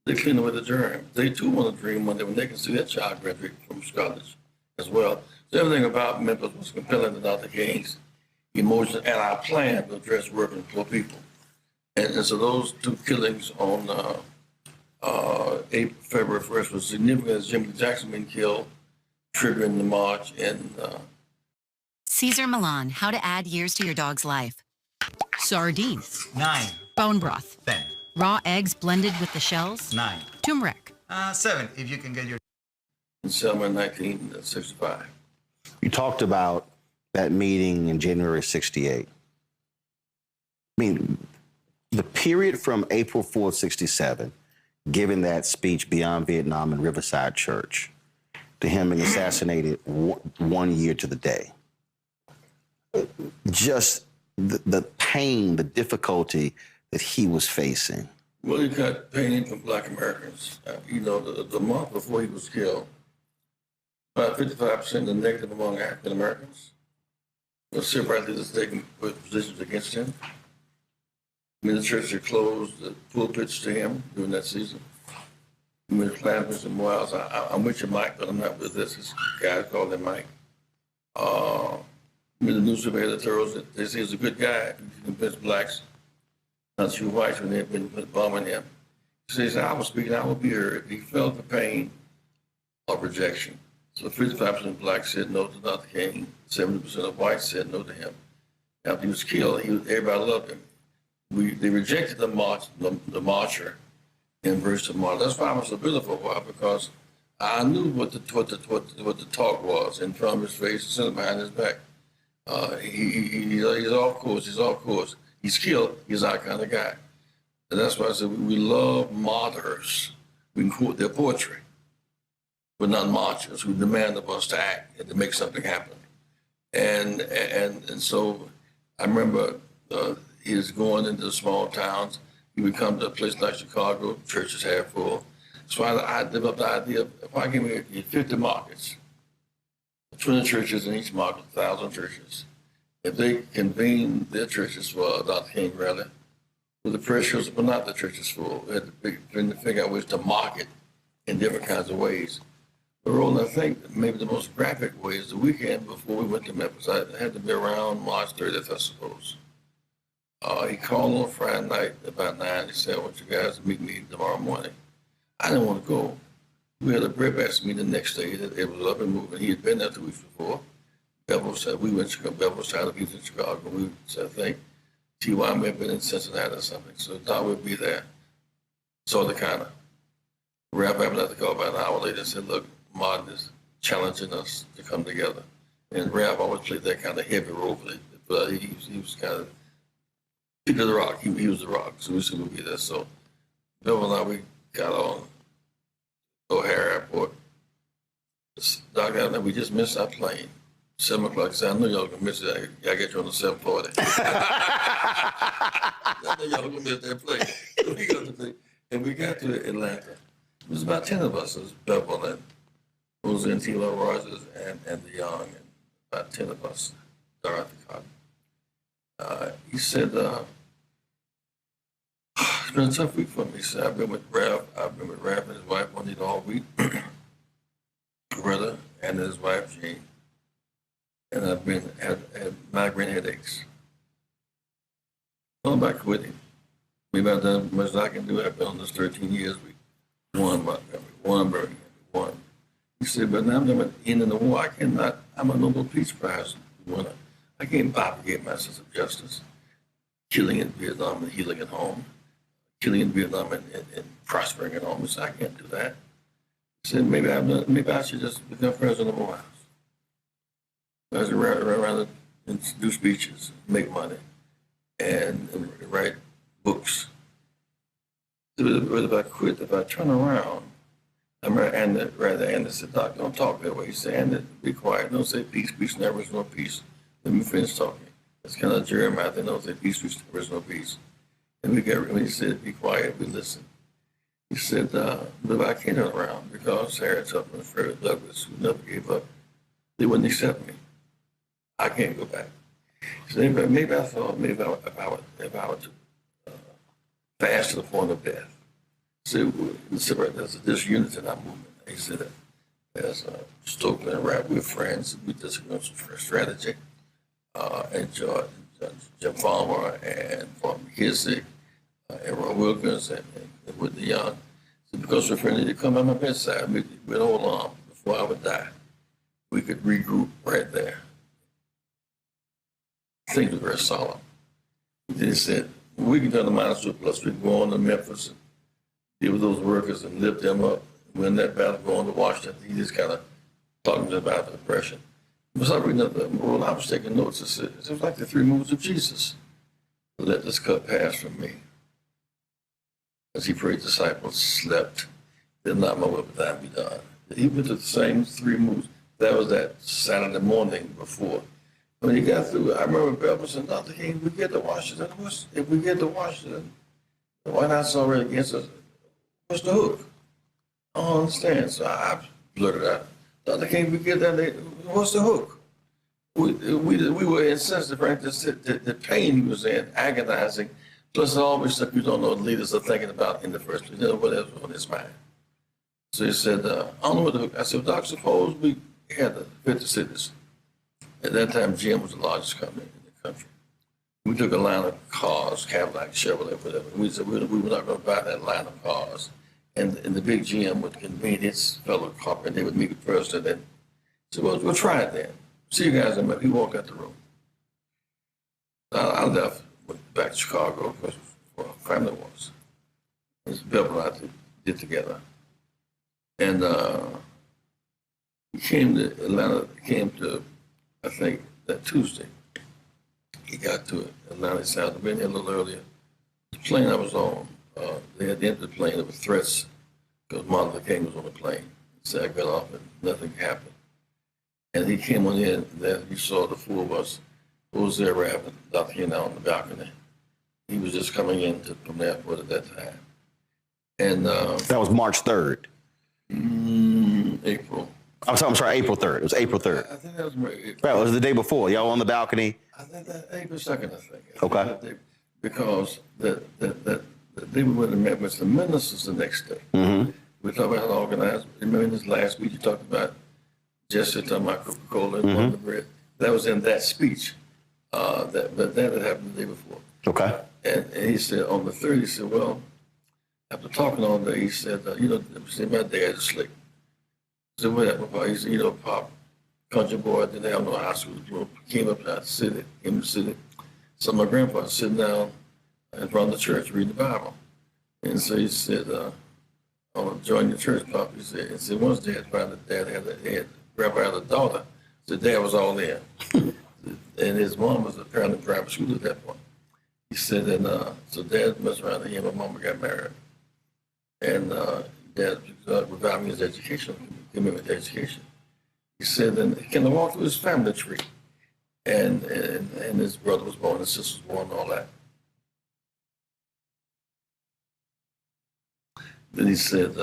They clean away the germ. They too want to dream one day when they can see their child graduate from college as well. So everything about Memphis was compelling to Dr. King's emotion and our plan to address working poor people. And so those two killings on February 1st was significant as Jesse Jackson being killed, triggering the march. And Caesar Milan, how to add years to your dog's life. Sardines. 9. Bone broth. 10. Raw eggs blended with the shells. 9. Turmeric. 7, if you can get your... In Selma, 1965. You talked about that meeting in January 68. I mean, the period from April 4th, 67, giving that speech beyond Vietnam in Riverside Church, to him being assassinated 1 year to the day. Just the pain, the difficulty that he was facing. Well, he got pain from Black Americans. The month before he was killed, about 55% of the negative among African Americans. The civil rights leaders taking positions against him. I mean, the church had closed the pulpits to him during that season. I mean, Klansmen and Miles, I'm with you, Mike, but I'm not with this guy called him Mike. The newspaper editorials, they say he's a good guy. He convinced blacks, not too whites, when they've been bombing him. He says, I was speaking, I will be heard. He felt the pain of rejection. So 55% of blacks said no to Dr. King. 70% of whites said no to him. After he was killed, everybody loved him. They rejected the marcher in verse of March. That's why I was so bitter for a while, because I knew what the talk was in front of his face, sitting behind his back. He's off course. He's off course. He's killed. He's our kind of guy. And that's why I said we love martyrs. We can quote their poetry, but not marchers who demand of us to act and to make something happen. And so I remember he was going into the small towns. He would come to a place like Chicago, churches half full. So I developed the idea of, if I can get 50 markets, 20 churches in each market, 1,000 churches. If they convene their churches for a Dr. King rally, with the pressures, but not the churches full, we had to figure out ways to market in different kinds of ways. But Roland, I think maybe the most graphic way is the weekend before we went to Memphis. I had to be around March 30th, I suppose. He called on Friday night about 9. He said, I want you guys to meet me tomorrow morning. I didn't want to go. We had a breadbasket meeting the next day. It was up and moving. He had been there 2 weeks before. Bevel said, we went to Chicago. Bevel was tired of being in Chicago. We said, I think T.Y. may have been in Cincinnati or something. So thought we'd be there. So the kind of wrap up, had to call about an hour later and said, look, Martin is challenging us to come together. And Rap always played that kind of heavy role, but he was kind of, he did the rock. He was the rock. So we said we'd be there. So Bevel and I, we got on O'Hare Airport. Doc, we just missed our plane. 7 o'clock. I said, I know y'all gonna miss it. I get you on the 740. I know y'all gonna miss that plane. So we got the thing. And we got to Atlanta. It was about 10 of us. It was Bevel and Roseanne Taylor Rogers and the Young, and about 10 of us, Dorothy Cotton. He said, it's been a tough week for me. He said, I've been with Rev and his wife Juanita all week, brother, and his wife Jean. And I've been had migraine headaches. I'm about quitting. Maybe I've done as much as I can do. I've been on this 13 years. We won Montgomery, won Birmingham, won. He said, but now I'm at the end of the war. I cannot, I'm a Nobel Peace Prize winner. I can't propagate my sense of justice. Killing in Vietnam and healing at home. Killing in Vietnam and prospering at home. He said, I can't do that. He said, maybe I should just become president of the White House. I should rather do speeches, make money, and write books. But if I quit, if I turn around, I'm Andy said, Doc, don't talk that way. He said, Andy, be quiet. Don't say peace, peace, never is no peace. Let me finish talking. It's kind of Jeremiah. They don't say peace, peace, never is no peace. And when he said, be quiet, we listened. He said, but I can't turn around because Harriet Tubman and Frederick Douglass, who never gave up, they wouldn't accept me. I can't go back. So maybe I thought, if I would fast to the point of death. So there's a disunity in our movement. He said that as Stokely and Rapp, we're friends. We disagree on some strategy. And Jim Farmer and Paul McKissick and Roy Wilkins and Whitney Young. So because we're friendly, they come at my bedside. We'd hold on before I would die. We could regroup right there. Things were very solemn. They said, we can turn the minus surplus. We can go on to Memphis and deal with those workers and lift them up. Win that battle, go on to Washington. He just kind of talking about the depression. For some reason, I was taking notes. It was like the three moves of Jesus. Let this cup pass from me. As he prayed, disciples slept. Did not my will, but thine be done. He went to the same three moves. That was that Saturday morning before. When he got through, I remember Bevel said, Dr. King, we get to Washington. If we get to Washington, the White House is already against us. What's the hook? I don't understand. So I blurted out, Dr. King, we get there, what's the hook? We were insensitive, right? The pain he was in, agonizing, plus all the stuff you don't know the leaders are thinking about in the first place. You know what else was on his mind. So he said, I don't know what the hook. I said, Doc, suppose we had the 50 cities. At that time, GM was the largest company in the country. We took a line of cars, Cadillac, Chevrolet, whatever. We said we were not going to buy that line of cars. And the big GM would convene his fellow corporate, and they would meet the president. And said, well, we'll try it then. See you guys in a minute. He walked out the room. I left, went back to Chicago because where our family was. This Bevel and I did together. And he came to Atlanta, I think, that Tuesday. He got to Atlanta South. I'd been here a little earlier. The plane I was on, they had entered the plane. There were threats because Martin Luther King was on the plane. So I got off and nothing happened. And he came on in, then he saw the four of us, Jose Rapp and Dr. King on the balcony. He was just coming in from the airport at that time. And that was March 3rd. April. I'm sorry, April 3rd. It was April 3rd. I think that was April. Right, it was the day before. Y'all on the balcony. I think that April 2nd, I think. Okay. Because they were met with the ministers the next day. Mm-hmm. We talked about how to organize. Remember in this last week you talked about Jesse talking about Coca-Cola and Wonder Bread. That was in that speech. That had happened the day before. Okay. And he said on the 3rd, he said, well, after talking all day, he said, my dad is slick. I said, what happened, Pop? He said, Pop, country boy, didn't have no high school diploma. Came up out the city, So my grandfather sitting down in front of the church reading the Bible. And so he said, I want to join your church, Pop. He said, once Dad found that Grandpa had a daughter, so Dad was all in. And his mom was apparently in private school at that point. He said, so Dad messed around and he and my mama got married. And Dad revived his education, commitment to education. He said, and he kind of walked through his family tree. And his brother was born, his sister was born, and all that. Then he said,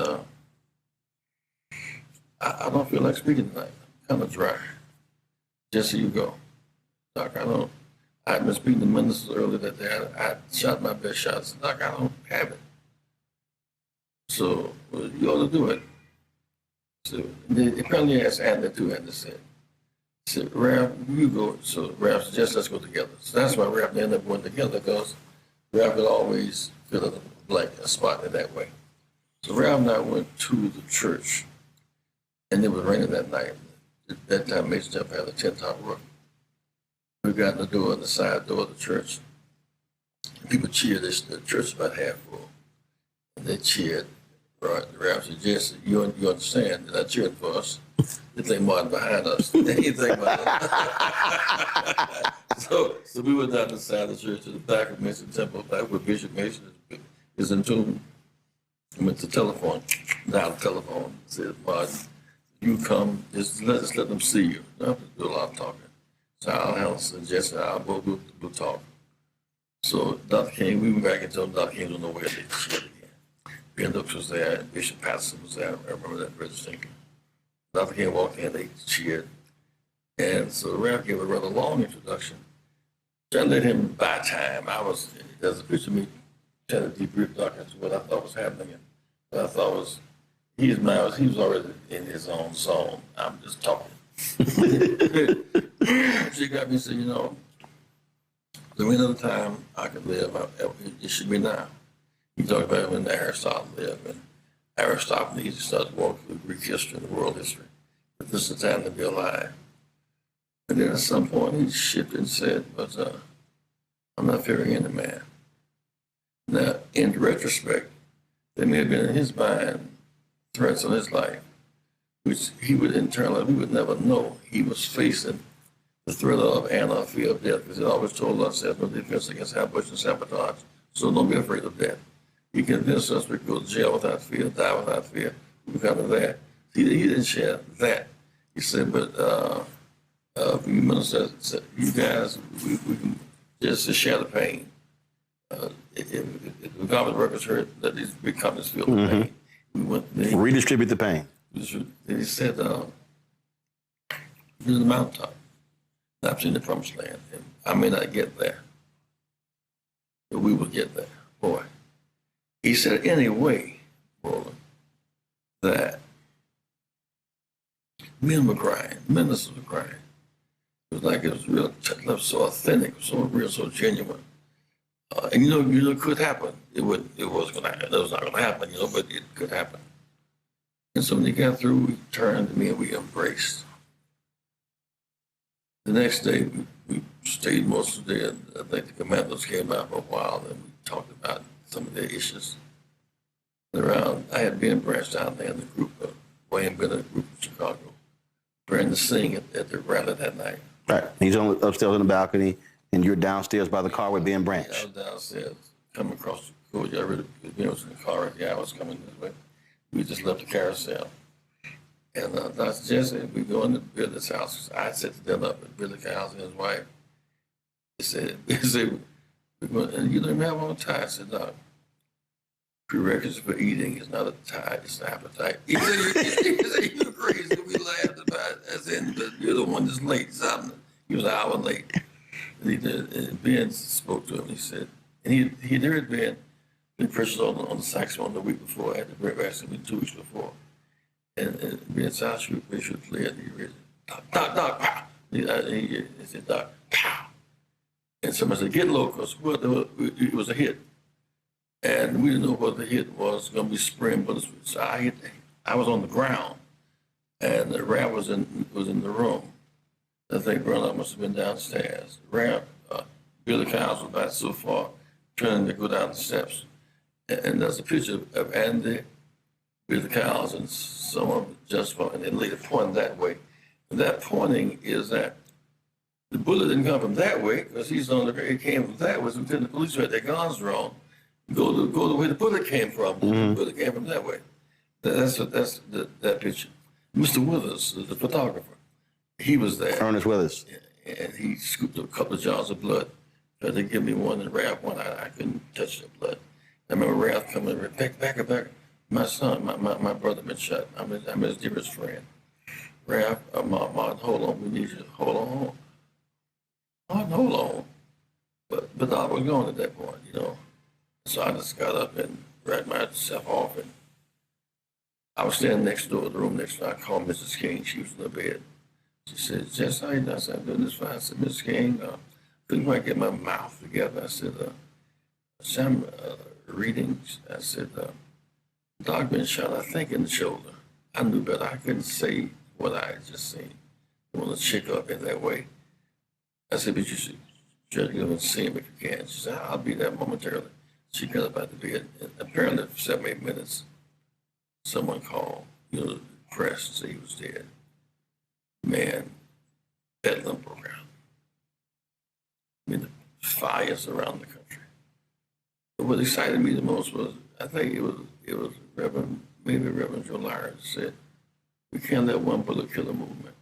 I don't feel like speaking tonight. I'm kind of dry. Jesse, you go. Doc, I've been speaking to ministers earlier that day. I shot my best shots. Doc, I don't have it. So you ought to do it. So they apparently asked Andy too, and they said, Ralph, you go. So Ralph suggested let's go together. So that's why Ralph ended up going together, because Ralph could always fill a spot in that way. So Ralph and I went to the church, and it was raining that night. At that time, Mason Temple had a 10-top roof. We got in the door, the side door of the church. People cheered. The church about half full. And they cheered. Right, Ralph said, Jesse, you understand, they're not cheering for us. They think Martin behind us. They ain't think about it. So we went down the side of the church to the back of Mason Temple, back where Bishop Mason is entombed. We went to the telephone, down the telephone, said, Martin, you come, just let them see you. You don't have to do a lot of talking. So Al and Jesse and I both will talk. So Dr. King, we went back and told Dr. King was on the way to cheer again. Ben Dukes was there, and Bishop Patterson was there. I remember that very distinctly. Dr. King walked in, they cheered. And so Ralph gave a rather long introduction. Trying to let him buy time. There's a picture of me trying to debrief Dr. into what I thought was happening. And what I thought was, he was already in his own zone. I'm just talking. She got me and said, the end of the time I could live, it should be now. He talked about when Aristotle lived, and Aristotle he started walking through Greek history and world history. But this is the time to be alive. And then at some point he shifted and said, but I'm not fearing any man. Now, in retrospect, there may have been in his mind threats on his life, which he would internally, we would never know he was facing the threat of and or fear of death, because he always told us there's no defense against ambush and sabotage, so don't be afraid of death. He convinced us we could go to jail without fear, die without fear. We kind of that. He didn't share that. He said, but minister said, you guys, we can just share the pain. If the government workers heard that these big companies feel the pain, we went. Redistribute the pain. He said, "You're in the mountaintop. I've seen the promised land, and I may not get there, but we will get there, boy." He said, anyway, Roland, that men were crying, ministers were crying. It was like it was real, so authentic, so real, so genuine. And it could happen. It was going to happen. It was not going to happen, but it could happen. And so when he got through, we turned to me and we embraced. The next day, we stayed most of the day. I think the commandos came out for a while, and we talked about some of their issues. I had been branched down there in the group, Wayne Bennett group in Chicago, preparing to sing at the rally that night. Right. He's upstairs on the balcony, and you're downstairs by the car with Ben Branch. I was downstairs, coming across the courtyard. I was in the car. Yeah, I was coming this way. We just left the carousel. And Dr. Jesse, we go into Billy's house. I set the dinner up at Billy's house and his wife. He said, and you don't even have on a tie. I said, Doc, prerequisite for eating is not a tie, it's an appetite. He said, you're crazy. We laughed about it. I said, but you're the one that's late. He was an hour late. And Ben spoke to him. He said, and he'd heard Ben pressures on the saxophone the week before, at the break vaccine 2 weeks before. And Ben said, I should play it. And he read it, Doc, pow. He said, Doc, pow. And somebody said, get low, because it was a hit. And we didn't know what the hit was going to be spring bullets. So I was on the ground, and the rap was in the room. I think Bernard must have been downstairs. Billy Cowles was about so far, trying to go down the steps. And there's a picture of Andy, Billy Cowles, and someone just and they later pointing that way. And that pointing is that the bullet didn't come from that way, because it came from that way. So the police had their guns drawn. Go the way the bullet came from. The bullet came from that way. That's that picture. Mr. Withers, the photographer, he was there. Ernest Withers. And he scooped up a couple of jars of blood. Tried to give me one and Ralph one. I couldn't touch the blood. I remember Ralph coming back. My son, my brother been shot. I'm his dearest friend. Ralph, Martin, hold on. We need you to hold on. Martin, hold on. But I was gone at that point, you know. So I just got up and dragged myself off, and I was standing next door, the room next door. I called Mrs. King. She was in the bed. She said, "Jess, how you doing?" I said, "I'm doing this fine." I said, "Mrs. King, couldn't quite get my mouth together." I said, "I'm reading." I said, "Doc been shot, I think, in the shoulder." I knew better. I couldn't say what I had just seen. I want to check up in that way. I said, "But you should try to go and see him if you can." She said, "I'll be there momentarily." She got up out the bed. And apparently, for 7, 8 minutes, someone called, the press, and said he was dead. Man, bedlam broke out. I mean, the fires around the country. But what excited me the most was, I think it was Reverend Joe Lyons said, "We can't let one bullet kill a movement."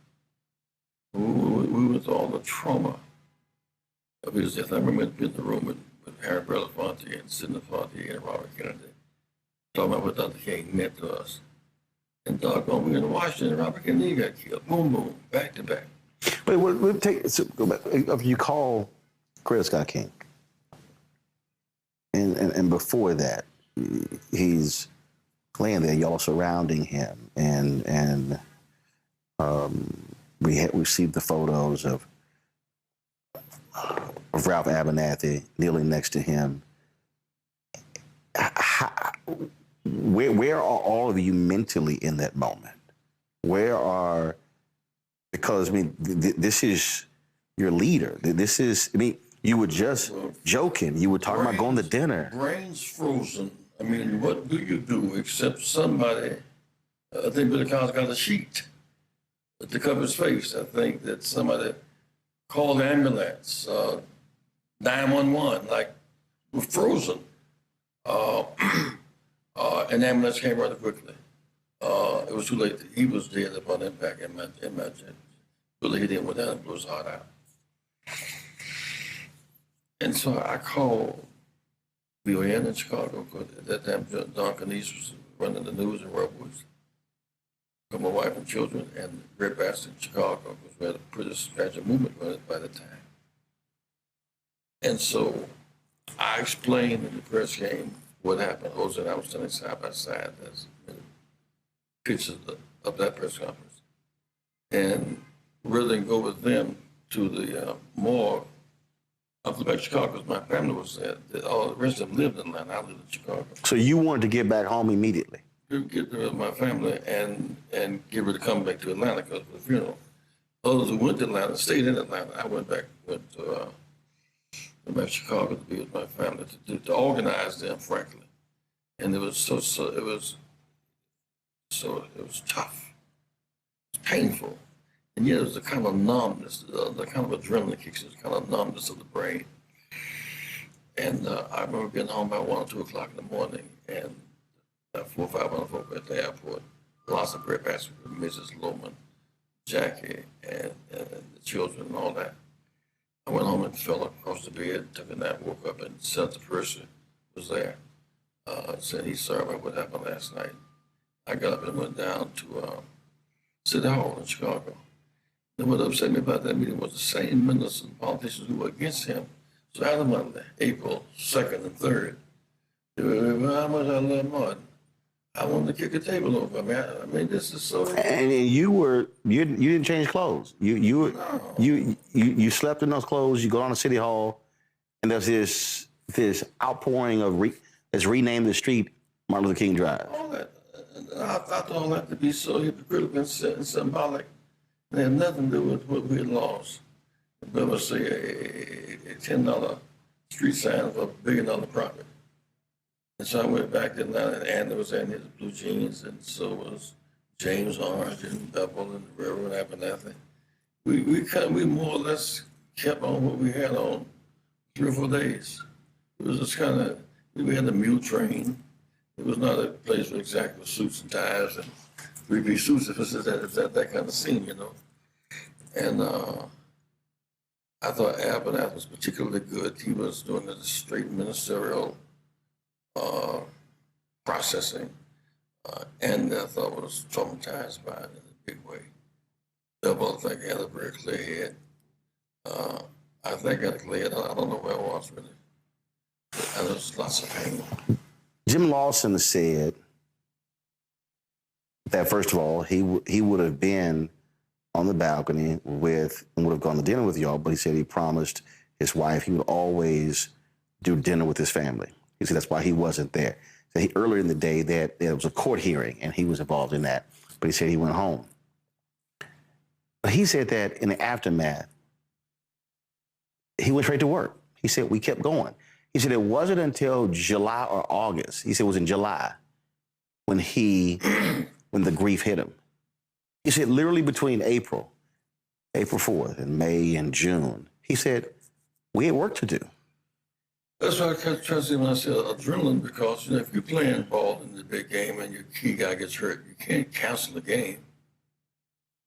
We with all the trauma of his death. I remember being in the room with Harry Belafonte and Sidney Fonte and Robert Kennedy, talking about what Dr. King meant to us. And doggone, we were in Washington, Robert Kennedy got killed. Boom, boom, back to back. But go back. You call Coretta Scott King, and before that, he's laying there. Y'all surrounding him, and we received the photos of Ralph Abernathy kneeling next to him. Where are all of you mentally in that moment? Because, I mean, this is your leader. This is, I mean, you were just joking. You were talking about going to dinner. Brains frozen. I mean, what do you do except somebody, I think Billy Collins got a sheet to cover his face. I think that somebody called the ambulance, 911, like, we're frozen. And the ambulance came rather quickly. It was too late. He was dead upon impact in my jet. Billy hit him with that and blew his heart out. And so I called BON in Chicago, because at that time, Don Canese was running the news in Rebels. My wife and children, and Red Bastard in Chicago, because we had a pretty substantial movement running by the time. And so I explained in the press game what happened. Jose and I was standing side by side. There's pictures of that press conference. And rather than go with them to the morgue, I flew back to Chicago because my family was there. All the rest of them lived in Atlanta. I lived in Chicago. So you wanted to get back home immediately? Get rid of my family and get ready to come back to Atlanta because of the funeral. Others who went to Atlanta stayed in Atlanta. I went back to Chicago to be with my family to organize them, frankly. And it was it was tough, it was painful, and yet it was the kind of numbness, the kind of adrenaline kicks, the kind of numbness of the brain. And I remember getting home by 1 or 2 o'clock in the morning, and 400 or 500 folk at the airport, lots of great passengers, Mrs. Loman, Jackie, and the children and all that. I went home and fell across the bed, took a nap, woke up, and Senator Percy was there. Said he's sorry about what happened last night. I got up and went down to City Hall in Chicago. And what upset me about that meeting was the same ministers and politicians who were against him. So out of Monday, April 2nd and 3rd, they were, well, how much I love Martin. I wanted to kick the table over. I mean, this is so. And you didn't change clothes. You slept in those clothes. You go down to City Hall, and there's this outpouring of let's rename the street Martin Luther King Drive. All that, I thought all that to be so hypocritical and symbolic. It had nothing to do with what we had lost. There was a $10 street sign for $1 billion profit. And so I went back to Atlanta, and Andy was in his blue jeans, and so was James Orange and Bevel and Reverend Abernathy. We more or less kept on what we had on 3 or 4 days. It was just kind of, we had the mule train. It was not a place for exactly suits and ties and 3-piece suits. If it's that kind of scene, you know. And I thought Abernathy was particularly good. He was doing the straight ministerial processing And I thought was traumatized by it in a big way. Double, I think I had a very clear head. I think I had a clear head. I don't know where I was really. And there was lots of pain. Jim Lawson said that, first of all, he would have been on the balcony with and would have gone to dinner with y'all, but he said he promised his wife he would always do dinner with his family. He said that's why he wasn't there. So earlier in the day, that there was a court hearing, and he was involved in that, but he said he went home. But he said that in the aftermath, he went straight to work. He said we kept going. He said it wasn't until July or August, he said it was in July, when the grief hit him. He said literally between April 4th, and May and June, he said, we had work to do. That's why I kept trying to say when I said adrenaline, because if you're playing ball in the big game and your key guy gets hurt, you can't cancel the game.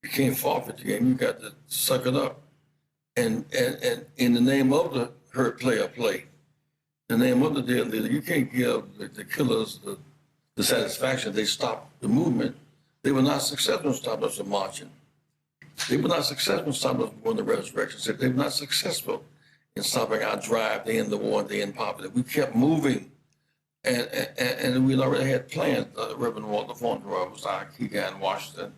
You can't forfeit the game. You got to suck it up. And in the name of the hurt player play, the name of the deal, you can't give the killers the satisfaction they stopped the movement. They were not successful in stopping us from marching. They were not successful in stopping us from the resurrection. They were not successful in stopping our drive to end the war and to end poverty. We kept moving, and we already had plans. Reverend Walter Fauntleroy was our key guy in Washington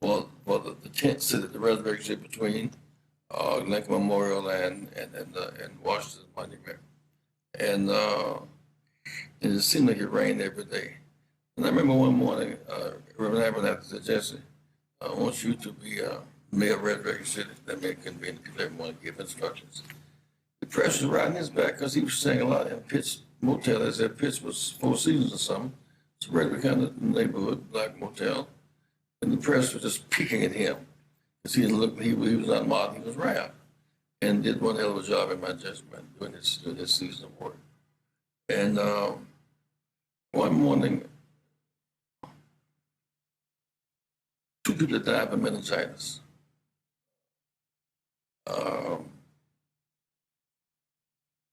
for the tent city, the resurrection between Lincoln Memorial and Washington Monument. And it seemed like it rained every day. And I remember one morning, Reverend Abernathy said, Jesse, I want you to be mayor of Resurrection City. That may convene to give everyone give instructions. The press was riding his back because he was saying a lot in Pitts Motel. As if Pitts was Four Seasons or something. It's a regular kind of neighborhood, black motel. And the press was just peeking at him. Because he didn't look, he was not modern, he was rap. And did one hell of a job, in my judgment, doing this season of work. And one morning, 2 people died of meningitis.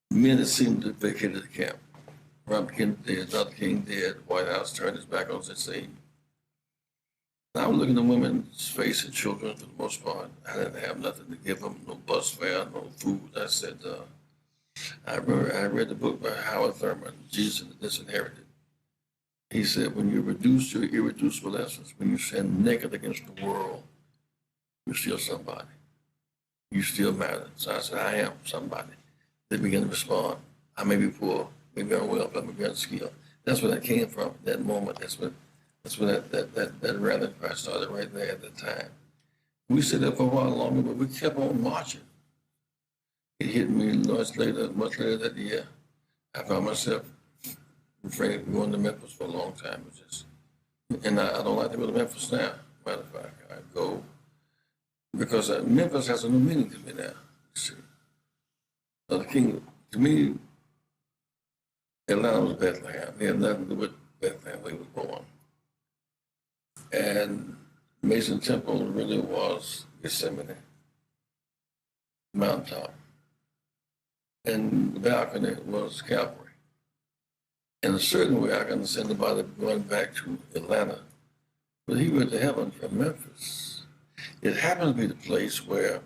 Men that seemed to vacate the camp. Robert Kennedy dead, Dr. King dead, White House turned his back on the scene. I was looking at women's face and children for the most part. I didn't have nothing to give them, no bus fare, no food. I said, I read the book by Howard Thurman, Jesus and the Disinherited. He said, when you reduce your irreducible essence, when you stand naked against the world, you're still somebody. You still matter. So I said, I am somebody. They began to respond. I may be poor, maybe unwell, but I may be unskilled. That's where that came from, that moment. That's where that rally cry started right there at that time. We stayed there for a while longer, but we kept on marching. It hit me much later that year. I found myself refraining from going to Memphis for a long time. And I don't like to go to Memphis now. Matter of fact, I go because Memphis has a new meaning to me now. You see, the king, to me, Atlanta was Bethlehem. He had nothing to do with Bethlehem where he was born. And Mason Temple really was Gethsemane, mountaintop. And the balcony was Calvary. In a certain way, I can understand about it going back to Atlanta, but he went to heaven from Memphis. It happens to be the place where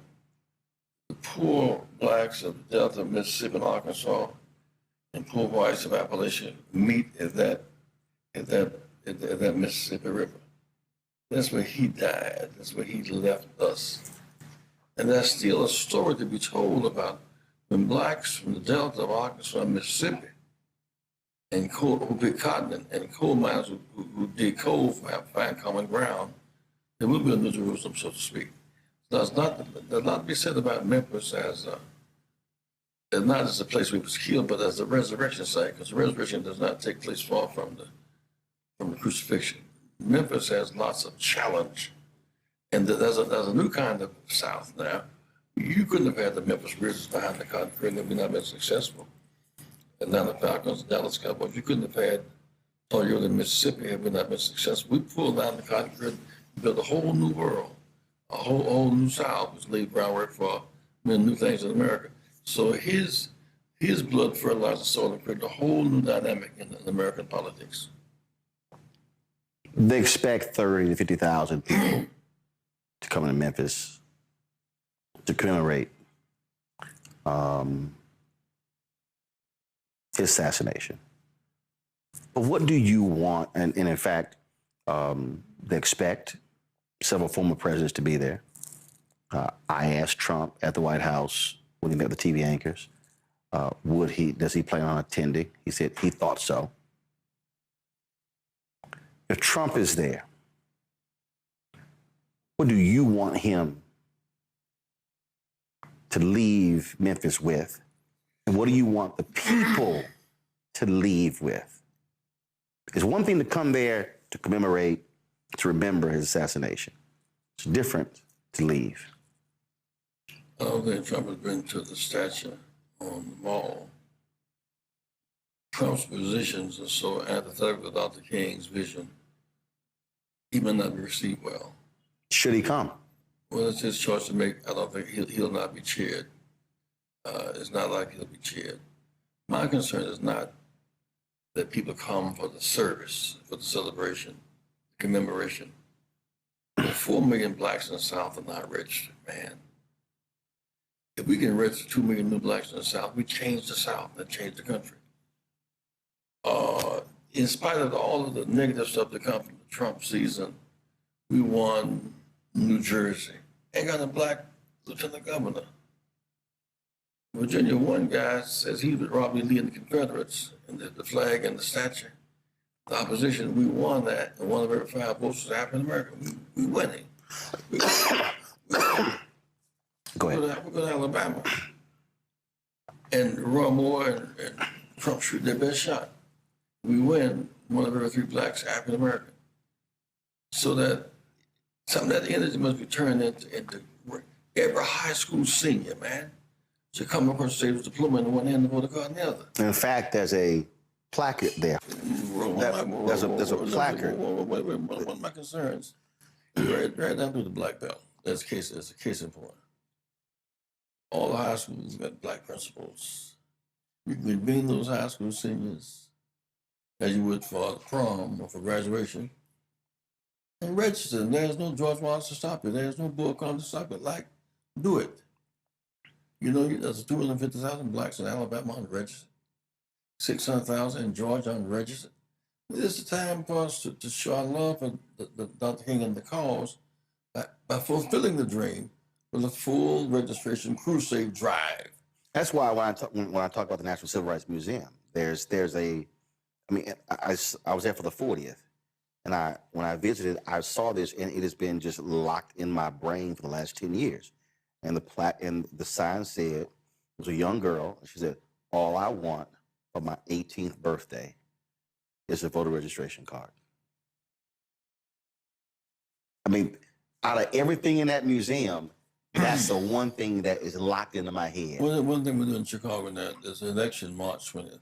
the poor blacks of the Delta, Mississippi, and Arkansas, and poor whites of Appalachia meet at that Mississippi River. That's where he died. That's where he left us. And there's still a story to be told about when blacks from the Delta of Arkansas and Mississippi and who picked cotton and coal miners who dig coal for find common ground, there will be a New Jerusalem, so to speak. There's not to be said about Memphis as not as a place where he was killed, but as a resurrection site, because the resurrection does not take place far from the crucifixion. Memphis has lots of challenge, and there's a new kind of South now. You couldn't have had the Memphis Grizzlies behind the cotton curtain if we not been successful. Atlanta Falcons, Dallas Cowboys, you couldn't have had Toyota, Mississippi if we not been successful. We pulled down the cotton curtain, built a whole new world, a whole new South, which laid groundwork for many new things in America. So his blood fertilized the soil and created a whole new dynamic in American politics. They expect 30 to 50,000 people to come into Memphis to commemorate his assassination. But what do you want? And in fact, they expect several former presidents to be there. I asked Trump at the White House when he met with the TV anchors, does he plan on attending? He said he thought so. If Trump is there, what do you want him to leave Memphis with? And what do you want the people to leave with? It's one thing to come there to commemorate, to remember his assassination. It's different to leave. I don't think Trump has been to the statue on the mall. Trump's positions are so antithetical to Dr. King's vision, he may not be received well. Should he come? Well, it's his choice to make. I don't think he'll not be cheered. It's not like he'll be cheered. My concern is not that people come for the service, for the celebration, the commemoration. The 4 million blacks in the South are not registered, man. If we can register 2 million new blacks in the South, we change the South and change the country. In spite of all of the negative stuff that comes from the Trump season, we won New Jersey. Ain't got a black lieutenant governor. Virginia, one guy says he would Robert Lee and the Confederates, and the flag and the statue. The opposition, we won that, and 1 of every 5 votes was African American. We winning. Go ahead. We're going to Alabama. And Roy Moore and Trump shoot their best shot. We win 1 of every 3 blacks, African American. So that some of that energy must be turned into every high school senior, man, should come across the stage with a diploma in one hand and vote a card in the other. In fact, there's a placard there. There's a placard. One of my concerns, right down to the black belt. That's a case in point. All the high schools got black principals. You can convene those high school seniors as you would for prom or for graduation and register. And there's no George Wallace to stop it. There's no Bull Connor to stop it. Like, do it. You know, there's 250,000 blacks in Alabama unregistered, 600,000 in Georgia unregistered. This is the time for us to show our love for the Dr. King and the cause by fulfilling the dream with a full registration crusade drive. That's why when I talk about the National Civil Rights Museum, I was there for the 40th, and when I visited, I saw this, and it has been just locked in my brain for the last 10 years. And the sign said, it was a young girl, and she said, "All I want for my 18th birthday is a voter registration card." I mean, out of everything in that museum, that's the one thing that is locked into my head. Well, one thing we do in Chicago now, there's an election March 20th.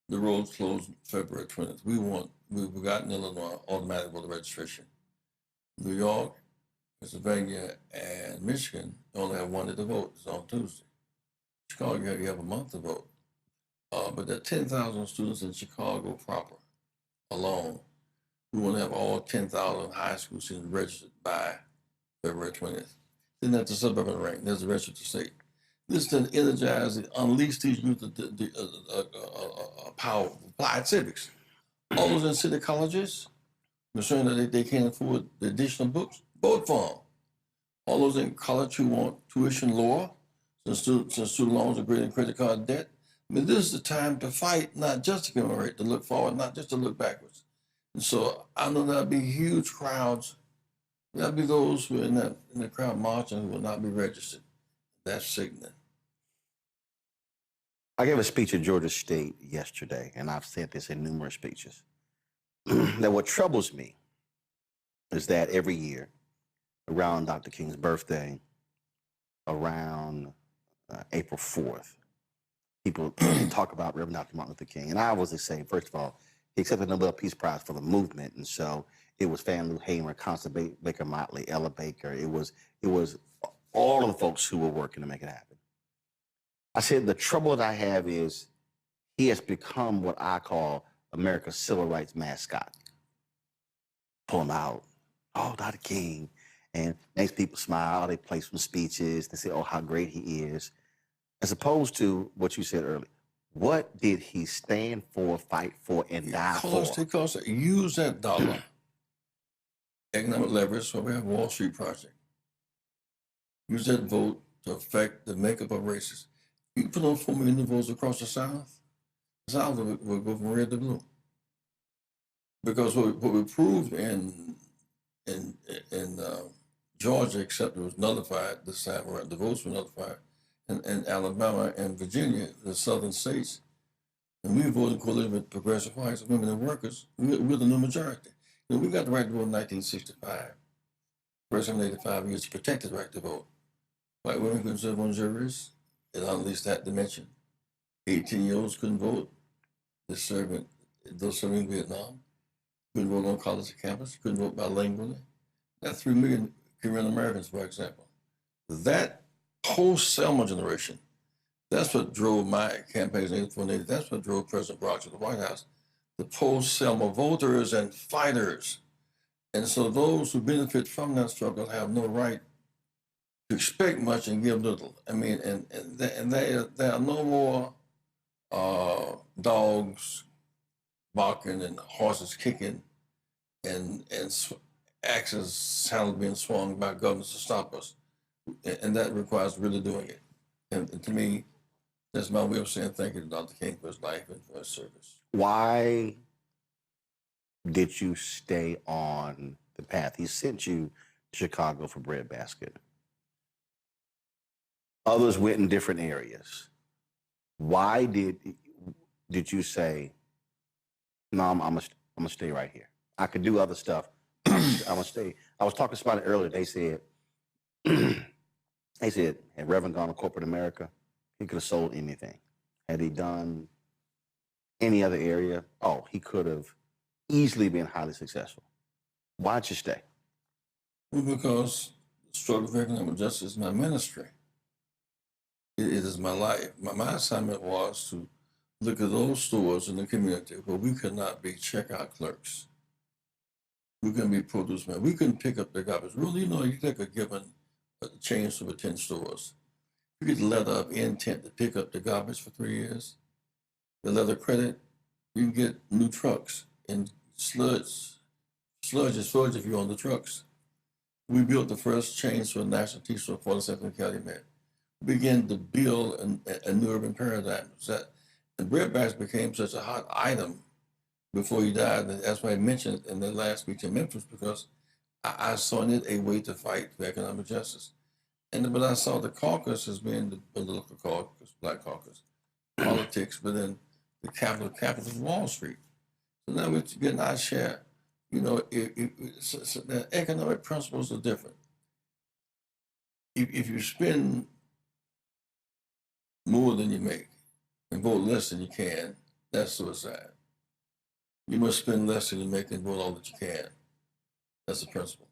The roads closed February 20th. We've gotten Illinois automatic voter registration. New York, Pennsylvania, and Michigan only have 1 day to vote. It's on Tuesday. Chicago, you have a month to vote. But there are 10,000 students in Chicago proper alone. We want to have all 10,000 high school students registered by February 20th. Then that's the suburban rank. There's the rest of the state. This to energize and unleash these youth the power of applied civics. All those in city colleges, concerned that they can't afford the additional books, vote for them. All those in college who want tuition lower, since student loans are greater than credit card debt. I mean, this is the time to fight, not just to commemorate, to look forward, not just to look backwards. And so I know there'll be huge crowds. There'll be those who are in the crowd marching who will not be registered. That's sickening. I gave a speech at Georgia State yesterday, and I've said this in numerous speeches, that what troubles me is that every year, around Dr. King's birthday, around April 4th, people talk about Reverend Dr. Martin Luther King. And I always say, first of all, he accepted the Nobel Peace Prize for the movement, and so it was Fannie Lou Hamer, Constance Baker Motley, Ella Baker. It was all of the folks who were working to make it happen. I said the trouble that I have is he has become what I call America's civil rights mascot. pull them out. Oh, Dr. King. And makes people smile. They play some speeches. They say, oh, how great he is. As opposed to what you said earlier. What did he stand for, fight for, and die for? Because use that dollar, economic leverage, so we have Wall Street Project. Use that vote to affect the makeup of races. You put on 4 million votes across the South will go from red to blue. Because what we proved in Georgia, except it was nullified this time around, the votes were nullified, in Alabama and Virginia, the southern states, and we voted coalition with progressive whites, women, and workers. We're the new majority. You know, we got the right to vote in 1965. First 185 years to protect the right to vote. White women couldn't serve on juries, it unleashed that dimension. 18-year-olds couldn't vote. Those serving in Vietnam couldn't vote on college campus, couldn't vote bilingually. That's 3 million Korean Americans, for example. That post-Selma generation, that's what drove my campaigns in 84 and 80. That's what drove President Barack to the White House. The post-Selma voters and fighters. And so those who benefit from that struggle have no right to expect much and give little. I mean, and there are no more dogs barking and horses kicking and axes handles being swung by governments to stop us. And that requires really doing it. And to me, that's my way of saying thank you to Dr. King for his life and for his service. Why did you stay on the path? He sent you to Chicago for breadbasket. Others went in different areas. Why did you say, no, I'm gonna stay right here? I could do other stuff. I'm gonna stay. I was talking to somebody earlier. They said, had Reverend gone to corporate America, he could have sold anything. Had he done any other area, oh, he could have easily been highly successful. Why'd you stay? Well, because the struggle for economic justice is my ministry. It is my life. My assignment was to look at those stores in the community where we could not be checkout clerks. We couldn't be produce men. We couldn't pick up the garbage. Really, you know, you take a given chain of 10 stores. You get the letter of intent to pick up the garbage for 3 years. The letter of credit, you can get new trucks and sludge if you're on the trucks. We built the first chain store, national tea store, 47th County Met. We began to build a new urban paradigm. And breadbasket became such a hot item before he died. And that's why I mentioned in the last speech in Memphis, because I saw in it a way to fight for economic justice. But I saw the caucus as being the political caucus, Black caucus, politics, but then the capital of Wall Street. So now we're getting our share. You know, so the economic principles are different. If you spend more than you make and vote less than you can, that's suicide. You must spend less than you make and vote all that you can. That's the principle.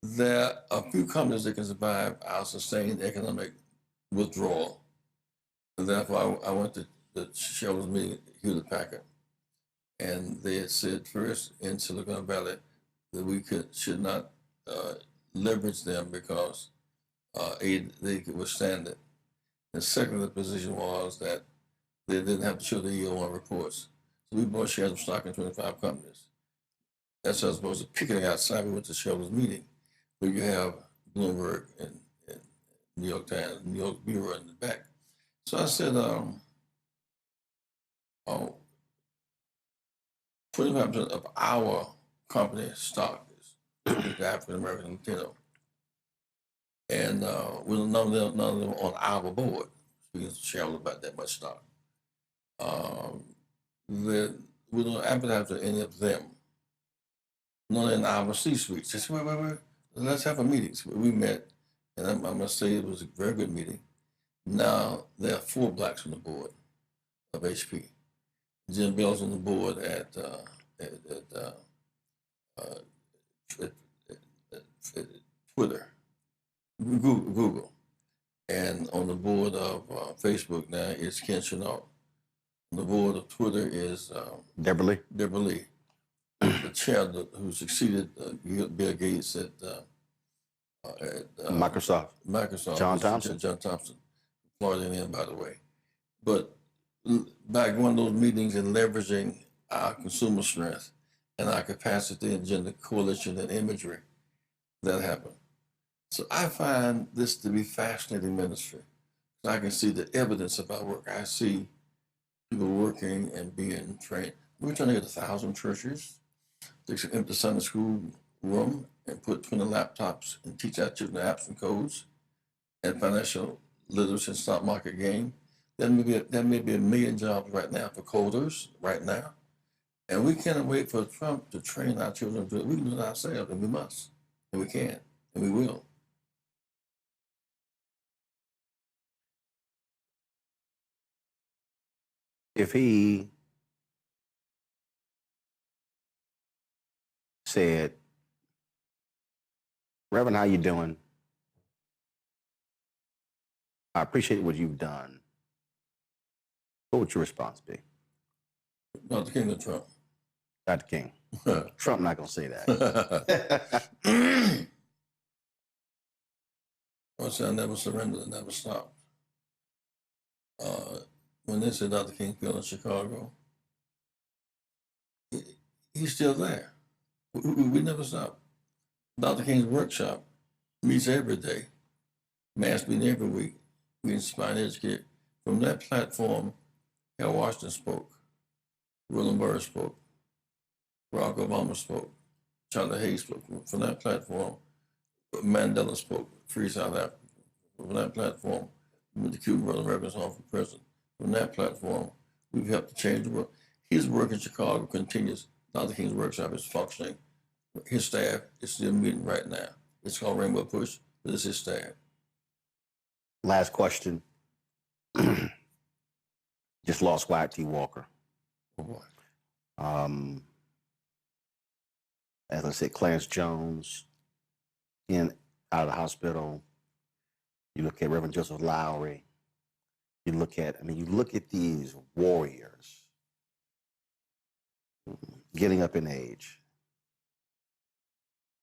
There are a few companies that can survive our sustained economic withdrawal. And therefore, I went to the shareholders meeting at Hewlett-Packard, and they had said first in Silicon Valley that we should not leverage them because they could withstand it. And second, the position was that they didn't have to show the EO1 reports. So we bought shares of stock in 25 companies. That's as opposed to picking outside. We went to shareholders meeting, where you have Bloomberg and New York Times, New York Bureau in the back. So I said, 25% of our company stock is African American Latino. And none of them on our board. We can share about that much stock. We don't advertise to any of them. None in our C-suites. They said, wait, let's have a meeting. So we met, and I must say it was a very good meeting. Now there are 4 Blacks on the board of HP. Jim Bell's on the board at Twitter, Google. And on the board of Facebook now is Ken Chenault. On the board of Twitter is Deborah Lee. The chair who succeeded Bill Gates at Microsoft. John Thompson. John Thompson, Floridian, by the way. But by going to those meetings and leveraging our consumer strength and our capacity and gender coalition and imagery, that happened. So I find this to be fascinating ministry. I can see the evidence of our work. I see people working and being trained. We're trying to get 1,000 churches, take an empty Sunday school room and put 20 laptops and teach our children apps and codes and financial literacy and stock market game. There may be 1 million jobs right now for coders right now. And we cannot wait for Trump to train our children to do it. We can do it ourselves, and we must, and we can, and we will. If he said, Reverend, how you doing? I appreciate what you've done. What would your response be? Dr. King or Trump? Dr. King. Trump not going to say that. I said I never surrendered, I never stopped. When they said Dr. King killed in Chicago, he's still there. We never stop. Dr. King's workshop meets every day, mass meeting every week. We inspire and educate. From that platform, Al Washington spoke, William Barber spoke, Barack Obama spoke, Charlie Hayes spoke. From that platform, Mandela spoke, Free South Africa. From that platform, the Cuban Brother Reverend Home for President. From that platform, we've helped to change the world. His work in Chicago continues. Dr. King's workshop is functioning. His staff is still meeting right now. It's called Rainbow Push, but it's his staff. Last question. Just lost Wyatt T. Walker. Oh boy. As I said, Clarence Jones out of the hospital. You look at Reverend Joseph Lowry. You look at these warriors getting up in age.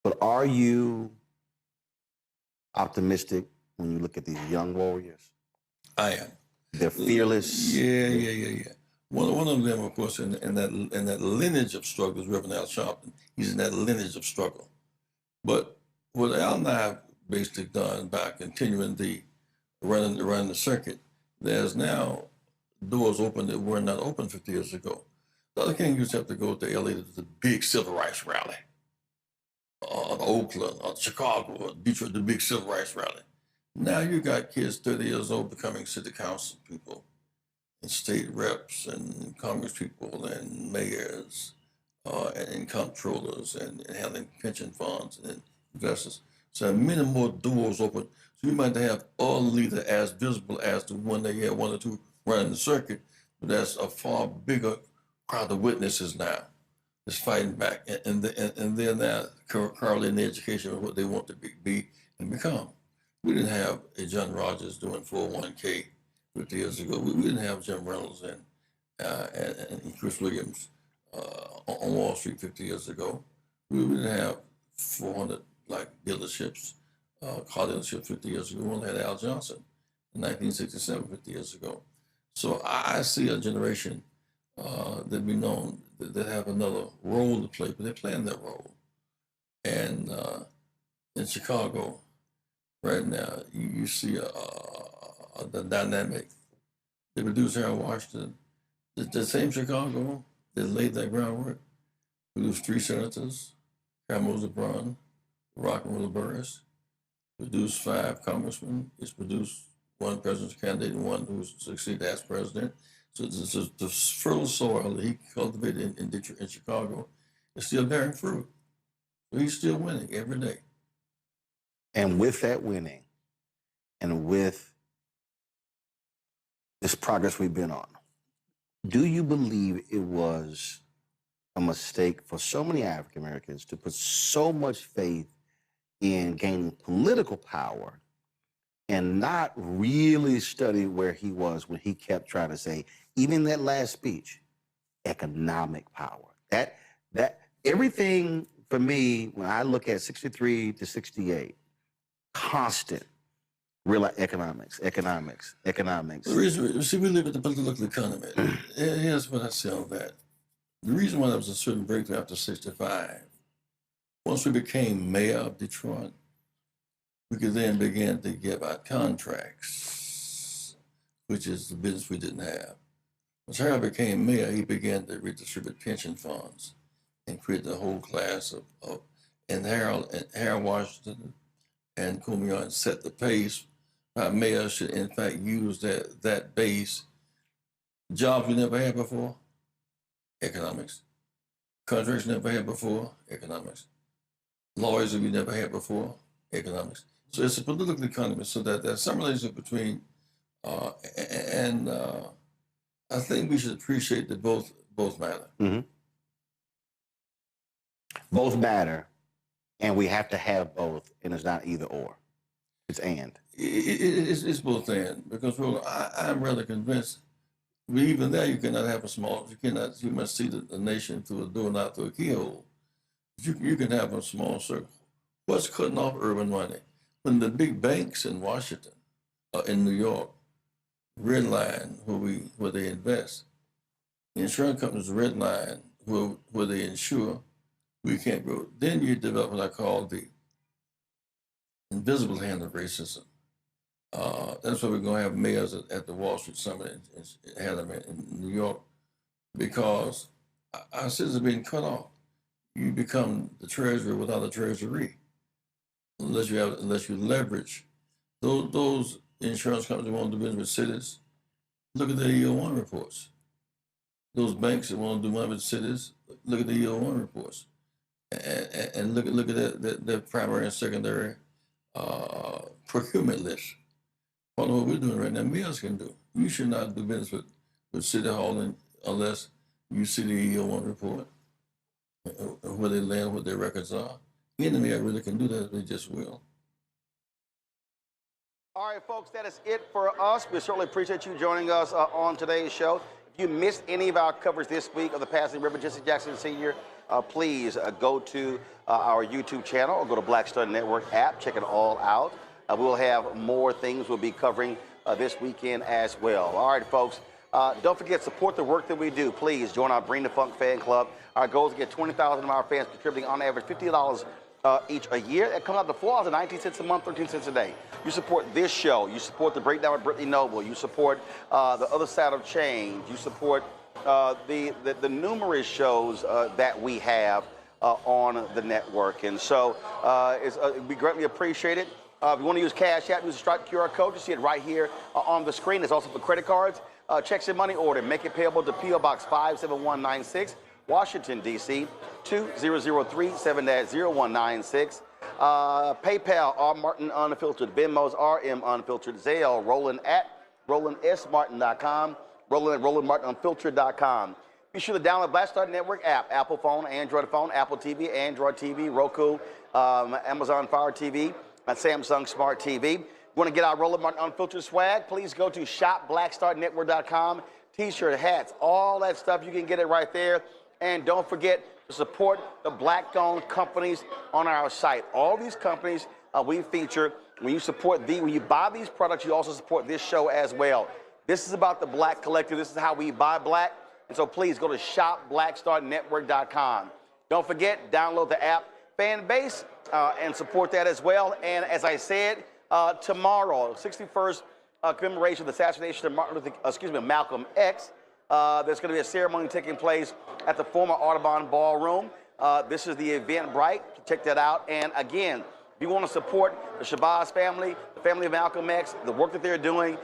But are you optimistic when you look at these young warriors? I am. They're fearless. Yeah. One of them, of course, in that lineage of struggle is Reverend Al Sharpton. He's in that lineage of struggle. But what Al and I have basically done by continuing running the circuit, there's now doors open that were not open 50 years ago. Dr. King used to have to go to LA to the big civil rights rally, or Oakland, or Chicago, or Detroit, the big civil rights rally. Now you got kids 30 years old becoming city council people, and state reps, and congress people, and mayors, and comptrollers, and handling pension funds and investors. So many more doors open. So you might have all leaders as visible as the one that you had 1 or 2 running the circuit, but that's a far bigger crowd of witnesses now that's fighting back. And they're now currently in the education of what they want to be and become. We didn't have a John Rogers doing 401k 50 years ago. We didn't have Jim Reynolds and Chris Williams on Wall Street 50 years ago. We didn't have 400 like dealerships, car dealerships 50 years ago. We only had Al Johnson in 1967, 50 years ago. So I see a generation that be known that have another role to play, but they're playing that role. And in Chicago, right now, you see the dynamic. They produced Harold Washington. The same Chicago that laid that groundwork produced 3 senators, Cameron Brown, Rock and Roller Burris, produced 5 congressmen. It's produced 1 presidential candidate and 1 who succeeded as president. So the fertile soil that he cultivated in Detroit and Chicago is still bearing fruit. So he's still winning every day. And with that winning, and with this progress we've been on, do you believe it was a mistake for so many African Americans to put so much faith in gaining political power and not really study where he was when he kept trying to say, even that last speech, economic power? Everything for me, when I look at 63 to 68, constant real economics. The reason, see, we live in the political economy. Here's what I say on that. The reason why there was a certain breakthrough after 65, once we became mayor of Detroit, we could then begin to give out contracts, which is the business we didn't have. Once Harold became mayor, he began to redistribute pension funds and create the whole class of and Harold Washington and Kumian set the pace. Our mayors should in fact use that base. Jobs we never had before, economics. Contracts we never had before, economics. Lawyers that we never had before, economics. So it's a political economy, so that there's some relationship between, I think we should appreciate that both matter. Mm-hmm. Both matter, and we have to have both, and it's not either or. It's and. It's both and, because I'm rather convinced, even there you cannot have a small, you must see the nation through a door, not through a keyhole. You can have a small circle. What's cutting off urban money? When the big banks in Washington, in New York, redline where they invest, the insurance companies redline where they insure, we can't grow. Then you develop what I call the invisible hand of racism. That's why we're going to have mayors at the Wall Street Summit in New York, because our citizens are being cut off. You become the treasurer without a treasury, unless you leverage those insurance companies that want to do business with cities. Look at the EO1 reports. Those banks that want to do money with cities, look at the EO1 reports, and look at their primary and secondary procurement list. Part of what we're doing right now, mayors can do. You should not do business with City Hall unless you see the EO1 report, where they land, what their records are. Any mayor really can do that, they just will. All right, folks, that is it for us. We certainly appreciate you joining us on today's show. If you missed any of our coverage this week of the passing Reverend Jesse Jackson Sr., please go to our YouTube channel or go to Black Star Network app. Check it all out. We will have more things we'll be covering this weekend as well. All right, folks. Don't forget, support the work that we do. Please join our Bring the Funk fan club. Our goal is to get 20,000 of our fans contributing on average $50 each a year. That comes out to $4.19 a month, 13 cents a day. You support this show. You support The Breakdown with Brittany Noble. You support The Other Side of Change. You support the numerous shows that we have on the network. And so we greatly appreciate it. If you want to use Cash App, use the Stripe QR code. You see it right here on the screen. It's also for credit cards. Checks and money order. Make it payable to P.O. Box 57196, Washington, D.C. 2003 7-0196. PayPal, R. Martin Unfiltered. Venmo's RM Unfiltered. Zelle, Roland at RolandSMartin.com. Roland at RolandMartinUnfiltered.com. Be sure to download Black Star Network app. Apple phone, Android phone, Apple TV, Android TV, Roku, Amazon Fire TV, and Samsung Smart TV. You want to get our Roland Martin Unfiltered swag? Please go to shopblackstarnetwork.com. T-shirt, hats, all that stuff. You can get it right there. And don't forget to support the black-owned companies on our site. All these companies we feature. When you buy these products, you also support this show as well. This is about the Black Collective. This is how we buy black. And so please go to shopblackstarnetwork.com. Don't forget, download the app Fanbase and support that as well. And as I said, tomorrow, 61st commemoration of the assassination of Malcolm X. There's going to be a ceremony taking place at the former Audubon Ballroom. This is the Eventbrite. Check that out. And again, if you want to support the Shabazz family, the family of Malcolm X, the work that they're doing,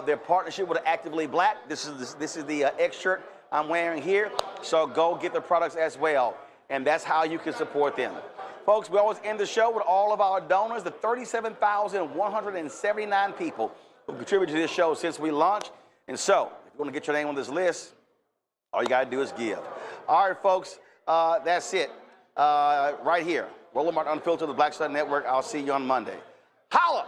their partnership with Actively Black. This is the X shirt I'm wearing here. So go get the products as well. And that's how you can support them. Folks, we always end the show with all of our donors, the 37,179 people who contributed to this show since we launched. And so, if you want to get your name on this list, all you got to do is give. All right, folks, that's it. Right here. Roland Martin Unfiltered, the Black Star Network. I'll see you on Monday. Holla!